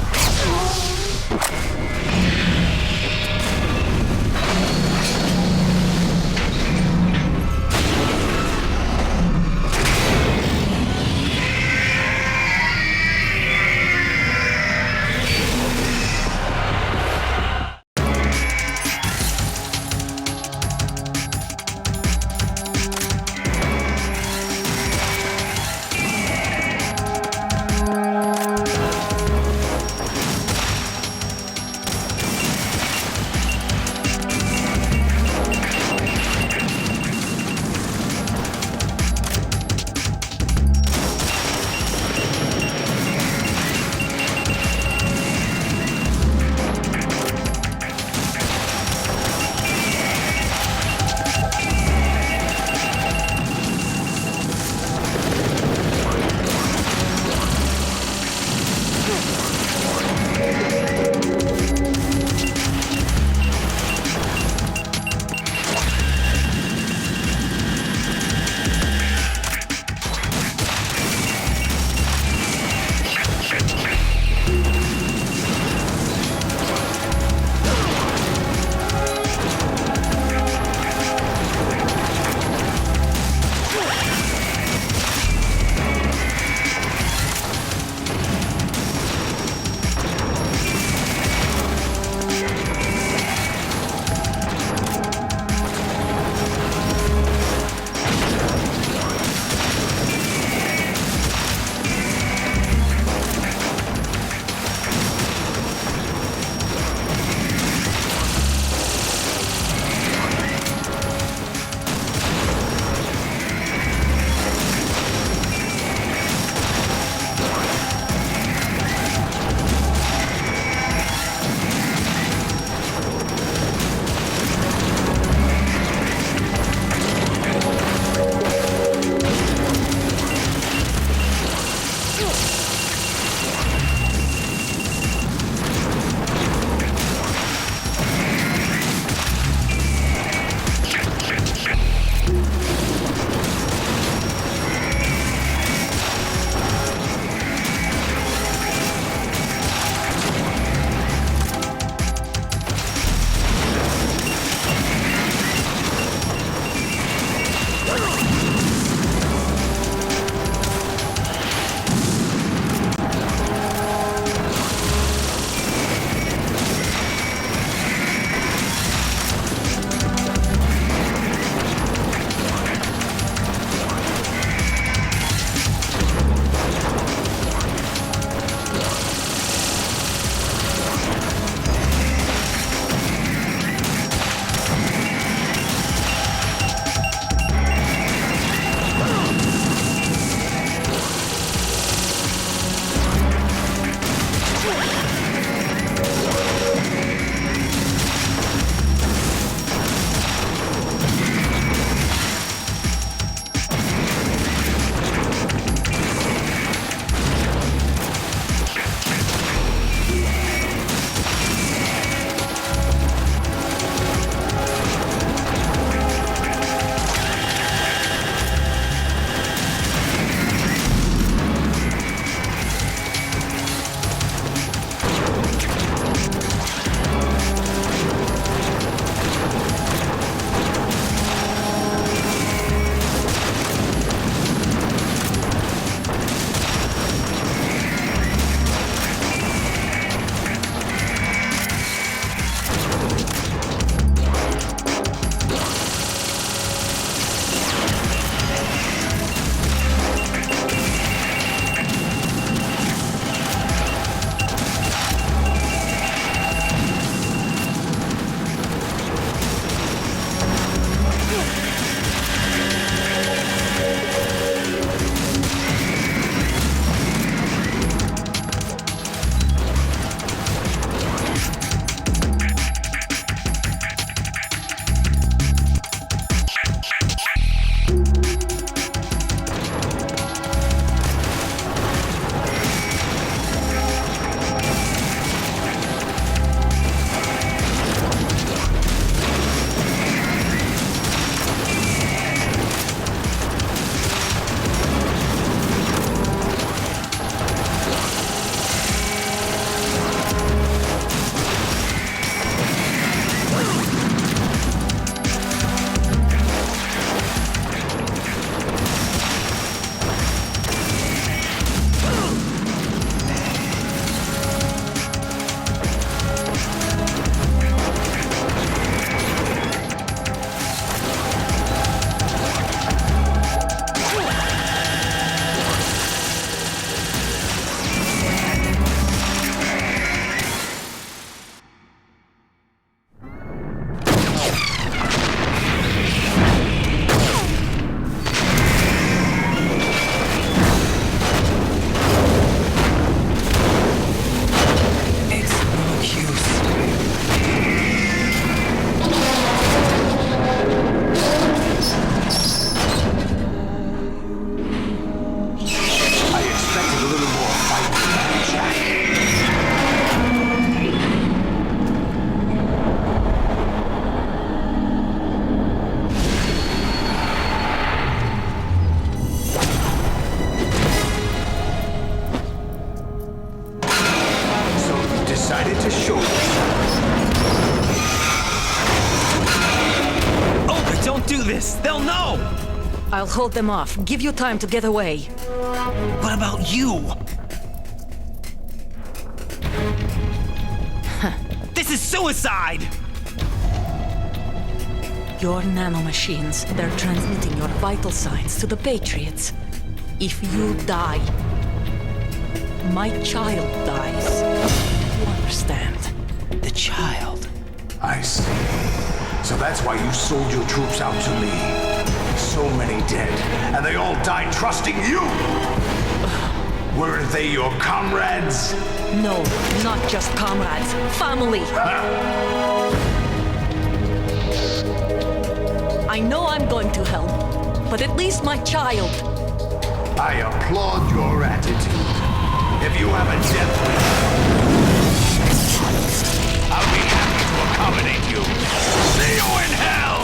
I'll hold them off. Give you time to get away. What about you? This is suicide! Your nanomachines, they're transmitting your vital signs to the Patriots. If you die, my child dies. You understand? The child. I see. So that's why you sold your troops out to me. So many dead, and they all died trusting you! Weren't they your comrades? No, not just comrades. Family! I know I'm going to hell, but at least my child. I applaud your attitude. If you have a death wish, I'll be happy to accommodate you. See you in hell!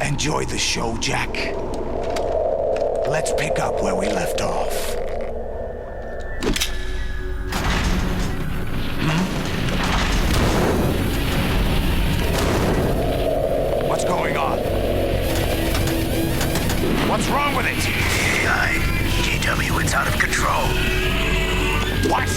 Enjoy the show, Jack. Let's pick up where we left off. What's going on? What's wrong with it? GW, it's out of control. What?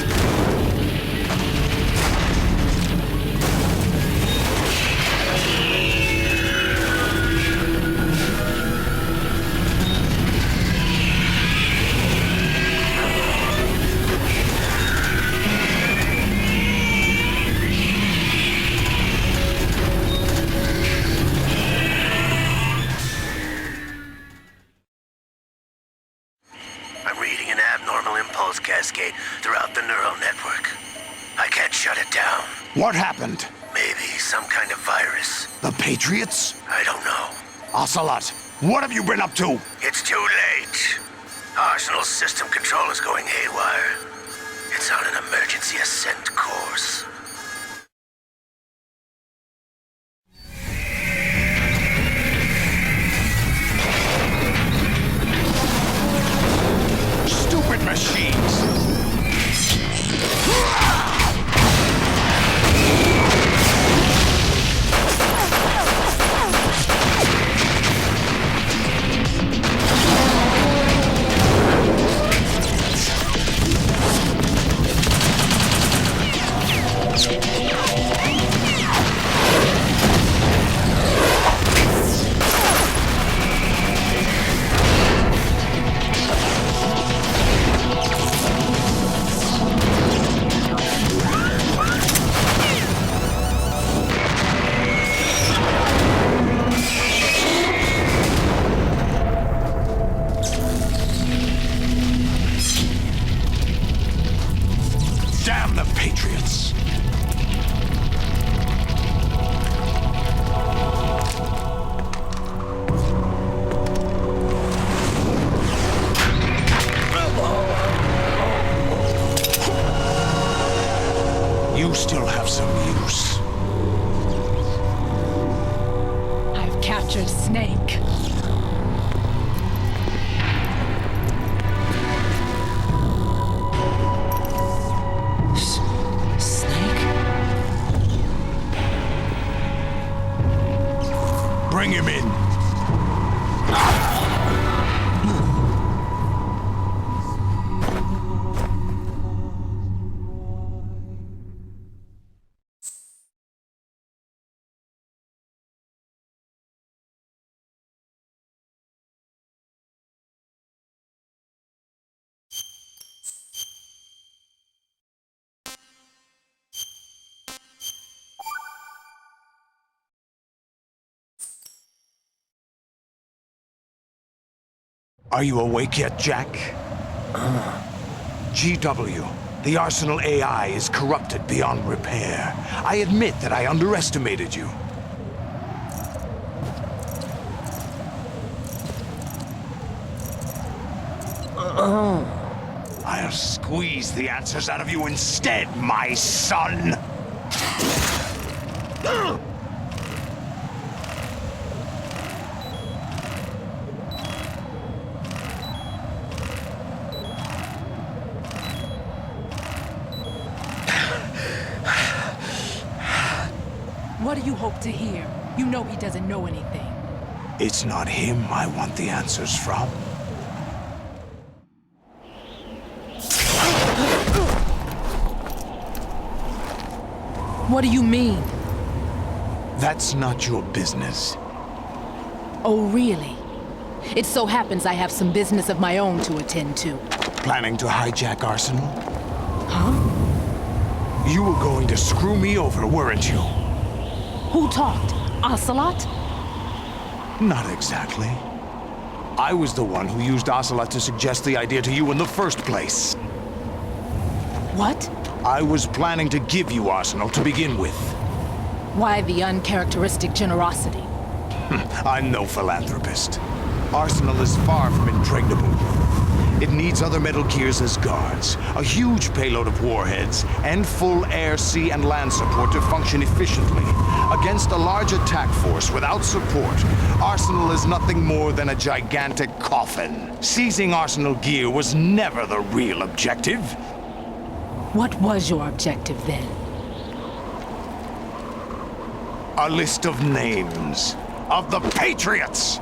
Cascade throughout the neural network. I can't shut it down. What happened? Maybe some kind of virus. The Patriots? I don't know. Ocelot, what have you been up to? It's too late. Arsenal's system control is going haywire. It's on an emergency ascent course. Stupid machines! Damn the Patriots! You still have some use. I've captured Snake. Bring him in. Are you awake yet, Jack? GW, the Arsenal AI is corrupted beyond repair. I admit that I underestimated you. I'll squeeze the answers out of you instead, my son! What do you hope to hear? You know he doesn't know anything. It's not him I want the answers from. What do you mean? That's not your business. Oh, really? It so happens I have some business of my own to attend to. Planning to hijack Arsenal? Huh? You were going to screw me over, weren't you? Who talked? Ocelot? Not exactly. I was the one who used Ocelot to suggest the idea to you in the first place. What? I was planning to give you Arsenal to begin with. Why the uncharacteristic generosity? I'm no philanthropist. Arsenal is far from impregnable. It needs other Metal Gears as guards, a huge payload of warheads, and full air, sea, and land support to function efficiently. Against a large attack force without support, Arsenal is nothing more than a gigantic coffin. Seizing Arsenal gear was never the real objective. What was your objective then? A list of names of the Patriots!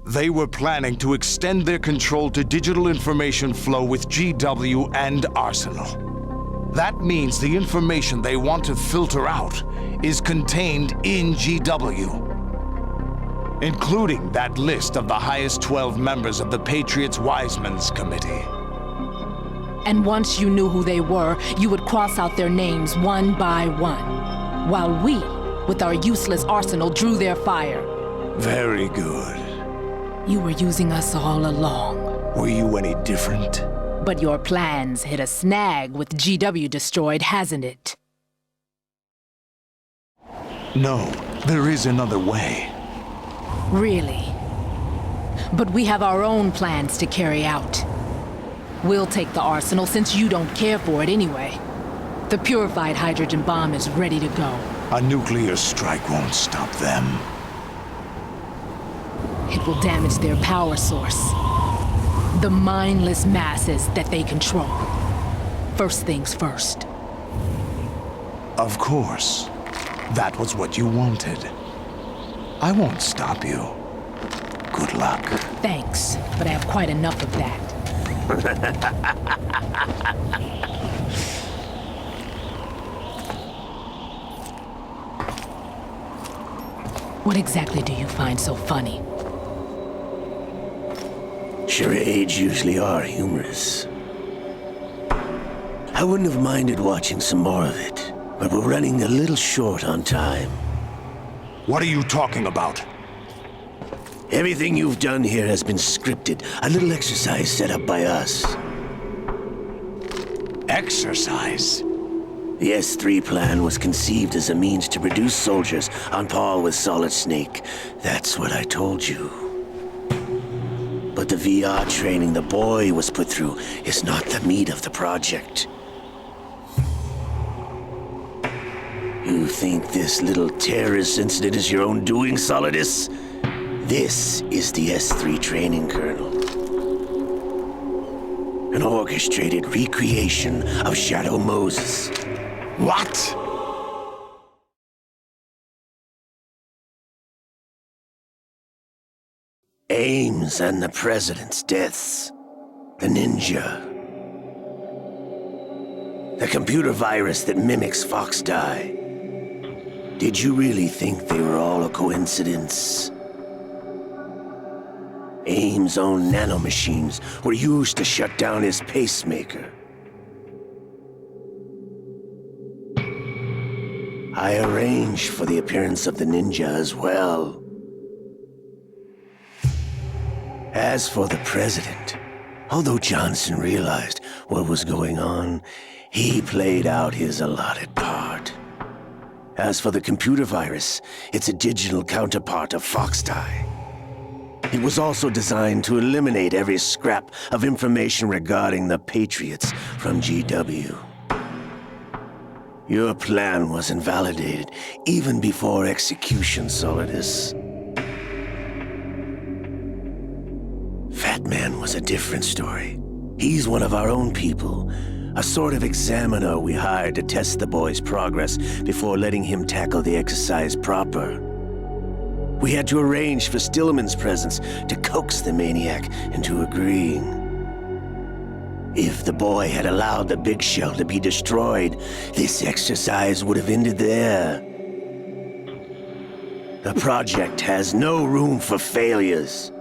They were planning to extend their control to digital information flow with GW and Arsenal. That means the information they want to filter out is contained in GW, including that list of the highest 12 members of the Patriots Wiseman's Committee. And once you knew who they were, you would cross out their names one by one, while we, with our useless arsenal, drew their fire. Very good. You were using us all along. Were you any different? But your plans hit a snag with GW destroyed, hasn't it? No, there is another way. Really? But we have our own plans to carry out. We'll take the arsenal since you don't care for it anyway. The purified hydrogen bomb is ready to go. A nuclear strike won't stop them. It will damage their power source. The mindless masses that they control. First things first. Of course. That was what you wanted. I won't stop you. Good luck. Thanks, but I have quite enough of that. What exactly do you find so funny? Charades usually are humorous. I wouldn't have minded watching some more of it, but we're running a little short on time. What are you talking about? Everything you've done here has been scripted, a little exercise set up by us. Exercise? The S3 plan was conceived as a means to produce soldiers on par with Solid Snake. That's what I told you. But the VR training the boy was put through is not the meat of the project. You think this little terrorist incident is your own doing, Solidus? This is the S3 training kernel. An orchestrated recreation of Shadow Moses. What? Ames and the President's deaths. The ninja. The computer virus that mimics Foxdie. Did you really think they were all a coincidence? Ames' own nanomachines were used to shut down his pacemaker. I arranged for the appearance of the ninja as well. As for the president, although Johnson realized what was going on, he played out his allotted part. As for the computer virus, it's a digital counterpart of Foxtie. It was also designed to eliminate every scrap of information regarding the Patriots from GW. Your plan was invalidated even before execution, Solidus. Fat Man was a different story. He's one of our own people, a sort of examiner we hired to test the boy's progress before letting him tackle the exercise proper. We had to arrange for Stillman's presence to coax the maniac into agreeing. If the boy had allowed the big shell to be destroyed, this exercise would have ended there. The project has no room for failures.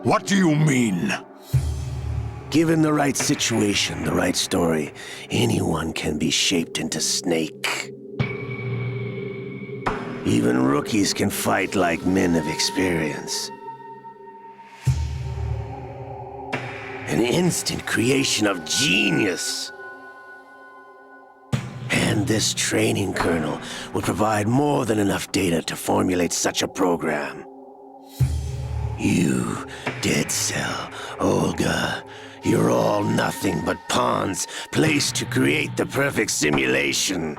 What do you mean? Given the right situation, the right story, anyone can be shaped into Snake. Even rookies can fight like men of experience. An instant creation of genius. And this training kernel will provide more than enough data to formulate such a program. You, Dead Cell, Olga, you're all nothing but pawns placed to create the perfect simulation.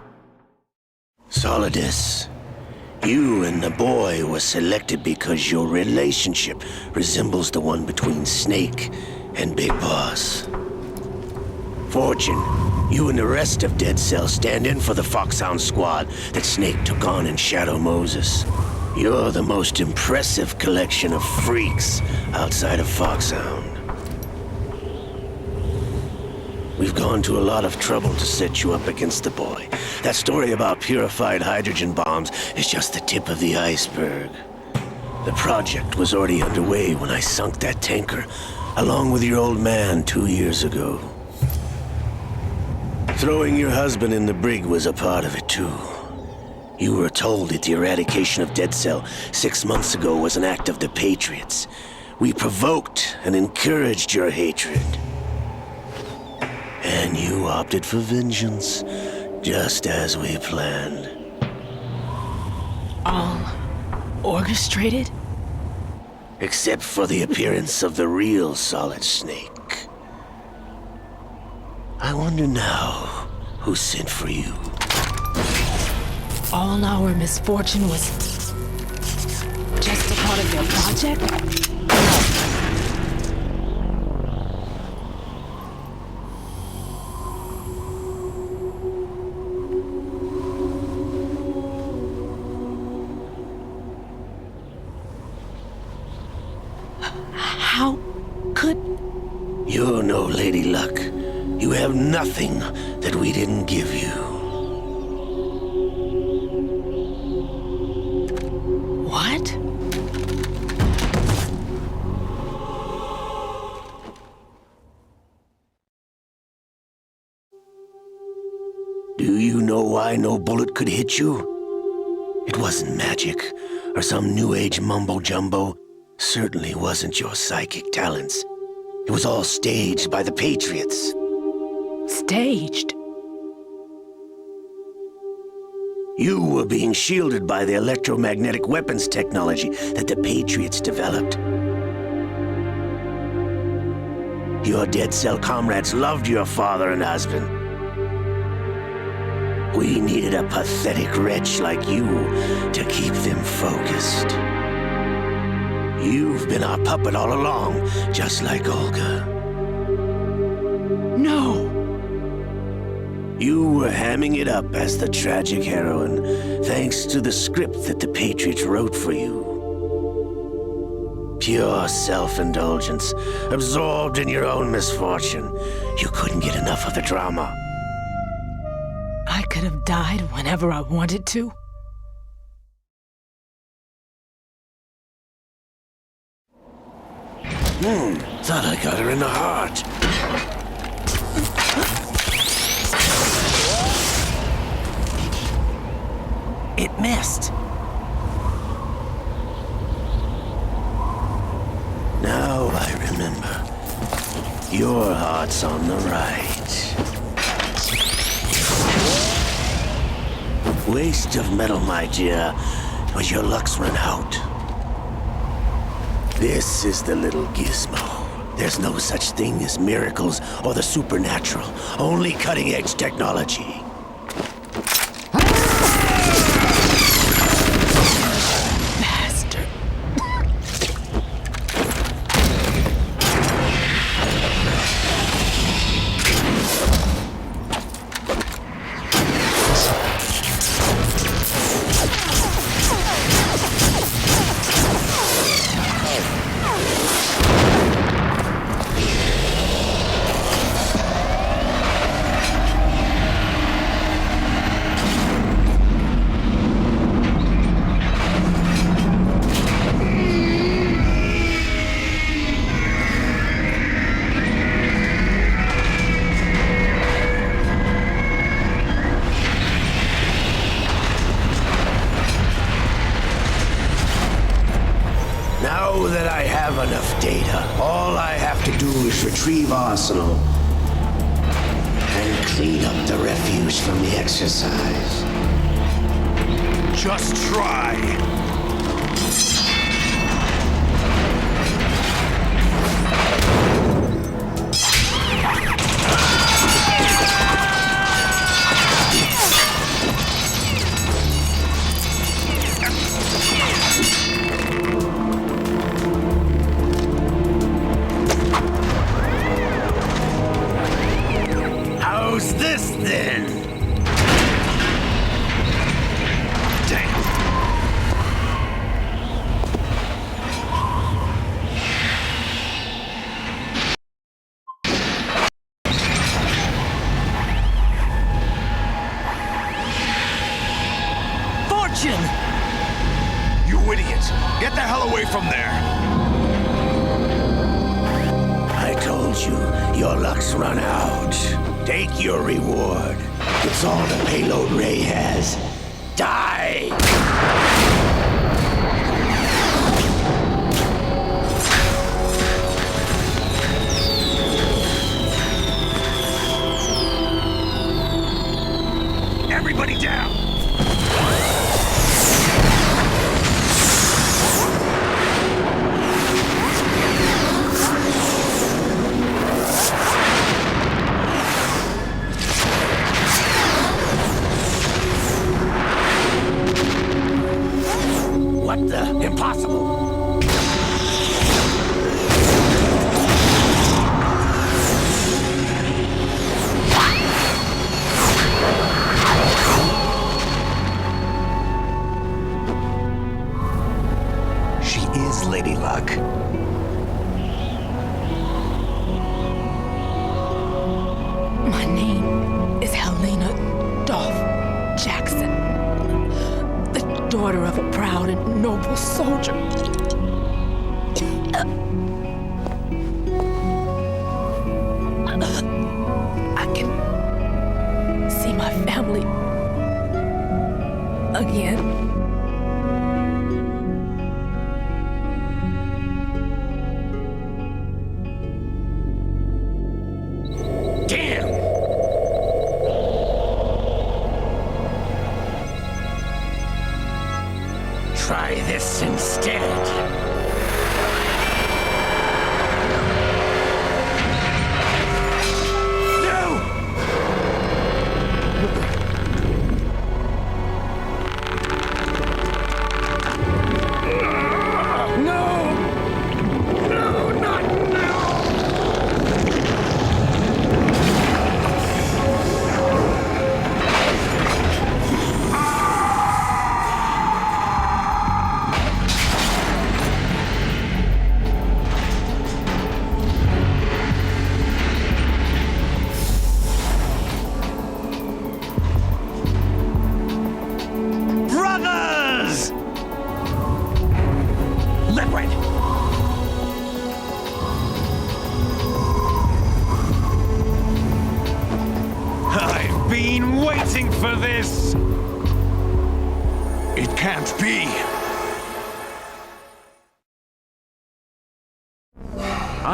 Solidus, you and the boy were selected because your relationship resembles the one between Snake and Big Boss. Fortune, you and the rest of Dead Cell stand in for the Foxhound squad that Snake took on in Shadow Moses. You're the most impressive collection of freaks outside of Foxhound. We've gone to a lot of trouble to set you up against the boy. That story about purified hydrogen bombs is just the tip of the iceberg. The project was already underway when I sunk that tanker, along with your old man 2 years ago. Throwing your husband in the brig was a part of it too. You were told that the eradication of Dead Cell 6 months ago was an act of the Patriots. We provoked and encouraged your hatred. And you opted for vengeance, just as we planned. All orchestrated? Except for the appearance of the real Solid Snake. I wonder now who sent for you. All our misfortune was just a part of their project? How could... You're no Lady Luck. You have nothing that we didn't give you. What? Do you know why no bullet could hit you? It wasn't magic, or some new age mumbo-jumbo. Certainly wasn't your psychic talents. It was all staged by the Patriots. Staged? You were being shielded by the electromagnetic weapons technology that the Patriots developed. Your Dead Cell comrades loved your father and husband. We needed a pathetic wretch like you to keep them focused. You've been our puppet all along, just like Olga. No! You were hamming it up as the tragic heroine, thanks to the script that the Patriots wrote for you. Pure self-indulgence, absorbed in your own misfortune. You couldn't get enough of the drama. I could have died whenever I wanted to. Thought I got her in the heart. It missed. Now I remember. Your heart's on the right. Waste of metal, my dear, but your luck's run out. This is the little gizmo. There's no such thing as miracles or the supernatural, only cutting-edge technology. Bastard. Now that I have enough data, all I have to do is retrieve Arsenal and clean up the refuse from the exercise. Just try. How's this then? Damn. Fortune! You idiot! Get the hell away from there! I told you, your luck's run out. Take your reward. It's all the payload Ray has. Die! Everybody down! What the? Impossible! She is Lady Luck. My name is Helena Dolph Jackson, the daughter of a proud and noble soldier. I can see my family again. Damn! Try this instead. been waiting for this! It can't be!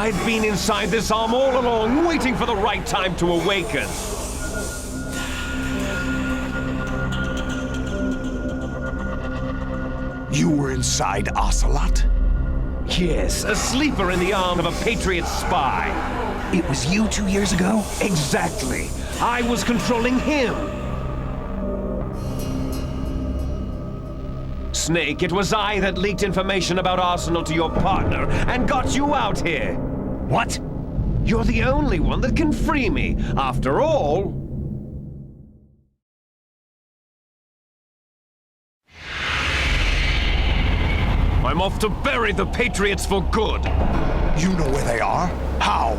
I've been inside this arm all along, waiting for the right time to awaken. You were inside Ocelot? Yes, a sleeper in the arm of a Patriot spy. It was you 2 years ago? Exactly. I was controlling him. Snake, it was I that leaked information about Arsenal to your partner and got you out here. What? You're the only one that can free me. After all... I'm off to bury the Patriots for good. You know where they are? How?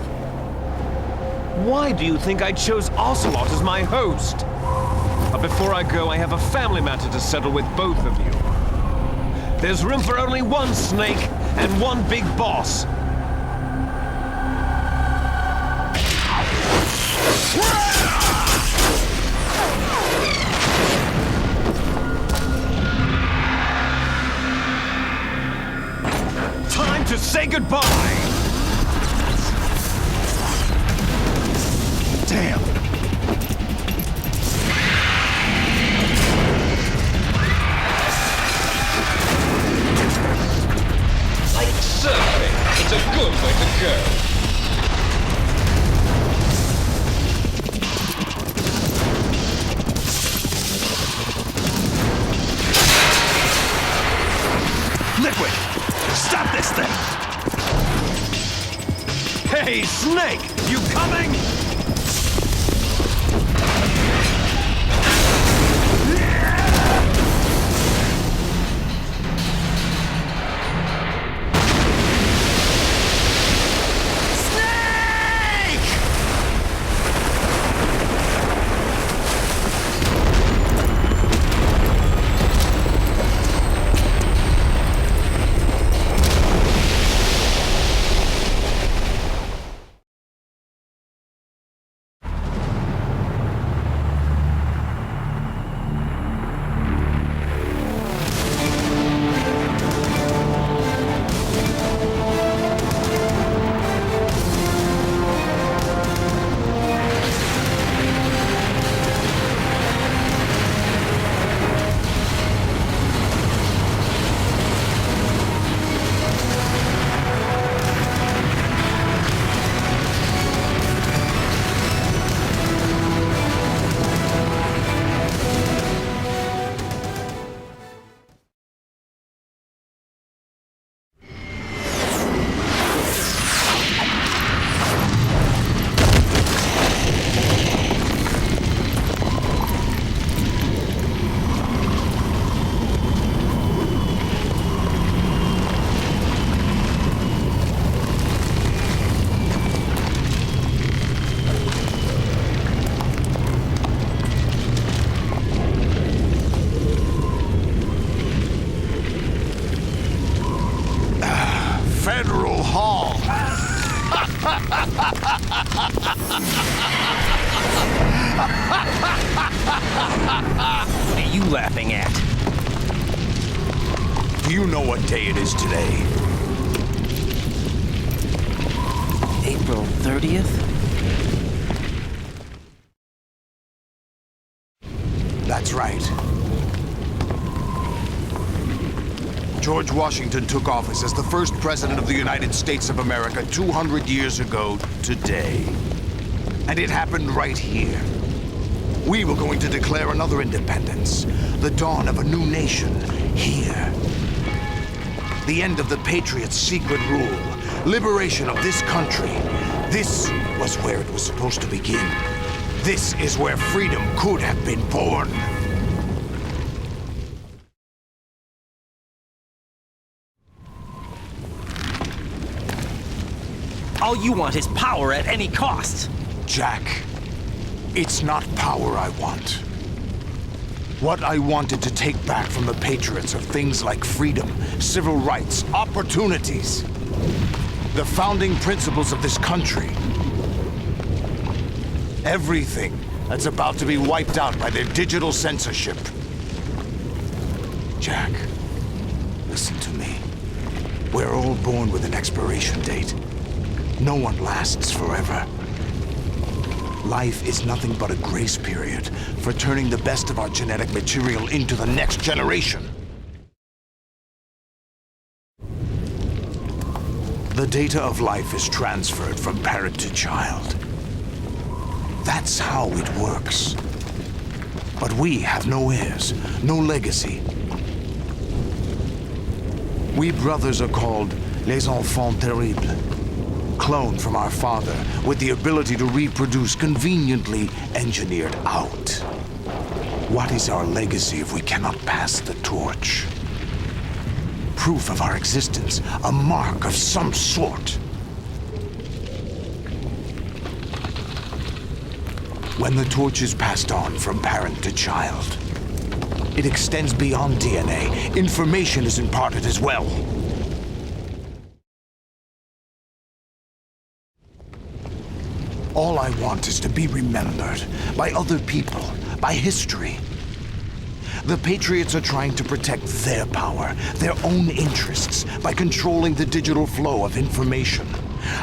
Why do you think I chose Ocelot as my host? But before I go, I have a family matter to settle with both of you. There's room for only one Snake and one big boss. Time to say goodbye! Damn! Like surfing, it's a good way to go. Liquid! Stop this thing! Hey, Snake! You coming? Federal Hall. What are you laughing at? Do you know what day it is today? April 30th? That's right. George Washington took office as the first president of the United States of America 200 years ago today. And it happened right here. We were going to declare another independence, the dawn of a new nation, here. The end of the Patriots' secret rule, liberation of this country. This was where it was supposed to begin. This is where freedom could have been born. All you want is power at any cost. Jack, it's not power I want. What I wanted to take back from the Patriots are things like freedom, civil rights, opportunities. The founding principles of this country. Everything that's about to be wiped out by their digital censorship. Jack, listen to me. We're all born with an expiration date. No one lasts forever. Life is nothing but a grace period for turning the best of our genetic material into the next generation. The data of life is transferred from parent to child. That's how it works. But we have no heirs, no legacy. We brothers are called les enfants terribles. Cloned from our father, with the ability to reproduce conveniently engineered out. What is our legacy if we cannot pass the torch? Proof of our existence, a mark of some sort. When the torch is passed on from parent to child, it extends beyond DNA. Information is imparted as well. All I want is to be remembered by other people, by history. The Patriots are trying to protect their power, their own interests, by controlling the digital flow of information.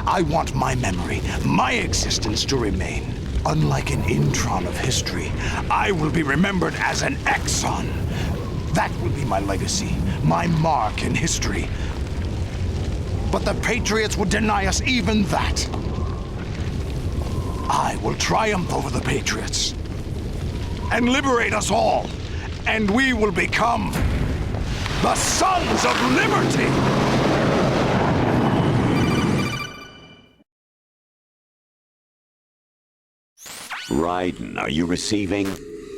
I want my memory, my existence to remain. Unlike an intron of history, I will be remembered as an exon. That will be my legacy, my mark in history. But the Patriots would deny us even that. I will triumph over the Patriots and liberate us all, and we will become the Sons of Liberty! Raiden, are you receiving?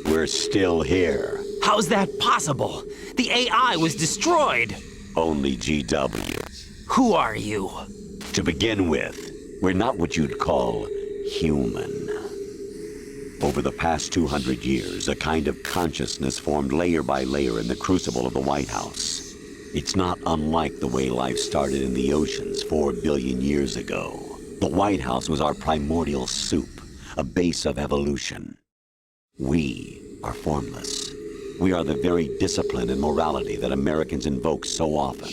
We're still here. How's that possible? The AI was destroyed. Only GW. Who are you? To begin with, we're not what you'd call human. Over the past 200 years, a kind of consciousness formed layer by layer in the crucible of the White House. It's not unlike the way life started in the oceans 4 billion years ago. The White House was our primordial soup, a base of evolution. We are formless. We are the very discipline and morality that Americans invoke so often.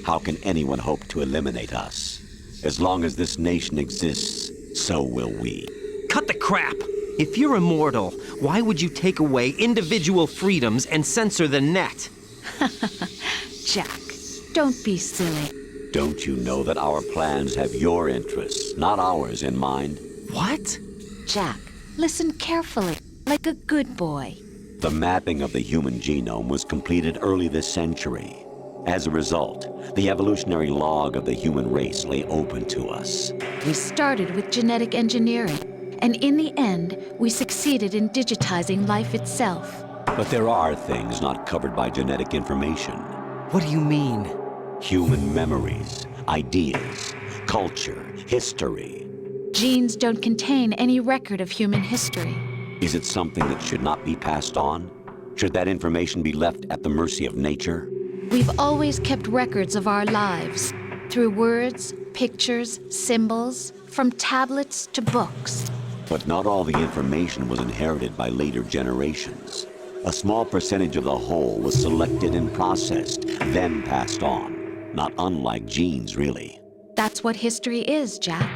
How can anyone hope to eliminate us? As long as this nation exists, so will we. Cut the crap! If you're immortal, why would you take away individual freedoms and censor the net? Jack, don't be silly. Don't you know that our plans have your interests, not ours, in mind? What? Jack, listen carefully, like a good boy. The mapping of the human genome was completed early this century. As a result, the evolutionary log of the human race lay open to us. We started with genetic engineering, and in the end, we succeeded in digitizing life itself. But there are things not covered by genetic information. What do you mean? Human memories, ideas, culture, history. Genes don't contain any record of human history. Is it something that should not be passed on? Should that information be left at the mercy of nature? We've always kept records of our lives, through words, pictures, symbols, from tablets to books. But not all the information was inherited by later generations. A small percentage of the whole was selected and processed, then passed on. Not unlike genes, really. That's what history is, Jack.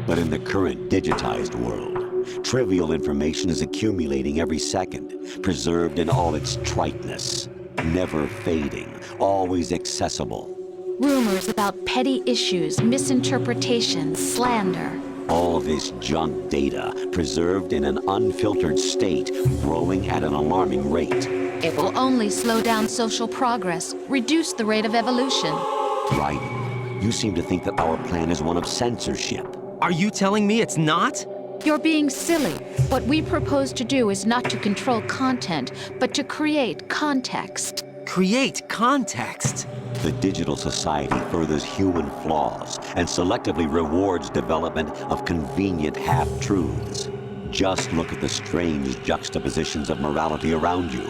But in the current digitized world, trivial information is accumulating every second, preserved in all its triteness, never fading, always accessible. Rumors about petty issues, misinterpretations, slander. All this junk data, preserved in an unfiltered state, growing at an alarming rate. It will only slow down social progress, reduce the rate of evolution. Right. You seem to think that our plan is one of censorship. Are you telling me it's not? You're being silly. What we propose to do is not to control content, but to create context. Create context? The digital society furthers human flaws and selectively rewards development of convenient half-truths. Just look at the strange juxtapositions of morality around you.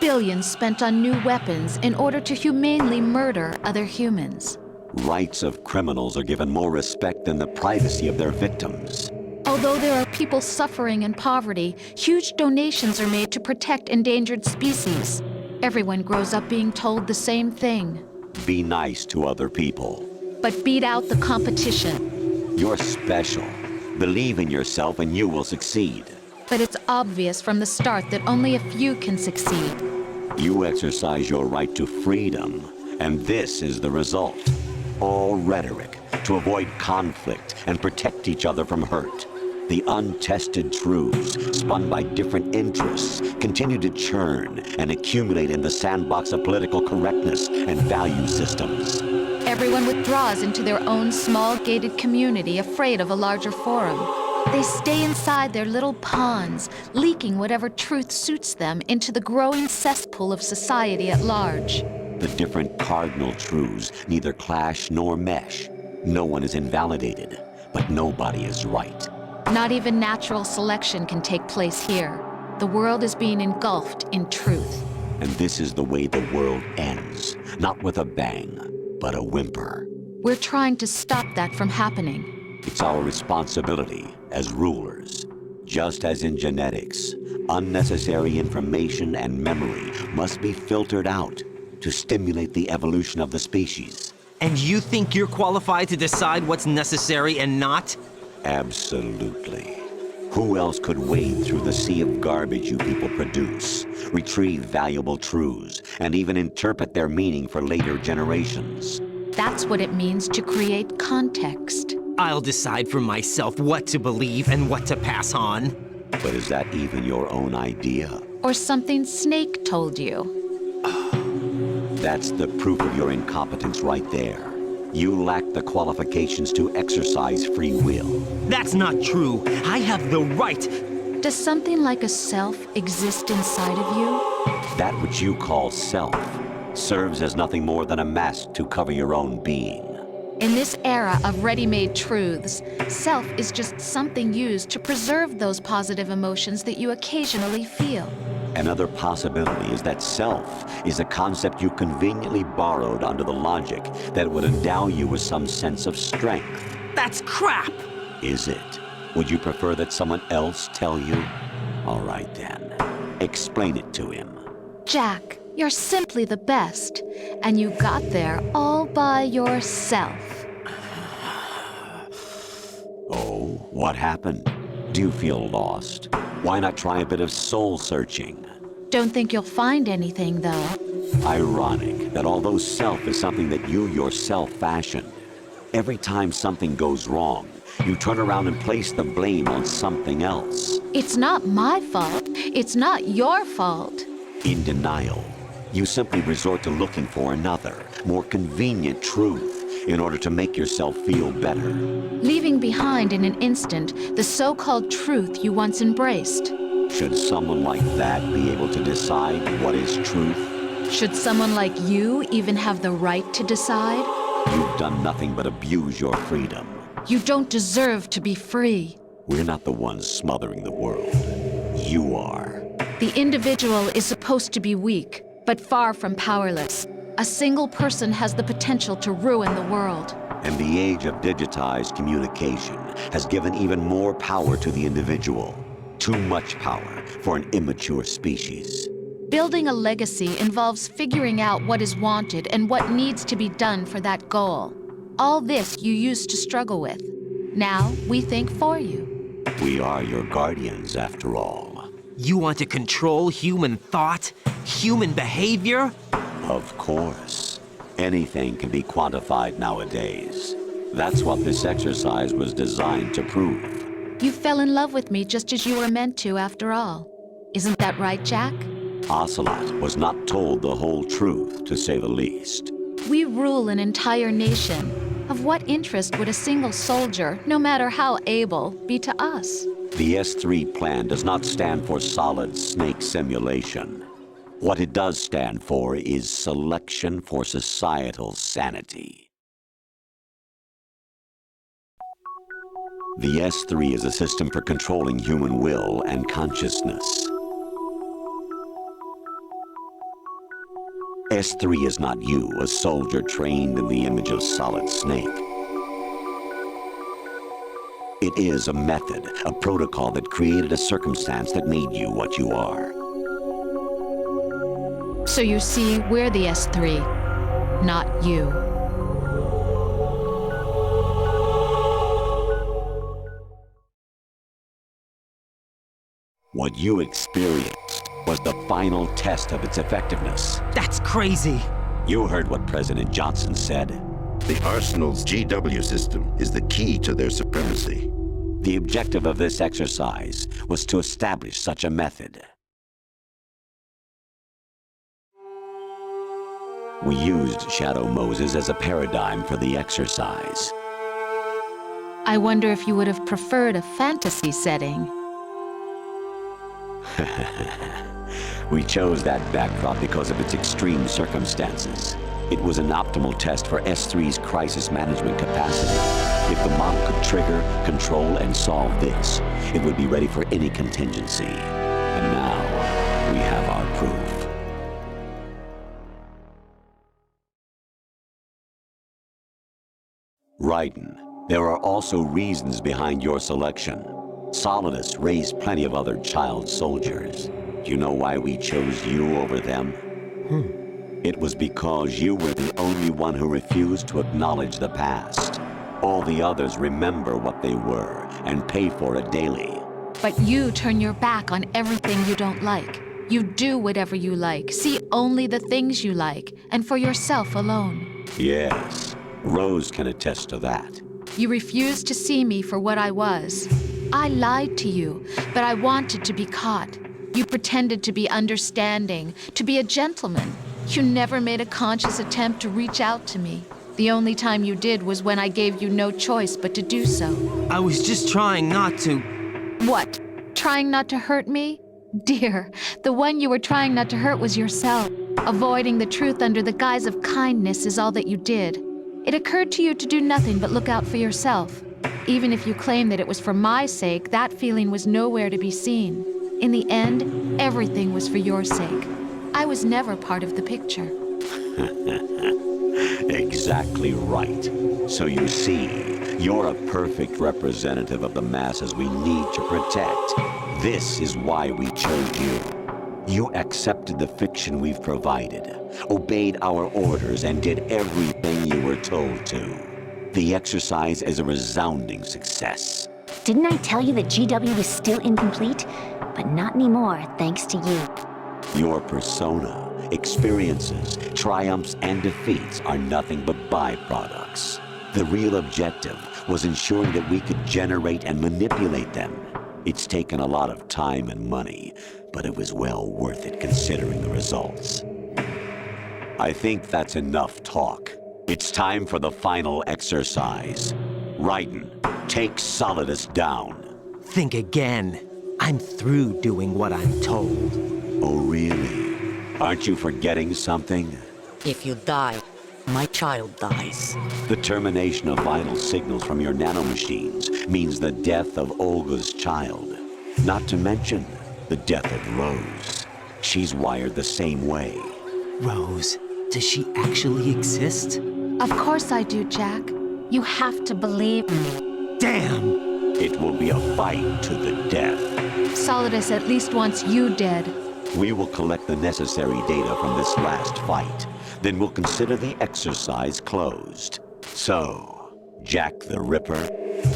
Billions spent on new weapons in order to humanely murder other humans. Rights of criminals are given more respect than the privacy of their victims. Although there are people suffering in poverty, huge donations are made to protect endangered species. Everyone grows up being told the same thing. Be nice to other people. But beat out the competition. You're special. Believe in yourself and you will succeed. But it's obvious from the start that only a few can succeed. You exercise your right to freedom, and this is the result. All rhetoric to avoid conflict and protect each other from hurt. The untested truths, spun by different interests, continue to churn and accumulate in the sandbox of political correctness and value systems. Everyone withdraws into their own small gated community, afraid of a larger forum. They stay inside their little ponds, leaking whatever truth suits them into the growing cesspool of society at large. The different cardinal truths neither clash nor mesh. No one is invalidated, but nobody is right. Not even natural selection can take place here. The world is being engulfed in truth. And this is the way the world ends. Not with a bang, but a whimper. We're trying to stop that from happening. It's our responsibility as rulers. Just as in genetics, unnecessary information and memory must be filtered out to stimulate the evolution of the species. And you think you're qualified to decide what's necessary and not? Absolutely. Who else could wade through the sea of garbage you people produce, retrieve valuable truths, and even interpret their meaning for later generations? That's what it means to create context. I'll decide for myself what to believe and what to pass on. But is that even your own idea? Or something Snake told you? That's the proof of your incompetence right there. You lack the qualifications to exercise free will. That's not true. I have the right. Does something like a self exist inside of you? That which you call self serves as nothing more than a mask to cover your own being. In this era of ready-made truths, self is just something used to preserve those positive emotions that you occasionally feel. Another possibility is that self is a concept you conveniently borrowed under the logic that would endow you with some sense of strength. That's crap! Is it? Would you prefer that someone else tell you? All right then. Explain it to him. Jack, you're simply the best, and you got there all by yourself. Oh, what happened? Do you feel lost? Why not try a bit of soul searching? Don't think you'll find anything, though. Ironic that although self is something that you yourself fashioned, every time something goes wrong, you turn around and place the blame on something else. It's not my fault. It's not your fault. In denial, you simply resort to looking for another, more convenient truth in order to make yourself feel better. Leaving behind in an instant the so-called truth you once embraced. Should someone like that be able to decide what is truth? Should someone like you even have the right to decide? You've done nothing but abuse your freedom. You don't deserve to be free. We're not the ones smothering the world. You are. The individual is supposed to be weak, but far from powerless. A single person has the potential to ruin the world. And the age of digitized communication has given even more power to the individual. Too much power for an immature species. Building a legacy involves figuring out what is wanted and what needs to be done for that goal. All this you used to struggle with. Now we think for you. We are your guardians, after all. You want to control human thought? Human behavior? Of course. Anything can be quantified nowadays. That's what this exercise was designed to prove. You fell in love with me just as you were meant to, after all. Isn't that right, Jack? Ocelot was not told the whole truth, to say the least. We rule an entire nation. Of what interest would a single soldier, no matter how able, be to us? The S3 plan does not stand for solid snake simulation. What it does stand for is selection for societal sanity. The S3 is a system for controlling human will and consciousness. S3 is not you, a soldier trained in the image of Solid Snake. It is a method, a protocol that created a circumstance that made you what you are. So you see, we're the S3, not you. What you experienced was the final test of its effectiveness. That's crazy. You heard what President Johnson said. The Arsenal's GW system is the key to their supremacy. The objective of this exercise was to establish such a method. We used Shadow Moses as a paradigm for the exercise. I wonder if you would have preferred a fantasy setting. We chose that backdrop because of its extreme circumstances. It was an optimal test for S3's crisis management capacity. If the model could trigger, control, and solve this, it would be ready for any contingency. And now, we have our proof. Raiden, there are also reasons behind your selection. Solidus raised plenty of other child soldiers. Do you know why we chose you over them? It was because you were the only one who refused to acknowledge the past. All the others remember what they were and pay for it daily. But you turn your back on everything you don't like. You do whatever you like, see only the things you like, and for yourself alone. Yes, Rose can attest to that. You refused to see me for what I was. I lied to you, but I wanted to be caught. You pretended to be understanding, to be a gentleman. You never made a conscious attempt to reach out to me. The only time you did was when I gave you no choice but to do so. I was just trying not to... What? Trying not to hurt me? Dear, the one you were trying not to hurt was yourself. Avoiding the truth under the guise of kindness is all that you did. It occurred to you to do nothing but look out for yourself. Even if you claim that it was for my sake, that feeling was nowhere to be seen. In the end, everything was for your sake. I was never part of the picture. Exactly right. So you see, you're a perfect representative of the masses we need to protect. This is why we chose you. You accepted the fiction we've provided, obeyed our orders, and did everything you were told to. The exercise is a resounding success. Didn't I tell you that GW is still incomplete? But not anymore, thanks to you. Your persona, experiences, triumphs, and defeats are nothing but byproducts. The real objective was ensuring that we could generate and manipulate them. It's taken a lot of time and money, but it was well worth it considering the results. I think that's enough talk. It's time for the final exercise. Raiden, take Solidus down. Think again. I'm through doing what I'm told. Oh, really? Aren't you forgetting something? If you die, my child dies. The termination of vital signals from your nanomachines means the death of Olga's child. Not to mention the death of Rose. She's wired the same way. Rose, does she actually exist? Of course I do, Jack. You have to believe me. Damn! It will be a fight to the death. Solidus at least wants you dead. We will collect the necessary data from this last fight. Then we'll consider the exercise closed. So, Jack the Ripper,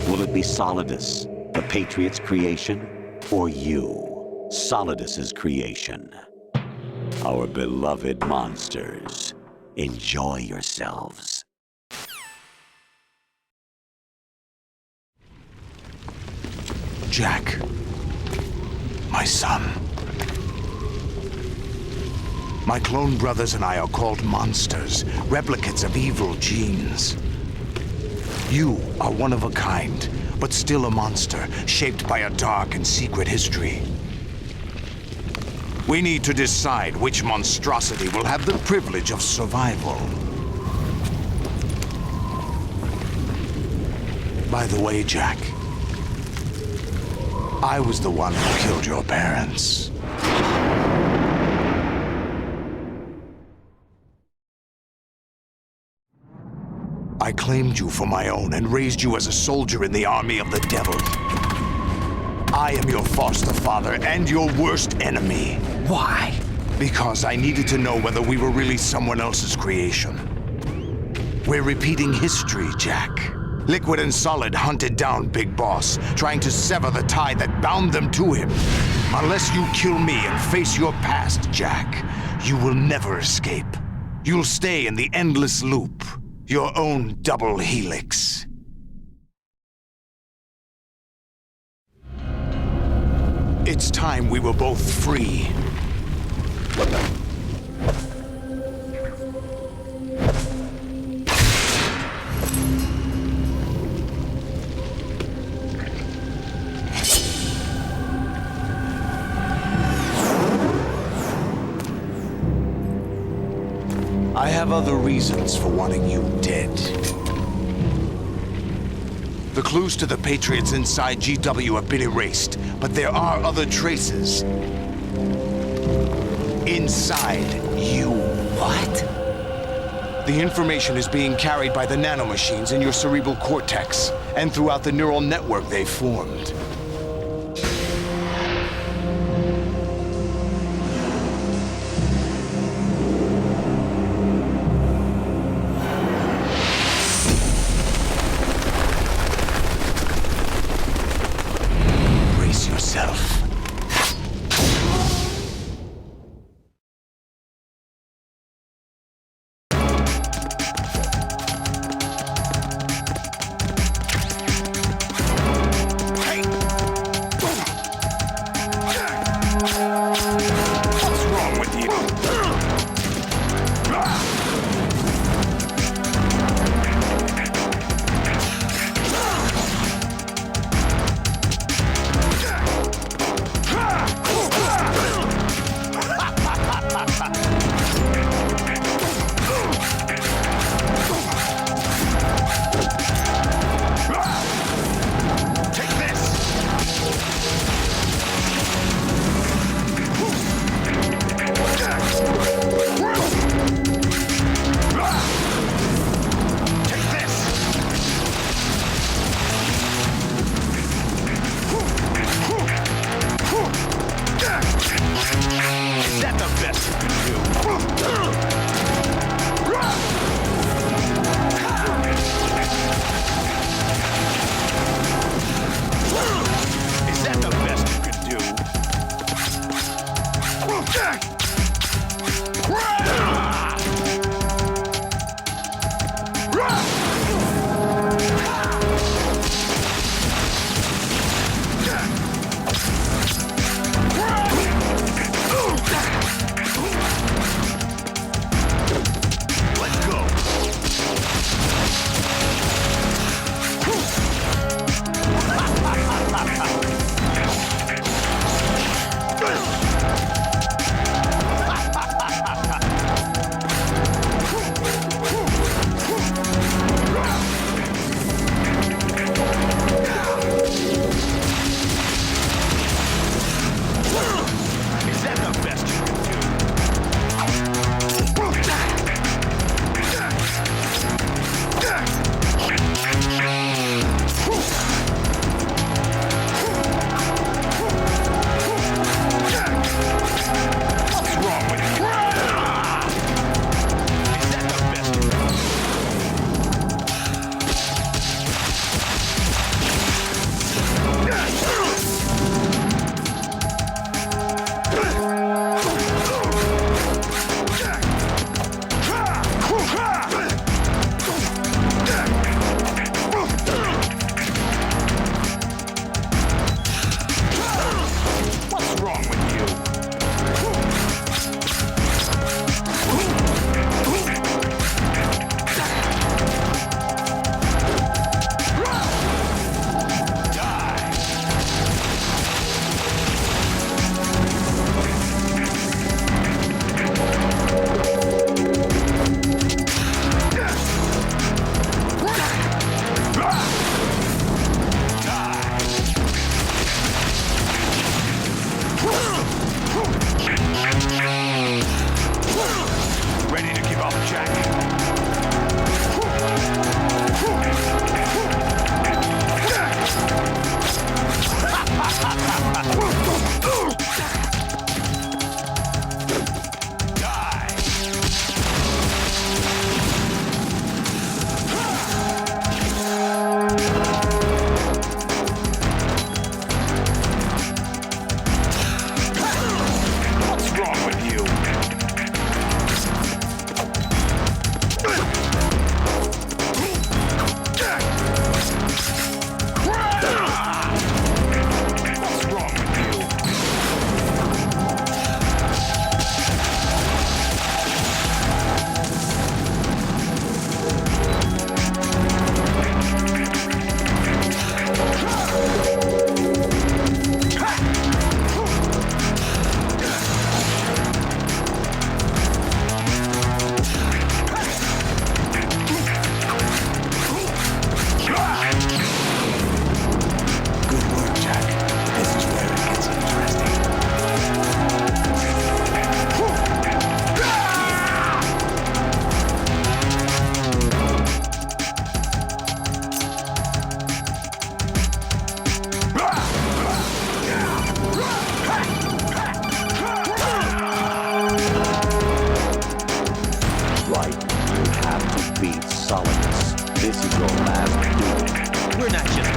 will it be Solidus, the Patriot's creation, or you, Solidus's creation? Our beloved monsters, enjoy yourselves. Jack, my son. My clone brothers and I are called monsters, replicates of evil genes. You are one of a kind, but still a monster, shaped by a dark and secret history. We need to decide which monstrosity will have the privilege of survival. By the way, Jack, I was the one who killed your parents. I claimed you for my own and raised you as a soldier in the army of the devil. I am your foster father and your worst enemy. Why? Because I needed to know whether we were really someone else's creation. We're repeating history, Jack. Liquid and Solid hunted down Big Boss, trying to sever the tie that bound them to him. Unless you kill me and face your past, Jack, you will never escape. You'll stay in the endless loop, your own double helix. It's time we were both free. I have other reasons for wanting you dead. The clues to the Patriots inside GW have been erased, but there are other traces. Inside you. What? The information is being carried by the nanomachines in your cerebral cortex, and throughout the neural network they've formed. Yourself. Hey!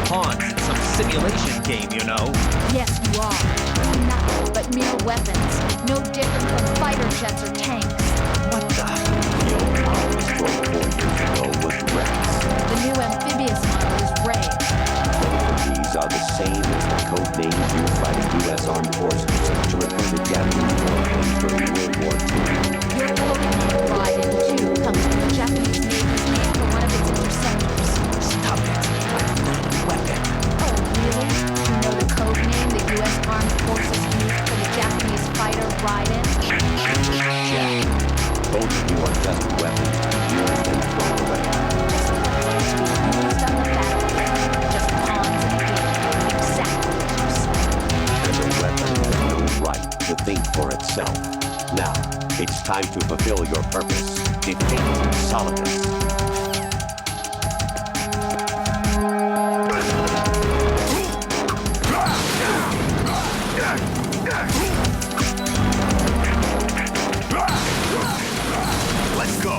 pawns in some simulation game, you know. Yes, you are. Nothing but mere weapons. No different from fighter jets or tanks. What the? The old model destroyed 4 years ago was Rex. The new amphibious model is Ray. Both of these are the same as the code names used by the U.S. Armed Forces to refer to Japanese warplanes during World War II. Your code name, Raiden, too, comes from the Japanese Navy's name for one of its interceptors. Stop it. I'm not a weapon. Oh, really? You know the code name the U.S. Armed Forces used for the Japanese fighter Raiden? Jack, both of you are just weapons to be used and thrown away. Just weapons to be used on the battlefield. Just pawns in a game. Exactly what you said. And a weapon has no right to think for itself. Now, it's time to fulfill your purpose. Defeat Solidus. Let's go.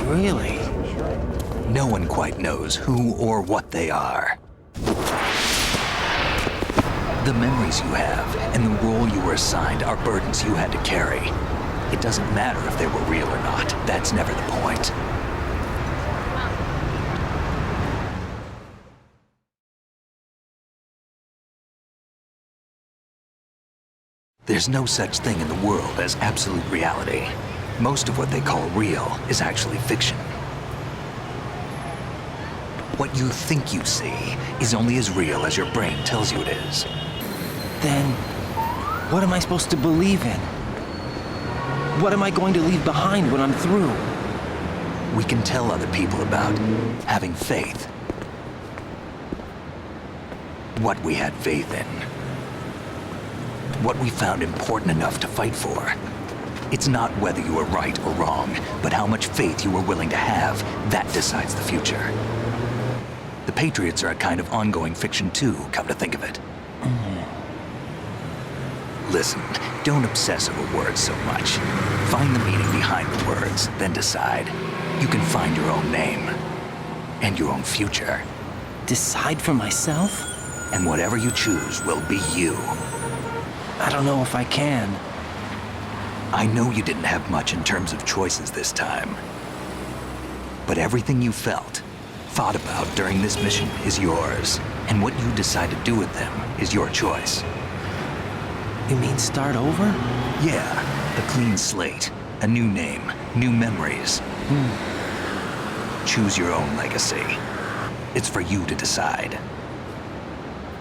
Really? No one quite knows who or what they are. The memories you have and the role you were assigned are burdens you had to carry. It doesn't matter if they were real or not. That's never the point. There's no such thing in the world as absolute reality. Most of what they call real is actually fiction. What you think you see is only as real as your brain tells you it is. Then, what am I supposed to believe in? What am I going to leave behind when I'm through? We can tell other people about having faith. What we had faith in. What we found important enough to fight for. It's not whether you were right or wrong, but how much faith you were willing to have. That decides the future. The Patriots are a kind of ongoing fiction too, come to think of it. Listen, don't obsess over words so much. Find the meaning behind the words, then decide. You can find your own name. And your own future. Decide for myself? And whatever you choose will be you. I don't know if I can. I know you didn't have much in terms of choices this time. But everything you felt, thought about during this mission is yours. And what you decide to do with them is your choice. You mean start over? Yeah, a clean slate, a new name, new memories. Choose your own legacy. It's for you to decide.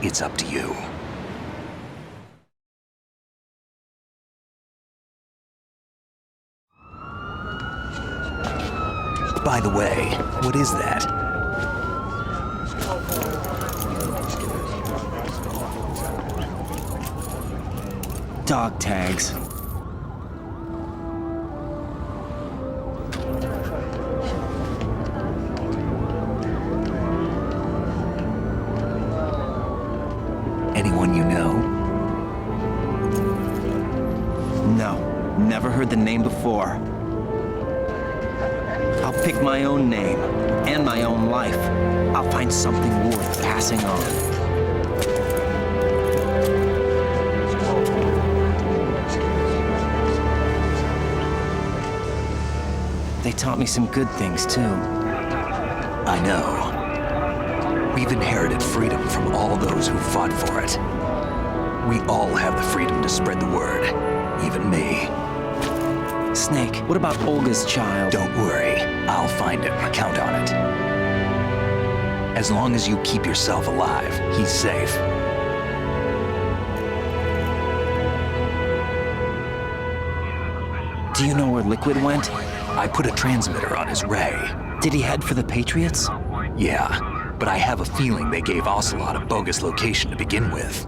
It's up to you. By the way, what is that? Dog tags. Anyone you know? No, never heard the name before. I'll pick my own name and my own life. I'll find something worth passing on. They taught me some good things, too. I know. We've inherited freedom from all those who fought for it. We all have the freedom to spread the word, even me. Snake, what about Olga's child? Don't worry. I'll find him. Count on it. As long as you keep yourself alive, he's safe. Do you know where Liquid went? I put a transmitter on his ray. Did he head for the Patriots? Yeah, but I have a feeling they gave Ocelot a bogus location to begin with.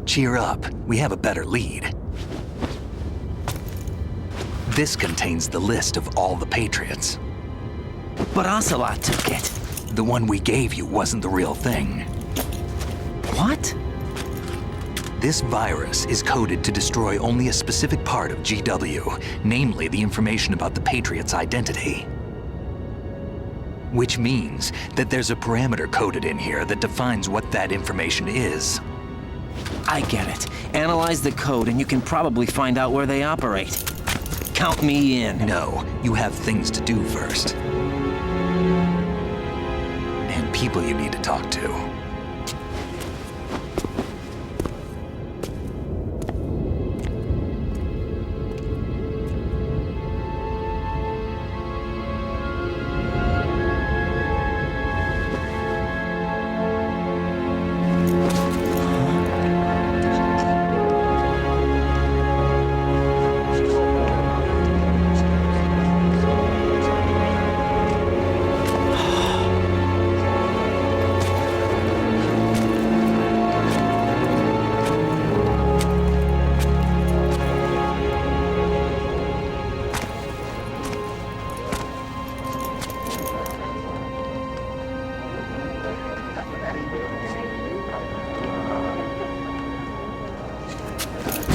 Cheer up. We have a better lead. This contains the list of all the Patriots. But Ocelot took it. The one we gave you wasn't the real thing. What? This virus is coded to destroy only a specific part of GW, namely the information about the Patriots' identity. Which means that there's a parameter coded in here that defines what that information is. I get it. Analyze the code and you can probably find out where they operate. Count me in. No, you have things to do first. And people you need to talk to.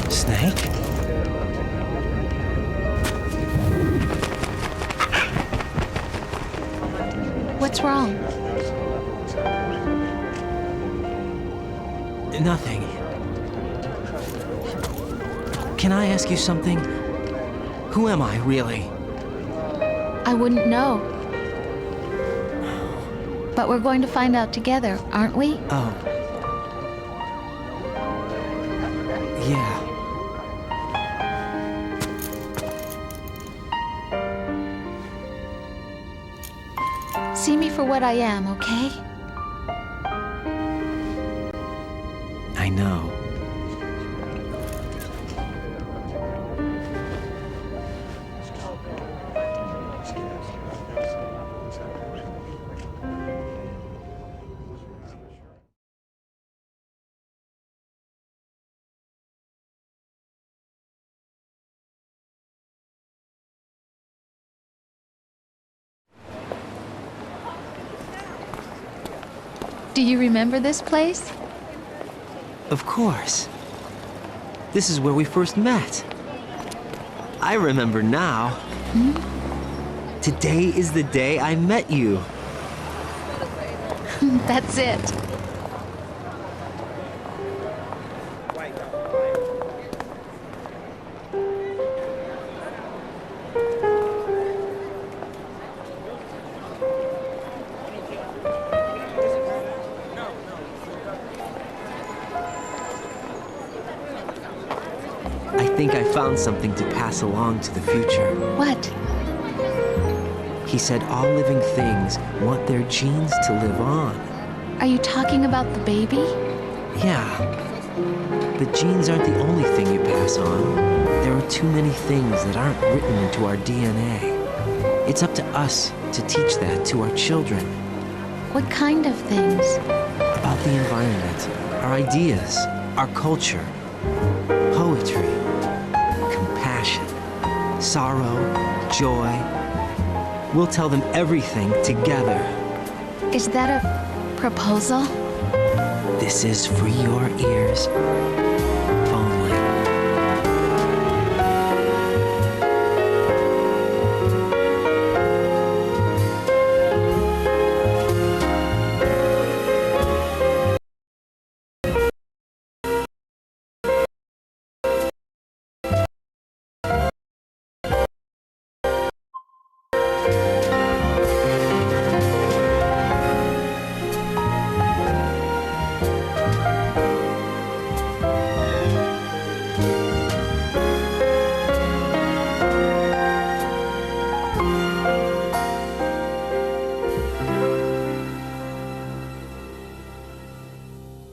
Snake? What's wrong? Nothing. Can I ask you something? Who am I, really? I wouldn't know. But we're going to find out together, aren't we? Oh. Yeah. See me for what I am, okay? I know. Do you remember this place? Of course. This is where we first met. I remember now. Today is the day I met you. That's it. I think I found something to pass along to the future. What? He said all living things want their genes to live on. Are you talking about the baby? Yeah. But genes aren't the only thing you pass on. There are too many things that aren't written into our DNA. It's up to us to teach that to our children. What kind of things? About the environment, our ideas, our culture, poetry, compassion, sorrow, joy. We'll tell them everything together. Is that a proposal? This is for your ears only.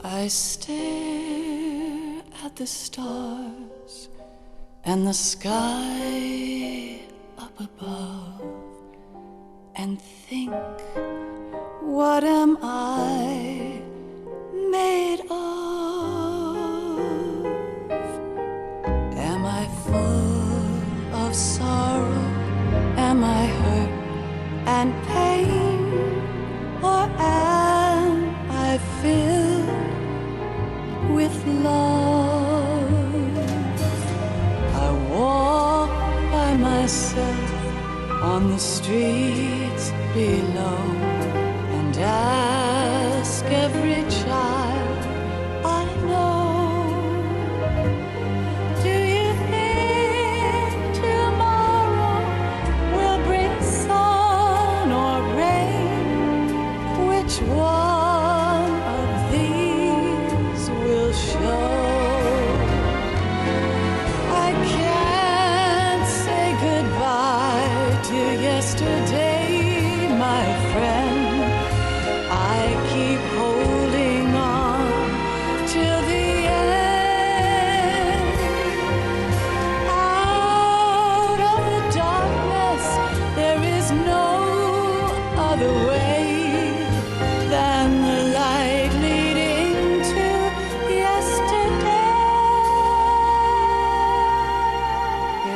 I stare at the stars and the sky up above and think, what am I made of? Am I full of sorrow? Am I hurt and pain? Or am I filled with love? I walk by myself on the streets below and ask every child I know, do you think tomorrow will bring sun or rain? Which one of these will show? I can't say goodbye to yesterday, my friend. I keep holding on till the end. Out of the darkness, there is no other way than the light leading to yesterday.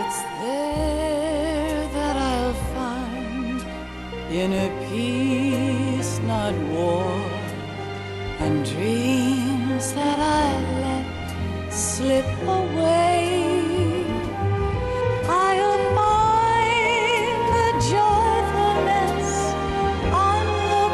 It's there that I'll find inner peace, not war, and dreams that I let slip away. I'll find the joyfulness I'm looking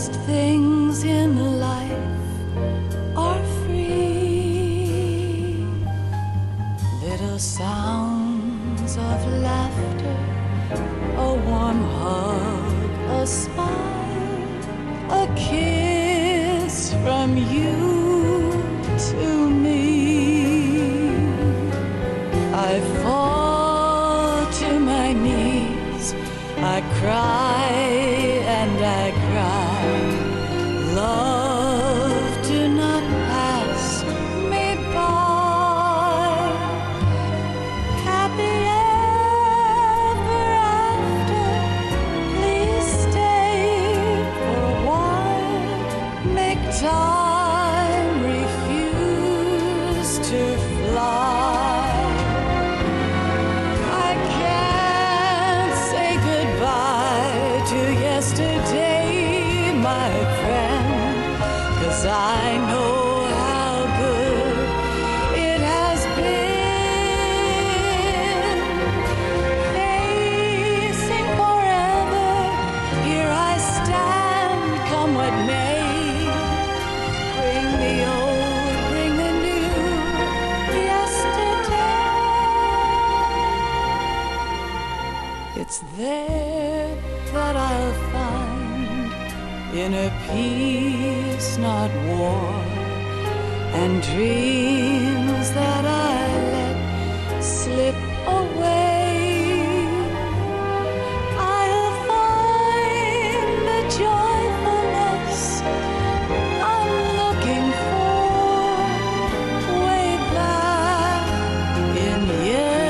Most things in life are free. Little sounds of laughter, a warm hug, a smile, a kiss from you to me. I fall to my knees, I cry and I cry. Love, do not pass me by. Happy ever after, please stay for a while. Make time refuse to fly. I can't say goodbye to yesterday, my friend, 'cause I know how good it has been. Facing forever, here I stand, come what may. Bring the old, bring the new, yesterday. It's there that I'll find inner peace, not war, and dreams that I let slip away. I'll find the joyfulness I'm looking for way back in yesterday.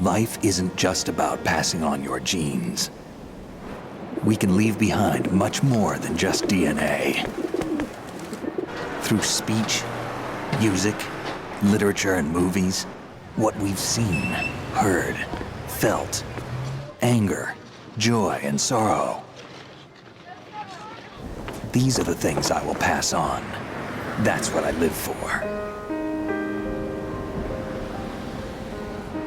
Life isn't just about passing on your genes. We can leave behind much more than just DNA. Through speech, music, literature, and movies, what we've seen, heard, felt, anger, joy, and sorrow. These are the things I will pass on. That's what I live for.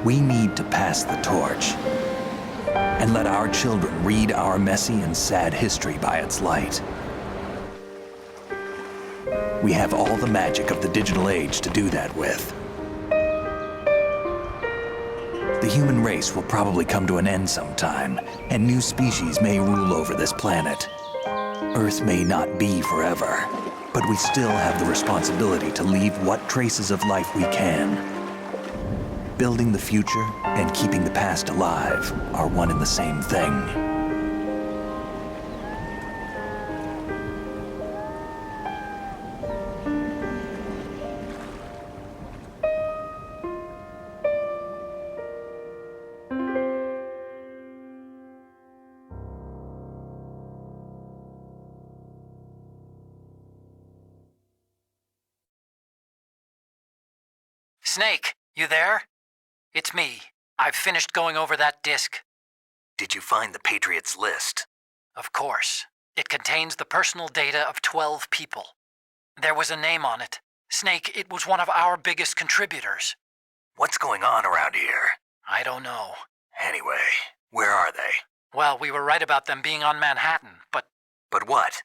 We need to pass the torch and let our children read our messy and sad history by its light. We have all the magic of the digital age to do that with. The human race will probably come to an end sometime, and new species may rule over this planet. Earth may not be forever, but we still have the responsibility to leave what traces of life we can. Building the future and keeping the past alive are one and the same thing. Snake, you there? It's me. I've finished going over that disk. Did you find the Patriots list? Of course. It contains the personal data of 12 people. There was a name on it. Snake, it was one of our biggest contributors. What's going on around here? I don't know. Anyway, where are they? Well, we were right about them being on Manhattan, but... But what?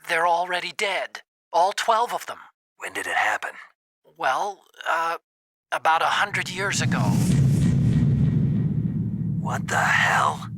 They're already dead. All 12 of them. When did it happen? Well, about 100 years ago. What the hell?